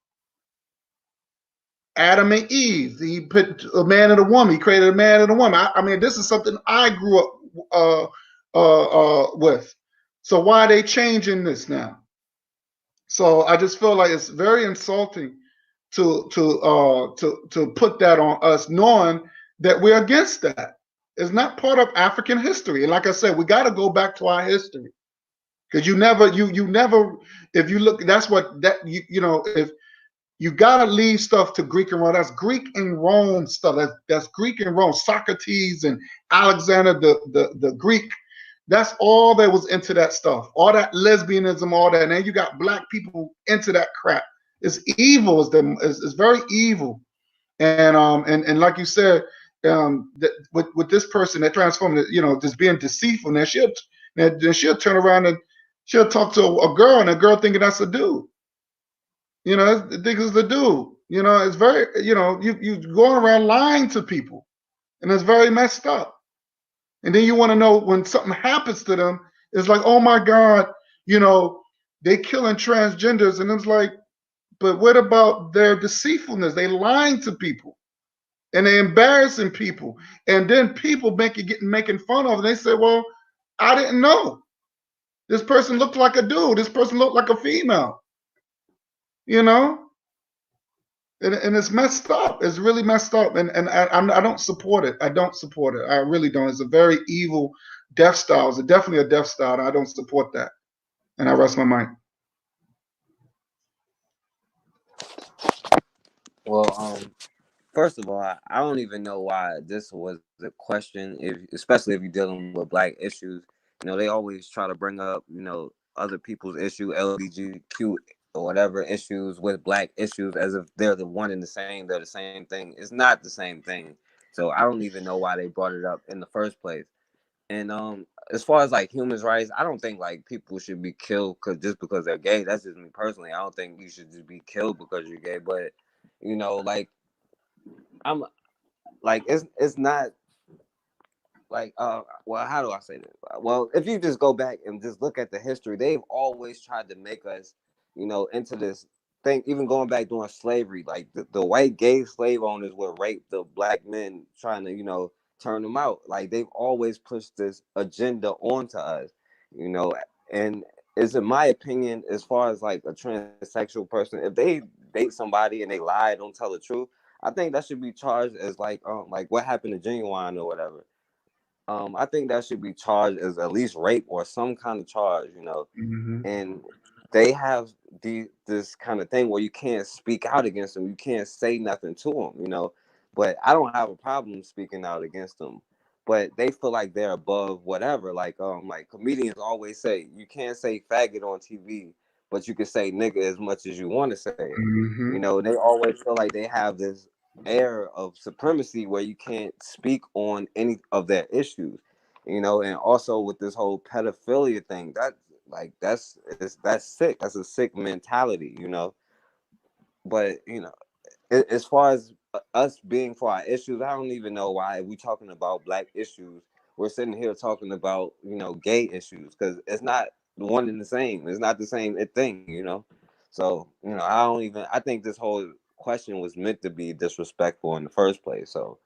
Adam and Eve. He put a man and a woman. He created a man and a woman. I mean, this is something I grew up with. So why are they changing this now? So I just feel like it's very insulting to put that on us, knowing that we're against that. It's not part of African history. And like I said, we got to go back to our history, because you never, if you look, that's what that you know, if you got to leave stuff to Greek and Rome. That's Greek and Rome stuff. That's Greek and Rome. Socrates and Alexander the Greek. That's all that was into that stuff. All that lesbianism, all that. And then you got black people into that crap. It's evil. It's very evil. And like you said, with this person that transformed, you know, just being deceitful. Then she'll turn around and she'll talk to a girl, and a girl thinking that's a dude. You know, think it's the dude. You know, it's very, you know, you going around lying to people, and it's very messed up. And then you want to know when something happens to them, it's like, oh my God, you know, they killing transgenders, and it's like, but what about their deceitfulness? They lying to people, and they embarrassing people, and then people making fun of them. They say, well, I didn't know. This person looked like a dude. This person looked like a female. You know, and it's messed up. It's really messed up, and I don't support it. I don't support it. I really don't. It's a very evil death style. It's definitely a death style, and I don't support that. And I rest my mind.
Well, first of all, I don't even know why this was the question, especially if you're dealing with black issues. You know, they always try to bring up, you know, other people's issue, LGBTQ or whatever issues with black issues, as if they're the one and the same. They're the same thing. It's not the same thing. So I don't even know why they brought it up in the first place. And as far as like human rights, I don't think like people should be killed just because they're gay. That's just me personally. I don't think you should just be killed because you're gay. But you know, like I'm like it's not like well, how do I say this? Well, if you just go back and just look at the history, they've always tried to make us, you know, into this thing. Even going back during slavery, like the white gay slave owners would rape the black men, trying to, you know, turn them out. Like they've always pushed this agenda onto us, you know. And it's in my opinion, as far as like a transsexual person, if they date somebody and they lie, don't tell the truth, I think that should be charged as like what happened to Genuine or whatever. I think that should be charged as at least rape or some kind of charge, you know.
Mm-hmm.
And they have this kind of thing where you can't speak out against them, you can't say nothing to them, you know. But I don't have a problem speaking out against them. But they feel like they're above whatever. Like comedians always say, you can't say faggot on TV, but you can say nigga as much as you want to say it.
Mm-hmm.
You know, they always feel like they have this air of supremacy where you can't speak on any of their issues, you know. And also with this whole pedophilia thing, that's sick. That's a sick mentality, you know. But you know, as far as us being for our issues, I don't even know why we talking about black issues. We're sitting here talking about, you know, gay issues, because it's not one and the same. It's not the same thing, you know. So, you know, I think this whole question was meant to be disrespectful in the first place. So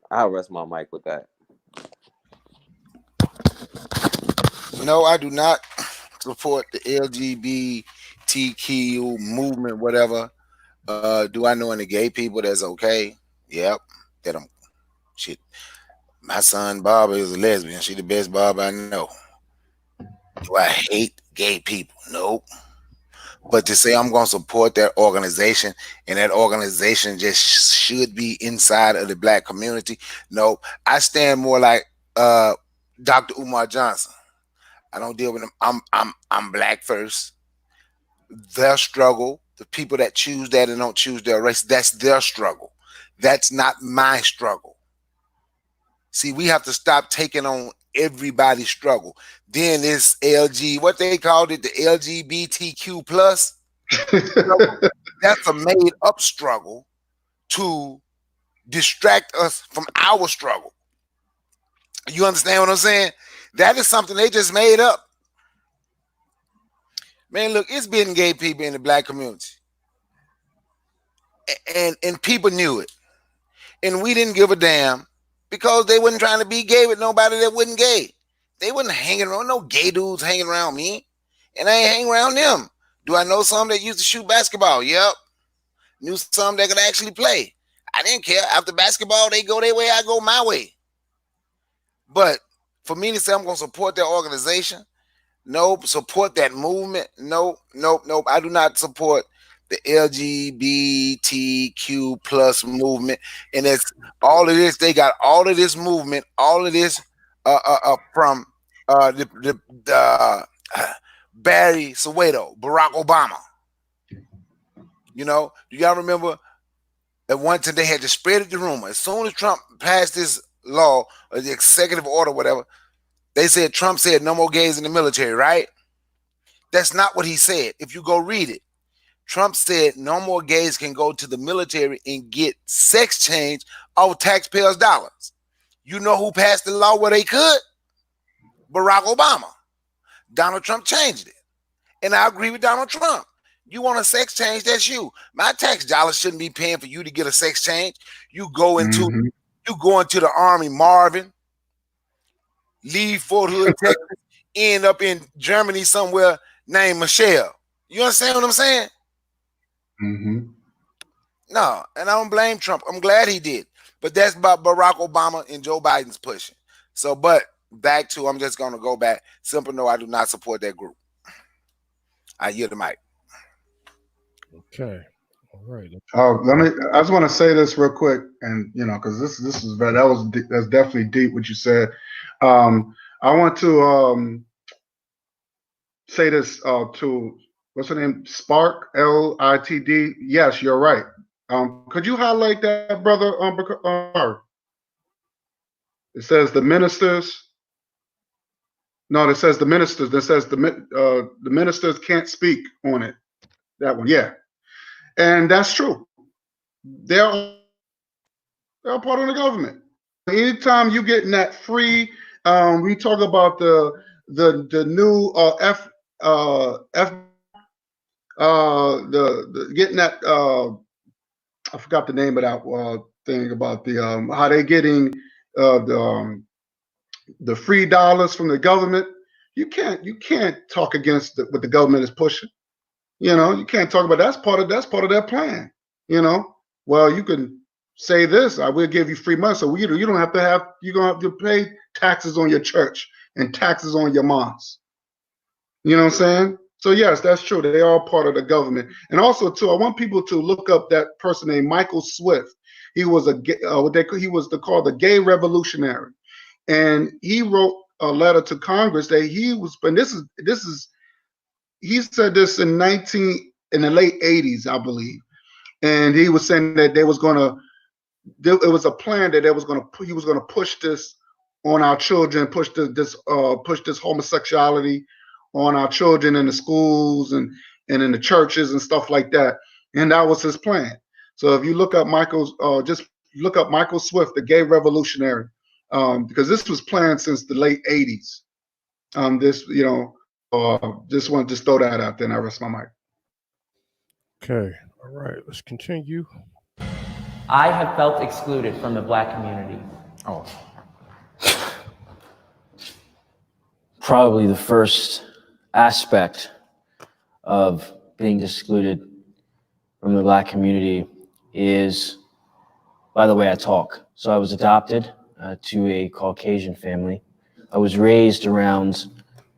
I'll rest my mic with that.
No, I do not support the LGBTQ movement, whatever. Do I know any gay people that's okay? Yep. That I'm shit. My son Barbara is a lesbian. She the best Barbara I know. Do I hate gay people? Nope. But to say I'm going to support that organization and that organization just should be inside of the black community, no. I stand more like Dr. Umar Johnson. I don't deal with them. I'm black first. Their struggle, the people that choose that and don't choose their race, that's their struggle. That's not my struggle. See, we have to stop taking on everybody's struggle. Then it's what they called it, the LGBTQ plus. That's a made up struggle to distract us from our struggle. You understand what I'm saying? That is something they just made up. Man, look, it's been gay people in the black community. And people knew it. And we didn't give a damn because they wasn't trying to be gay with nobody that wasn't gay. They wasn't hanging around, no gay dudes hanging around me. And I ain't hanging around them. Do I know some that used to shoot basketball? Yep. Knew some that could actually play. I didn't care. After basketball, they go their way, I go my way. But for me to say I'm going to support their organization, nope. Support that movement, nope. I do not support the LGBTQ plus movement. And it's all of this. They got all of this movement, all of this from Barry Soweto, Barack Obama. You know, do y'all remember at one time they had to spread the rumor? As soon as Trump passed this law or the executive order, whatever, they said Trump said no more gays in the military, right? That's not what he said. If you go read it, Trump said no more gays can go to the military and get sex change off taxpayers' dollars. You know who passed the law where they could? Barack Obama. Donald Trump changed it. And I agree with Donald Trump. You want a sex change, that's you. My tax dollars shouldn't be paying for you to get a sex change. You go into the Army, Marvin, leave Fort Hood, Texas, end up in Germany somewhere named Michelle. You understand what I'm saying? No, and I don't blame Trump. I'm glad he did. But that's about Barack Obama and Joe Biden's pushing. So, but back to, I'm just going to go back. Simple no, I do not support that group. I yield the mic.
Okay. All right.
I just want to say this real quick, and you know, because this is that's definitely deep what you said. I want to say this to what's her name? Spark, LITD. Yes, you're right. Could you highlight that, brother? It says the ministers. No, it says the ministers. It says the ministers can't speak on it. That one, yeah. And that's true. They're part of the government. Anytime you getting that free, we talk about the new getting that I forgot the name of that thing about the how they getting the free dollars from the government. You can't talk against what the government is pushing. You know, you can't talk about that's part of their plan. You know, well, you can say this, I will give you free money, so you don't have to have, you're gonna have to pay taxes on your church and taxes on your mosque. You know what I'm saying? So yes, that's true. They are part of the government. And also too, I want people to look up that person named Michael Swift. He was he was called the gay revolutionary, and he wrote a letter to Congress that he was, and he said this in the late 80s, I believe, and he was saying that it was a plan that he was going to push this on our children, push this homosexuality on our children in the schools and in the churches and stuff like that, and that was his plan. So if you look up just look up Michael Swift, the gay revolutionary, because this was planned since the late 80s. Just wanted to throw that out there, and I rest my mic.
Okay. All right. Let's continue.
I have felt excluded from the Black community.
Oh. Probably the first aspect of being excluded from the Black community is by the way I talk. So I was adopted to a Caucasian family. I was raised around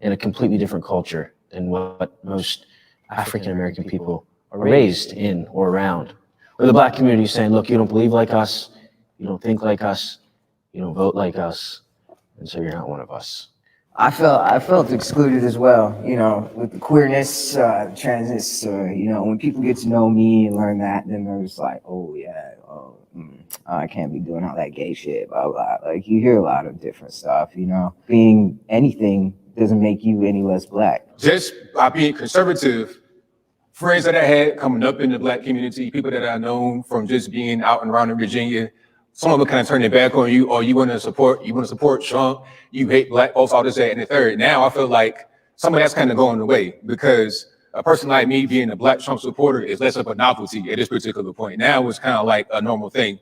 in a completely different culture than what most African American people are raised in or around. Where the Black community is saying, look, you don't believe like us, you don't think like us, you don't vote like us, and so you're not one of us.
I felt excluded as well, you know, with the queerness, transness, you know, when people get to know me and learn that, then they're just like, oh yeah, I can't be doing all that gay shit, blah, blah. Like, you hear a lot of different stuff, you know. Being anything doesn't make you any less black.
Just by being conservative, friends that I had coming up in the black community, people that I known from just being out and around in Virginia, some of them kind of turn their back on you, or you want to support Trump, you hate black folks, all this, that, and the third. Now I feel like some of that's kind of going away because a person like me being a black Trump supporter is less of a novelty at this particular point. Now it's kind of like a normal thing.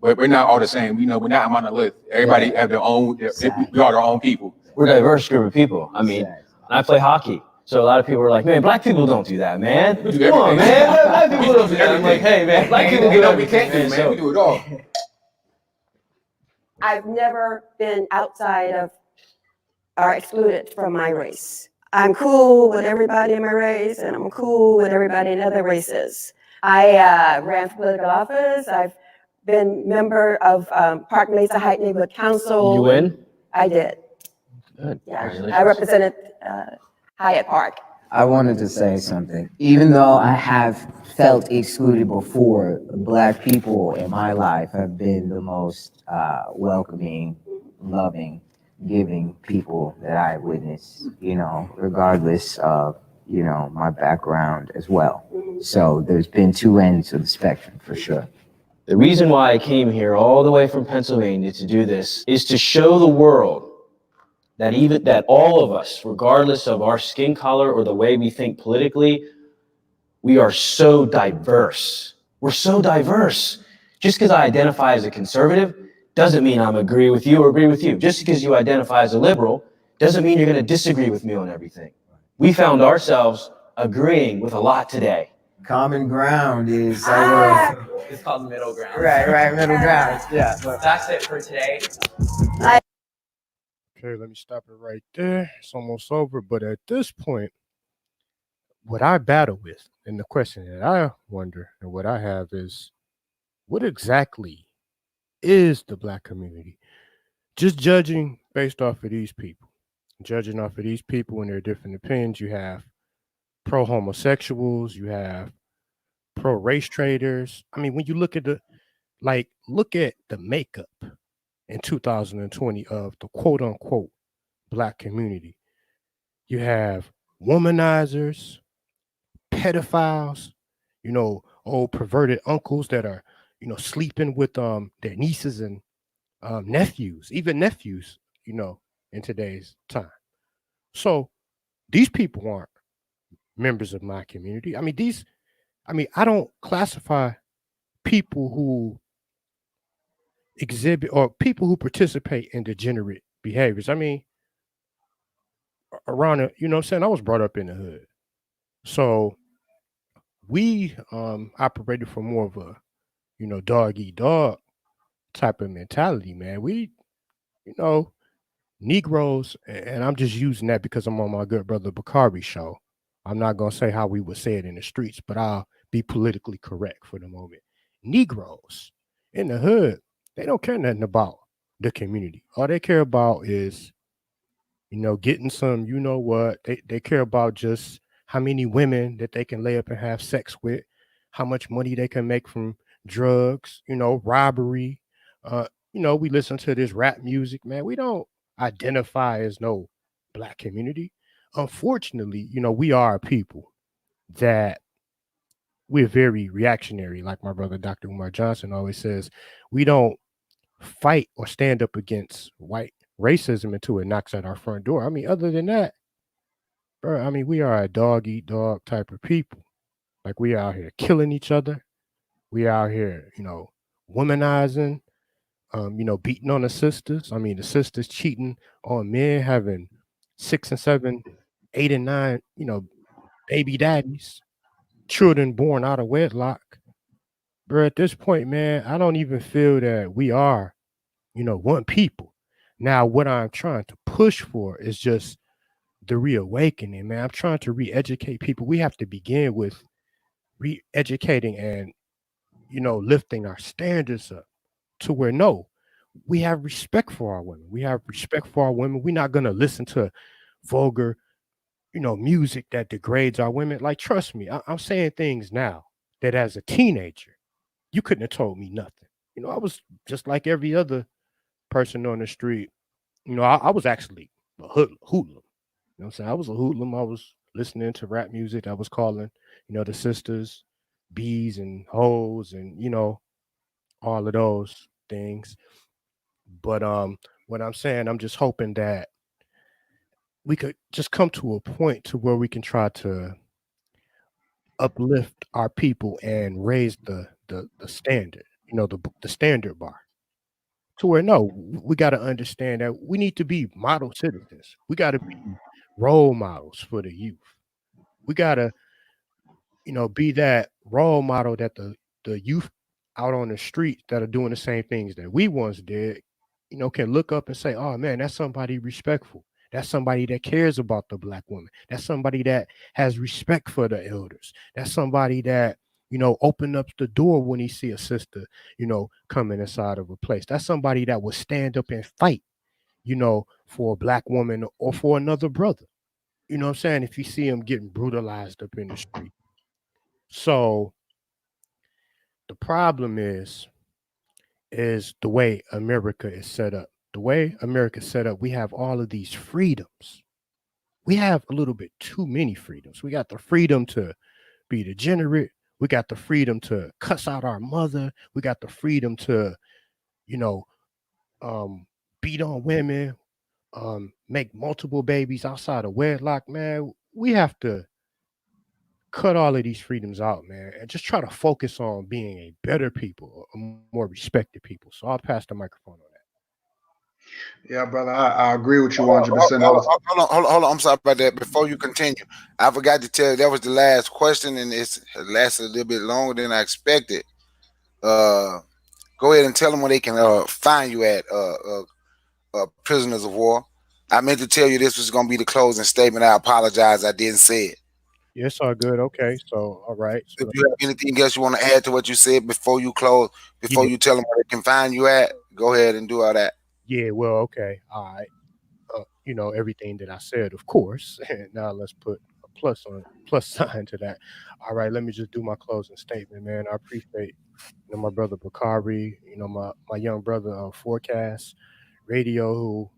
But we're not all the same. You know, we're not a monolith. Everybody have their own, we are our own people.
We're a diverse group of people. I mean, I play hockey. So a lot of people are like, man, black people don't do that, man. Come on, man. Black people don't do that. I'm like, hey, man, black people do everything. We can't do, man. We do it all.
I've never been outside of or excluded from my race. I'm cool with everybody in my race, and I'm cool with everybody in other races. I ran for political office. I've been member of Park Mesa Heights Neighborhood Council.
You win?
I did.
Good.
Yeah, I represented Hyatt Park.
I wanted to say something. Even though I have felt excluded before, black people in my life have been the most welcoming, loving, giving people that I witnessed, you know, regardless of, you know, my background as well. So there's been two ends of the spectrum for sure.
The reason why I came here all the way from Pennsylvania to do this is to show the world that all of us, regardless of our skin color or the way we think politically, we are so diverse. We're so diverse. Just because I identify as a conservative doesn't mean I'm agree with you or agree with you. Just because you identify as a liberal doesn't mean you're going to disagree with me on everything. We found ourselves agreeing with a lot today.
Common ground is
It's called middle ground.
right, middle ground. Yeah.
That's it for today.
Okay, let me stop it right there. It's almost over. But at this point, what I battle with, and the question that I wonder and what I have is, what exactly is the black community? Just judging based off of these people. Judging off of these people and their different opinions, you have pro-homosexuals, you have pro-race traders. I mean, when you look at the makeup in 2020 of the quote-unquote black community. You have womanizers, pedophiles, you know, old perverted uncles that are, you know, sleeping with their nieces and nephews, even nephews, you know, in today's time. So these people aren't members of my community. I don't classify people who exhibit or people who participate in degenerate behaviors. I mean, around it, you know what I'm saying? I was brought up in the hood. So we operated from more of a, you know, dog eat dog type of mentality, man. We, you know, Negroes, and I'm just using that because I'm on my good brother Bakari show. I'm not gonna say how we would say it in the streets, but I'll be politically correct for the moment. Negroes in the hood, they don't care nothing about the community. All they care about is, you know, getting some, you know what, they care about just how many women that they can lay up and have sex with, how much money they can make from drugs, you know, robbery. You know, we listen to this rap music, man. We don't identify as no black community. Unfortunately, you know, we are a people that we're very reactionary. Like my brother, Dr. Umar Johnson, always says, we don't fight or stand up against white racism until it knocks at our front door. I mean, other than that, bro, I mean, we are a dog eat dog type of people. Like, we out here killing each other. We out here, you know, womanizing, you know, beating on the sisters. I mean, the sisters cheating on men, having 6 and 7, 8 and 9, you know, baby daddies, children born out of wedlock. Bro, at this point, man, I don't even feel that we are, you know, one people. Now, what I'm trying to push for is just the reawakening, man. I'm trying to re-educate people. We have to begin with re-educating and, you know, lifting our standards up to where, no, we have respect for our women. We have respect for our women. We're not gonna listen to vulgar, music that degrades our women. Like, trust me, I'm saying things now that as a teenager, you couldn't have told me nothing. I was just like every other person on the street. I was actually a hoodlum. What I'm saying? I was a hoodlum. I was listening to rap music. I was calling, the sisters, bees and hoes and, all of those things. But what I'm saying, I'm just hoping that we could just come to a point to where we can try to uplift our people and raise the standard, the standard bar. To where no, we got to understand that we need to be model citizens. We got to be role models for the youth. We got to, be that role model that the youth out on the street that are doing the same things that we once did, can look up and say, "Oh man, that's somebody respectful. That's somebody that cares about the black woman. That's somebody that has respect for the elders. That's somebody that open up the door when he see a sister, coming inside of a place. That's somebody that will stand up and fight, for a black woman or for another brother. You know what I'm saying? If you see him getting brutalized up in the street. So the problem is the way America is set up. The way America is set up, we have all of these freedoms. We have a little bit too many freedoms. We got the freedom to be degenerate. We got the freedom to cuss out our mother. We got the freedom to, beat on women, make multiple babies outside of wedlock. Man, we have to cut all of these freedoms out, man, and just try to focus on being a better people, a more respected people. So I'll pass the microphone on that.
Yeah, brother, I agree with you
Hold
100%.
on. I'm sorry about that. Before you continue, I forgot to tell you that was the last question, and it lasted a little bit longer than I expected. Go ahead and tell them where they can find you at, Prisoners of War. I meant to tell you this was going to be the closing statement. I apologize, I didn't say it.
Yes, all good. Okay, so all right. So
If you have anything else you want to add to what you said before you close, before you tell them where they can find you at, go ahead and do all that.
Yeah, well, okay, all right. Everything that I said, of course. And now let's put a plus sign to that. All right, let me just do my closing statement, man. I appreciate my brother Bakari, my young brother Forecast Radio, who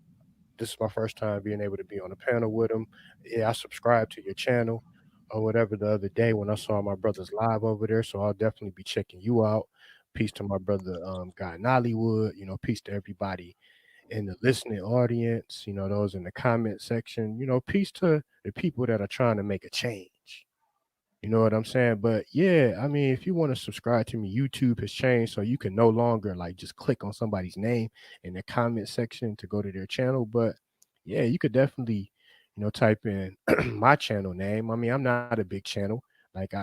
this is my first time being able to be on a panel with him. Yeah, I subscribed to your channel or whatever the other day when I saw my brothers live over there. So I'll definitely be checking you out. Peace to my brother Guy Nollywood. Peace to everybody in the listening audience, those in the comment section, peace to the people that are trying to make a change. You know what I'm saying? But yeah, I mean, if you want to subscribe to me, YouTube has changed, so you can no longer like just click on somebody's name in the comment section to go to their channel. But yeah, you could definitely, type in my channel name. I mean, I'm not a big channel. Like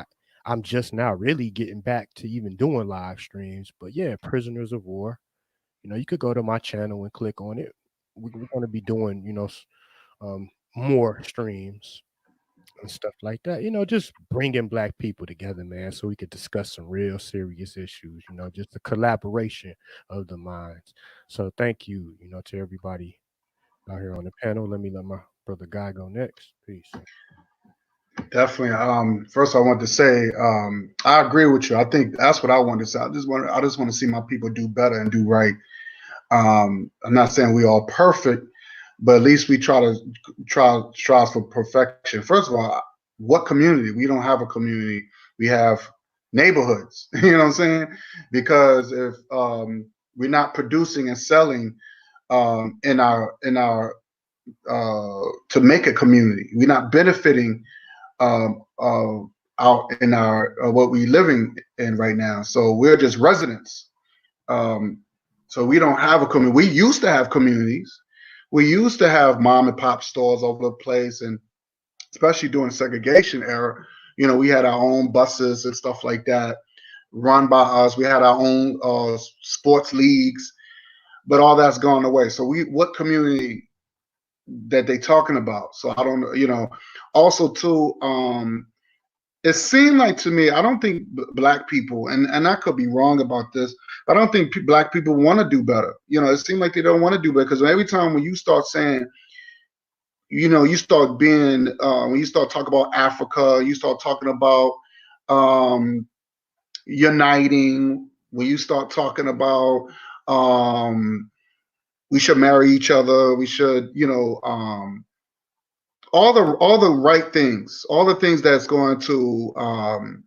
I'm just now really getting back to even doing live streams. But yeah, Prisoners of War. You could go to my channel and click on it. We're going to be doing, more streams and stuff like that. Just bringing black people together, man, so we could discuss some real serious issues. Just a collaboration of the minds. So thank you, to everybody out here on the panel. Let my brother Guy go next. Peace.
Definitely. First, I want to say I agree with you. I think that's what I wanted to say. I just want to see my people do better and do right. I'm not saying we all perfect, but at least we strive for perfection. First of all, what community? We don't have a community. We have neighborhoods. You know what I'm saying? Because if we're not producing and selling in our to make a community, we're not benefiting out in our what we're living in right now. So we're just residents. So we don't have a community. We used to have communities. We used to have mom and pop stores over the place, and especially during the segregation era, we had our own buses and stuff like that run by us. We had our own sports leagues, but all that's gone away. So what community that they talking about? So I don't know. Also too, it seemed like to me, I don't think black people, and I could be wrong about this, but I don't think black people want to do better. It seemed like they don't want to do better because every time when you start saying, you start being, when you start talking about Africa, you start talking about uniting, when you start talking about we should marry each other, we should, all the right things, all the things that's going to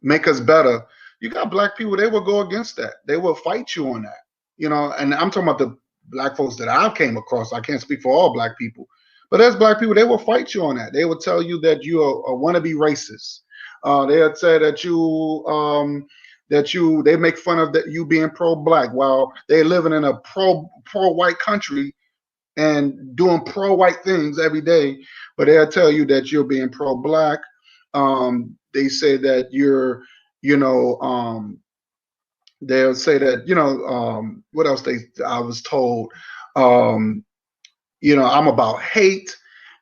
make us better. You got black people, they will go against that. They will fight you on that. And I'm talking about the black folks that I came across. I can't speak for all black people, but as black people, they will fight you on that. They will tell you that you are wannabe racist. They'll say that they make fun of that you being pro-black while they're living in a pro-white country and doing pro-white things every day, but they'll tell you that you're being pro-black. They say that you're, they'll say that, what else I was told, I'm about hate.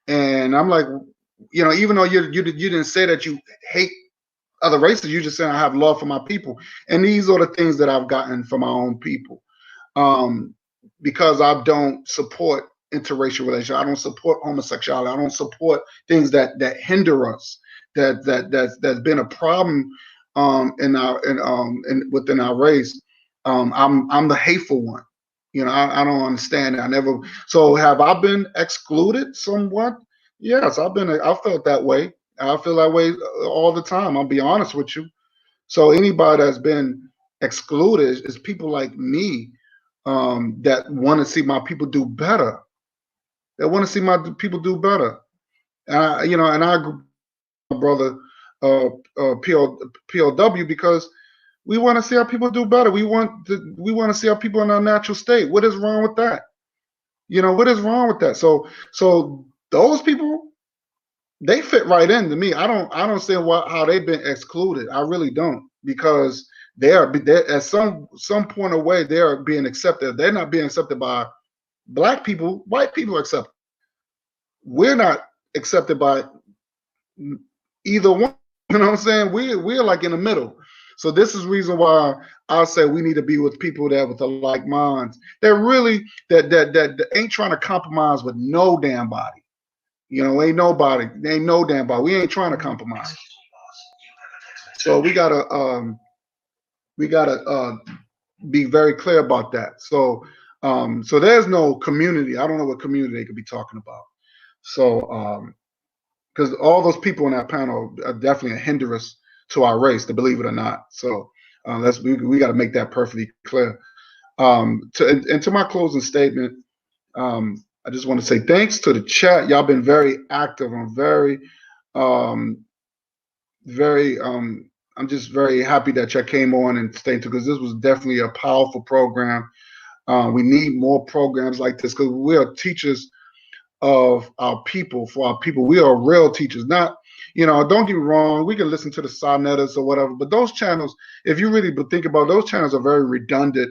And I'm like, even though you didn't say that you hate other races, you just saying I have love for my people. And these are the things that I've gotten from my own people. Because I don't support interracial relationships. I don't support homosexuality. I don't support things that hinder us. That's been a problem within our race. I'm the hateful one. I don't understand it. So have I been excluded somewhat? Yes, I felt that way. I feel that way all the time. I'll be honest with you. So anybody that's been excluded is people like me that want to see my people do better. That want to see my people do better. And I agree with my brother POW, because we want to see our people do better. We want to see our people in our natural state. What is wrong with that? What is wrong with that? So those people, they fit right into me. I don't see how they've been excluded. I really don't, because they're at some point of way they are being accepted. They're not being accepted by black people. White people are accepted. We're not accepted by either one. You know what I'm saying? We're like in the middle. So this is the reason why I say we need to be with people that with the like minds. They're really that ain't trying to compromise with no damn body. Ain't nobody. Ain't no damn body. We ain't trying to compromise. So we gotta be very clear about that. So there's no community. I don't know what community they could be talking about. So because all those people in that panel are definitely a hindrance to our race, to believe it or not. So we got to make that perfectly clear. To my closing statement, I just want to say thanks to the chat. Y'all been very active. I'm I'm just very happy that y'all came on and stayed because this was definitely a powerful program. We need more programs like this because we are teachers of our people, for our people. We are real teachers, not, don't get me wrong, we can listen to the Sonnetas or whatever, but those channels, if you really think about it, those channels are very redundant.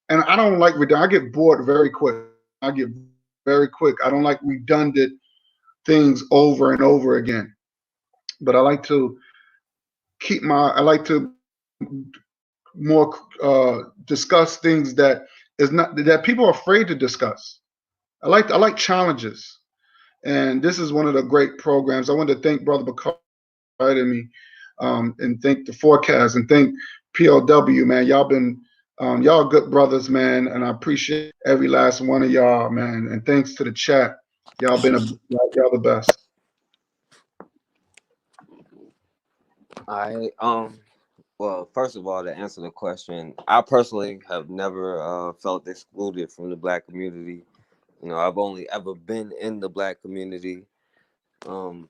And I don't like redundant. I get bored very quick. I don't like redundant things over and over again. But I like to more discuss things that people are afraid to discuss. I like challenges, and this is one of the great programs. I want to thank Brother Bakari and me, and thank the Forecast, and thank POW, man. Y'all good brothers, man, and I appreciate every last one of y'all, man. And thanks to the chat, y'all the best.
Well, first of all, to answer the question, I personally have never felt excluded from the Black community. I've only ever been in the Black community. But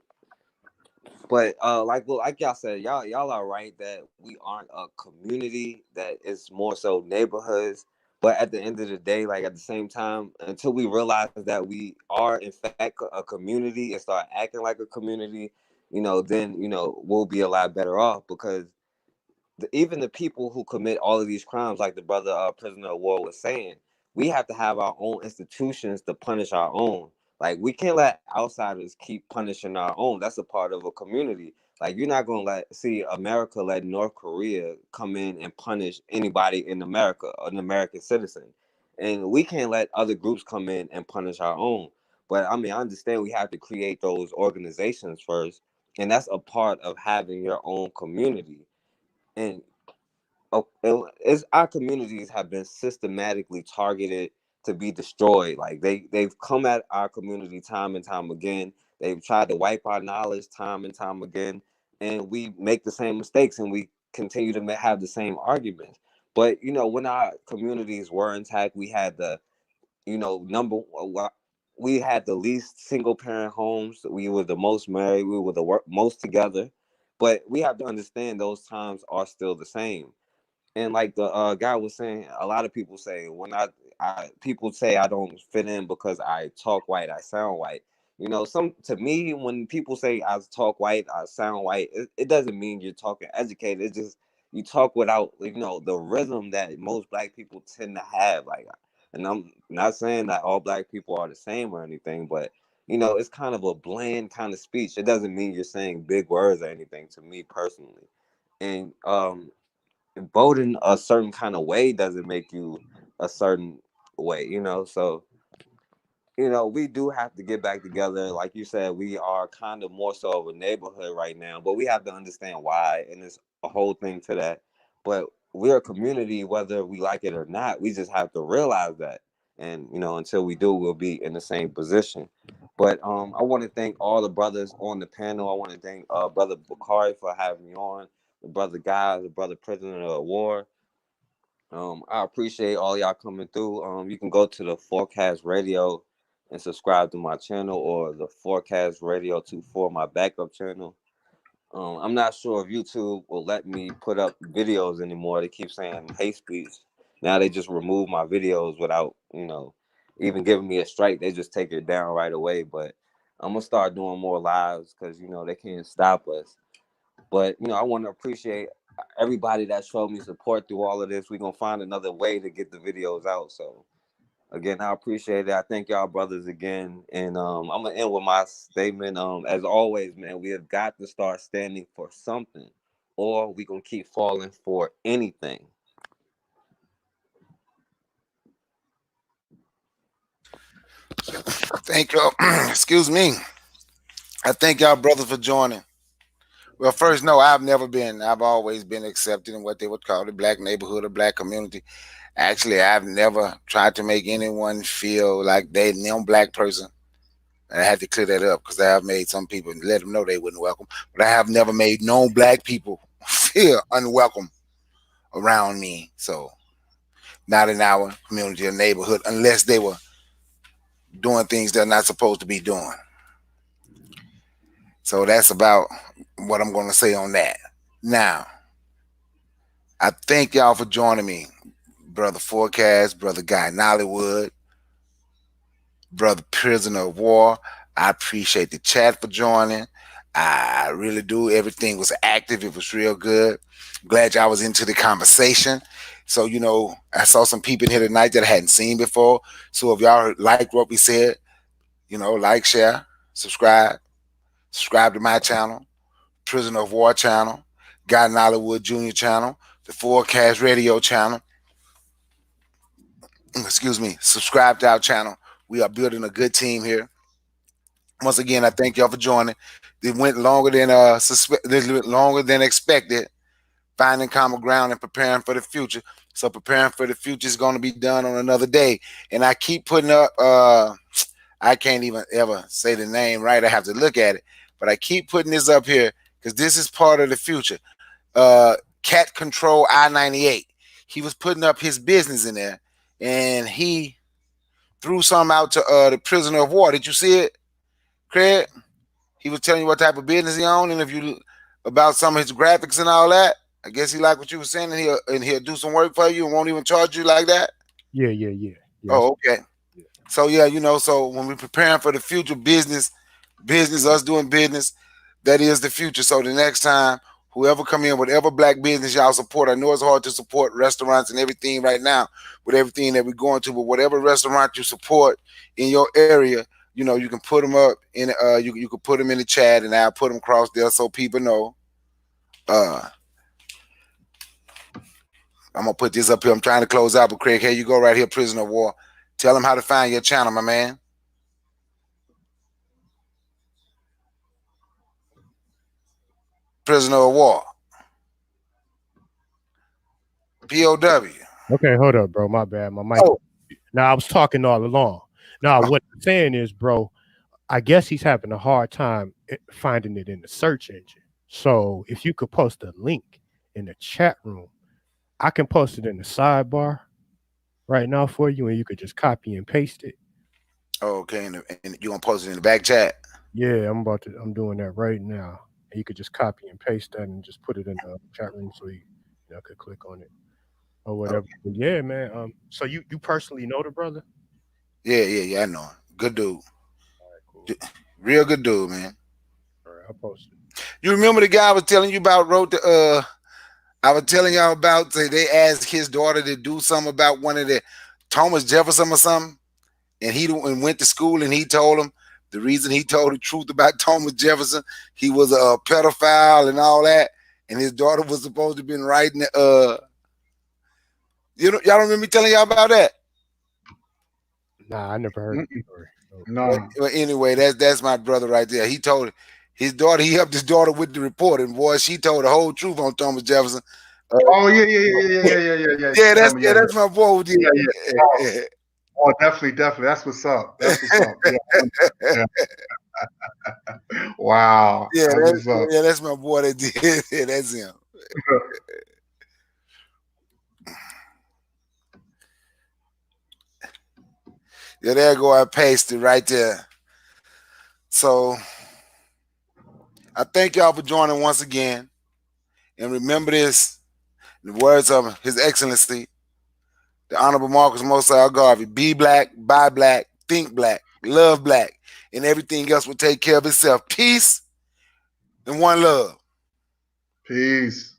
like y'all said, y'all are right that we aren't a community, that it's more so neighborhoods. But at the end of the day, like at the same time, until we realize that we are in fact a community and start acting like a community, then we'll be a lot better off, because even the people who commit all of these crimes, like the brother prisoner of war was saying, we have to have our own institutions to punish our own. Like, we can't let outsiders keep punishing our own. That's a part of a community. Like, you're not gonna see America let North Korea come in and punish anybody in America, an American citizen, and we can't let other groups come in and punish our own. But I mean, I understand we have to create those organizations first, and that's a part of having your own community. And it's our communities have been systematically targeted to be destroyed. Like, they've come at our community time and time again. They've tried to wipe our knowledge time and time again, and we make the same mistakes, and we continue to have the same arguments. But when our communities were intact, we had the we had the least single parent homes. We were the most married. We were the most together. But we have to understand those times are still the same. And like the guy was saying, a lot of people say when people say I don't fit in because I talk white, I sound white. To me, when people say I talk white, I sound white, it doesn't mean you're talking educated. It's just you talk without the rhythm that most Black people tend to have. Like, and I'm not saying that all Black people are the same or anything, but it's kind of a bland kind of speech. It doesn't mean you're saying big words or anything to me personally. And voting a certain kind of way doesn't make you a certain way, so we do have to get back together. Like you said, we are kind of more so of a neighborhood right now, but we have to understand why, and there's a whole thing to that. But we're a community whether we like it or not. We just have to realize that, and until we do, we'll be in the same position. But I want to thank all the brothers on the panel. I want to thank Brother Bakari for having me on, the brother Guy, the brother Prisoner of War. I appreciate all y'all coming through. You can go to the Forecast Radio and subscribe to my channel, or the Forecast Radio 24, my backup channel. I'm not sure if YouTube will let me put up videos anymore. They keep saying hate speech. Now they just remove my videos without, even giving me a strike. They just take it down right away. But I'm gonna start doing more lives because they can't stop us. But I want to appreciate everybody that showed me support through all of this. We're gonna find another way to get the videos out. So again, I appreciate it. I thank y'all brothers again. And I'm gonna end with my statement. As always, man, we have got to start standing for something, or we gonna keep falling for anything.
Thank y'all. Excuse me. I thank y'all brothers for joining. Well, first, no, I've always been accepted in what they would call the Black neighborhood or Black community. Actually, I've never tried to make anyone feel like they're a non-Black person. And I had to clear that up because I have made some people let them know they wouldn't welcome. But I have never made non-Black people feel unwelcome around me. So, not in our community or neighborhood, unless they were doing things they're not supposed to be doing. So that's about what I'm going to say on that. Now, I thank y'all for joining me. Brother Forecast, Brother Guy Nollywood, Brother Prisoner of War. I appreciate the chat for joining. I really do. Everything was active. It was real good. Glad y'all was into the conversation. So, I saw some people in here tonight that I hadn't seen before. So if y'all like what we said, like, share, subscribe to my channel, Prisoner of War channel, Guy Nollywood Jr. channel, the Forecast Radio channel. Excuse me. Subscribe to our channel. We are building a good team here. Once again, I thank y'all for joining. It went longer than expected. Finding common ground and preparing for the future. So preparing for the future is going to be done on another day. And I keep putting up. I can't even ever say the name right. I have to look at it. But I keep putting this up here because this is part of the future. Cat Control I-98. He was putting up his business in there, and he threw some out to the Prisoner of War. Did you see it, Craig? He was telling you what type of business he owned, and if you about some of his graphics and all that. I guess he liked what you were saying, and he'll do some work for you and won't even charge you like that.
Yeah.
Oh, okay. Yeah. So so when we're preparing for the future business, us doing business, that is the future. So the next time, whoever come in, whatever Black business y'all support, I know it's hard to support restaurants and everything right now with everything that we're going to, but whatever restaurant you support in your area, you know, you can put them up in you can put them in the chat, and I'll put them across there so people know. I'm gonna put this up here. I'm trying to close out, but Craig, here you go right here, Prisoner of War. Tell them how to find your channel, my man. Prisoner of War. POW.
Okay, hold up, bro. My bad. My mic.
Oh.
Now I was talking all along. Now what I'm saying is, bro, I guess he's having a hard time finding it in the search engine. So if you could post a link in the chat room, I can post it in the sidebar right now for you, and you could just copy and paste it.
Oh, okay, and you gonna post it in the back chat?
Yeah, I'm doing that right now. And you could just copy and paste that and just put it in the chat room so you could click on it or whatever.
Okay.
But yeah, man. So you personally know the brother?
Yeah, I know him. Good dude.
All right, cool.
Real good dude, man.
All right, I'll post it.
You remember the guy I was telling you about I was telling y'all about, they asked his daughter to do something about one of the Thomas Jefferson or something, and he went to school, and he told him the reason he told the truth about Thomas Jefferson, he was a pedophile and all that, and his daughter was supposed to have been writing y'all remember me telling y'all about that?
Nah, I never heard of the story.
No.
Well, anyway, that's my brother right there. He told his daughter, he helped his daughter with the report, and boy, she told the whole truth on Thomas Jefferson.
Yeah.
Yeah, that's my boy. Yeah.
Oh, definitely. That's what's up. That's what's up. Yeah. Wow.
That's my boy that did. Yeah, that's him. Yeah, there go. I pasted right there. So I thank y'all for joining once again. And remember this, in the words of His Excellency, the Honorable Marcus Mosiah Garvey: be black, buy black, think black, love black, and everything else will take care of itself. Peace and one love.
Peace.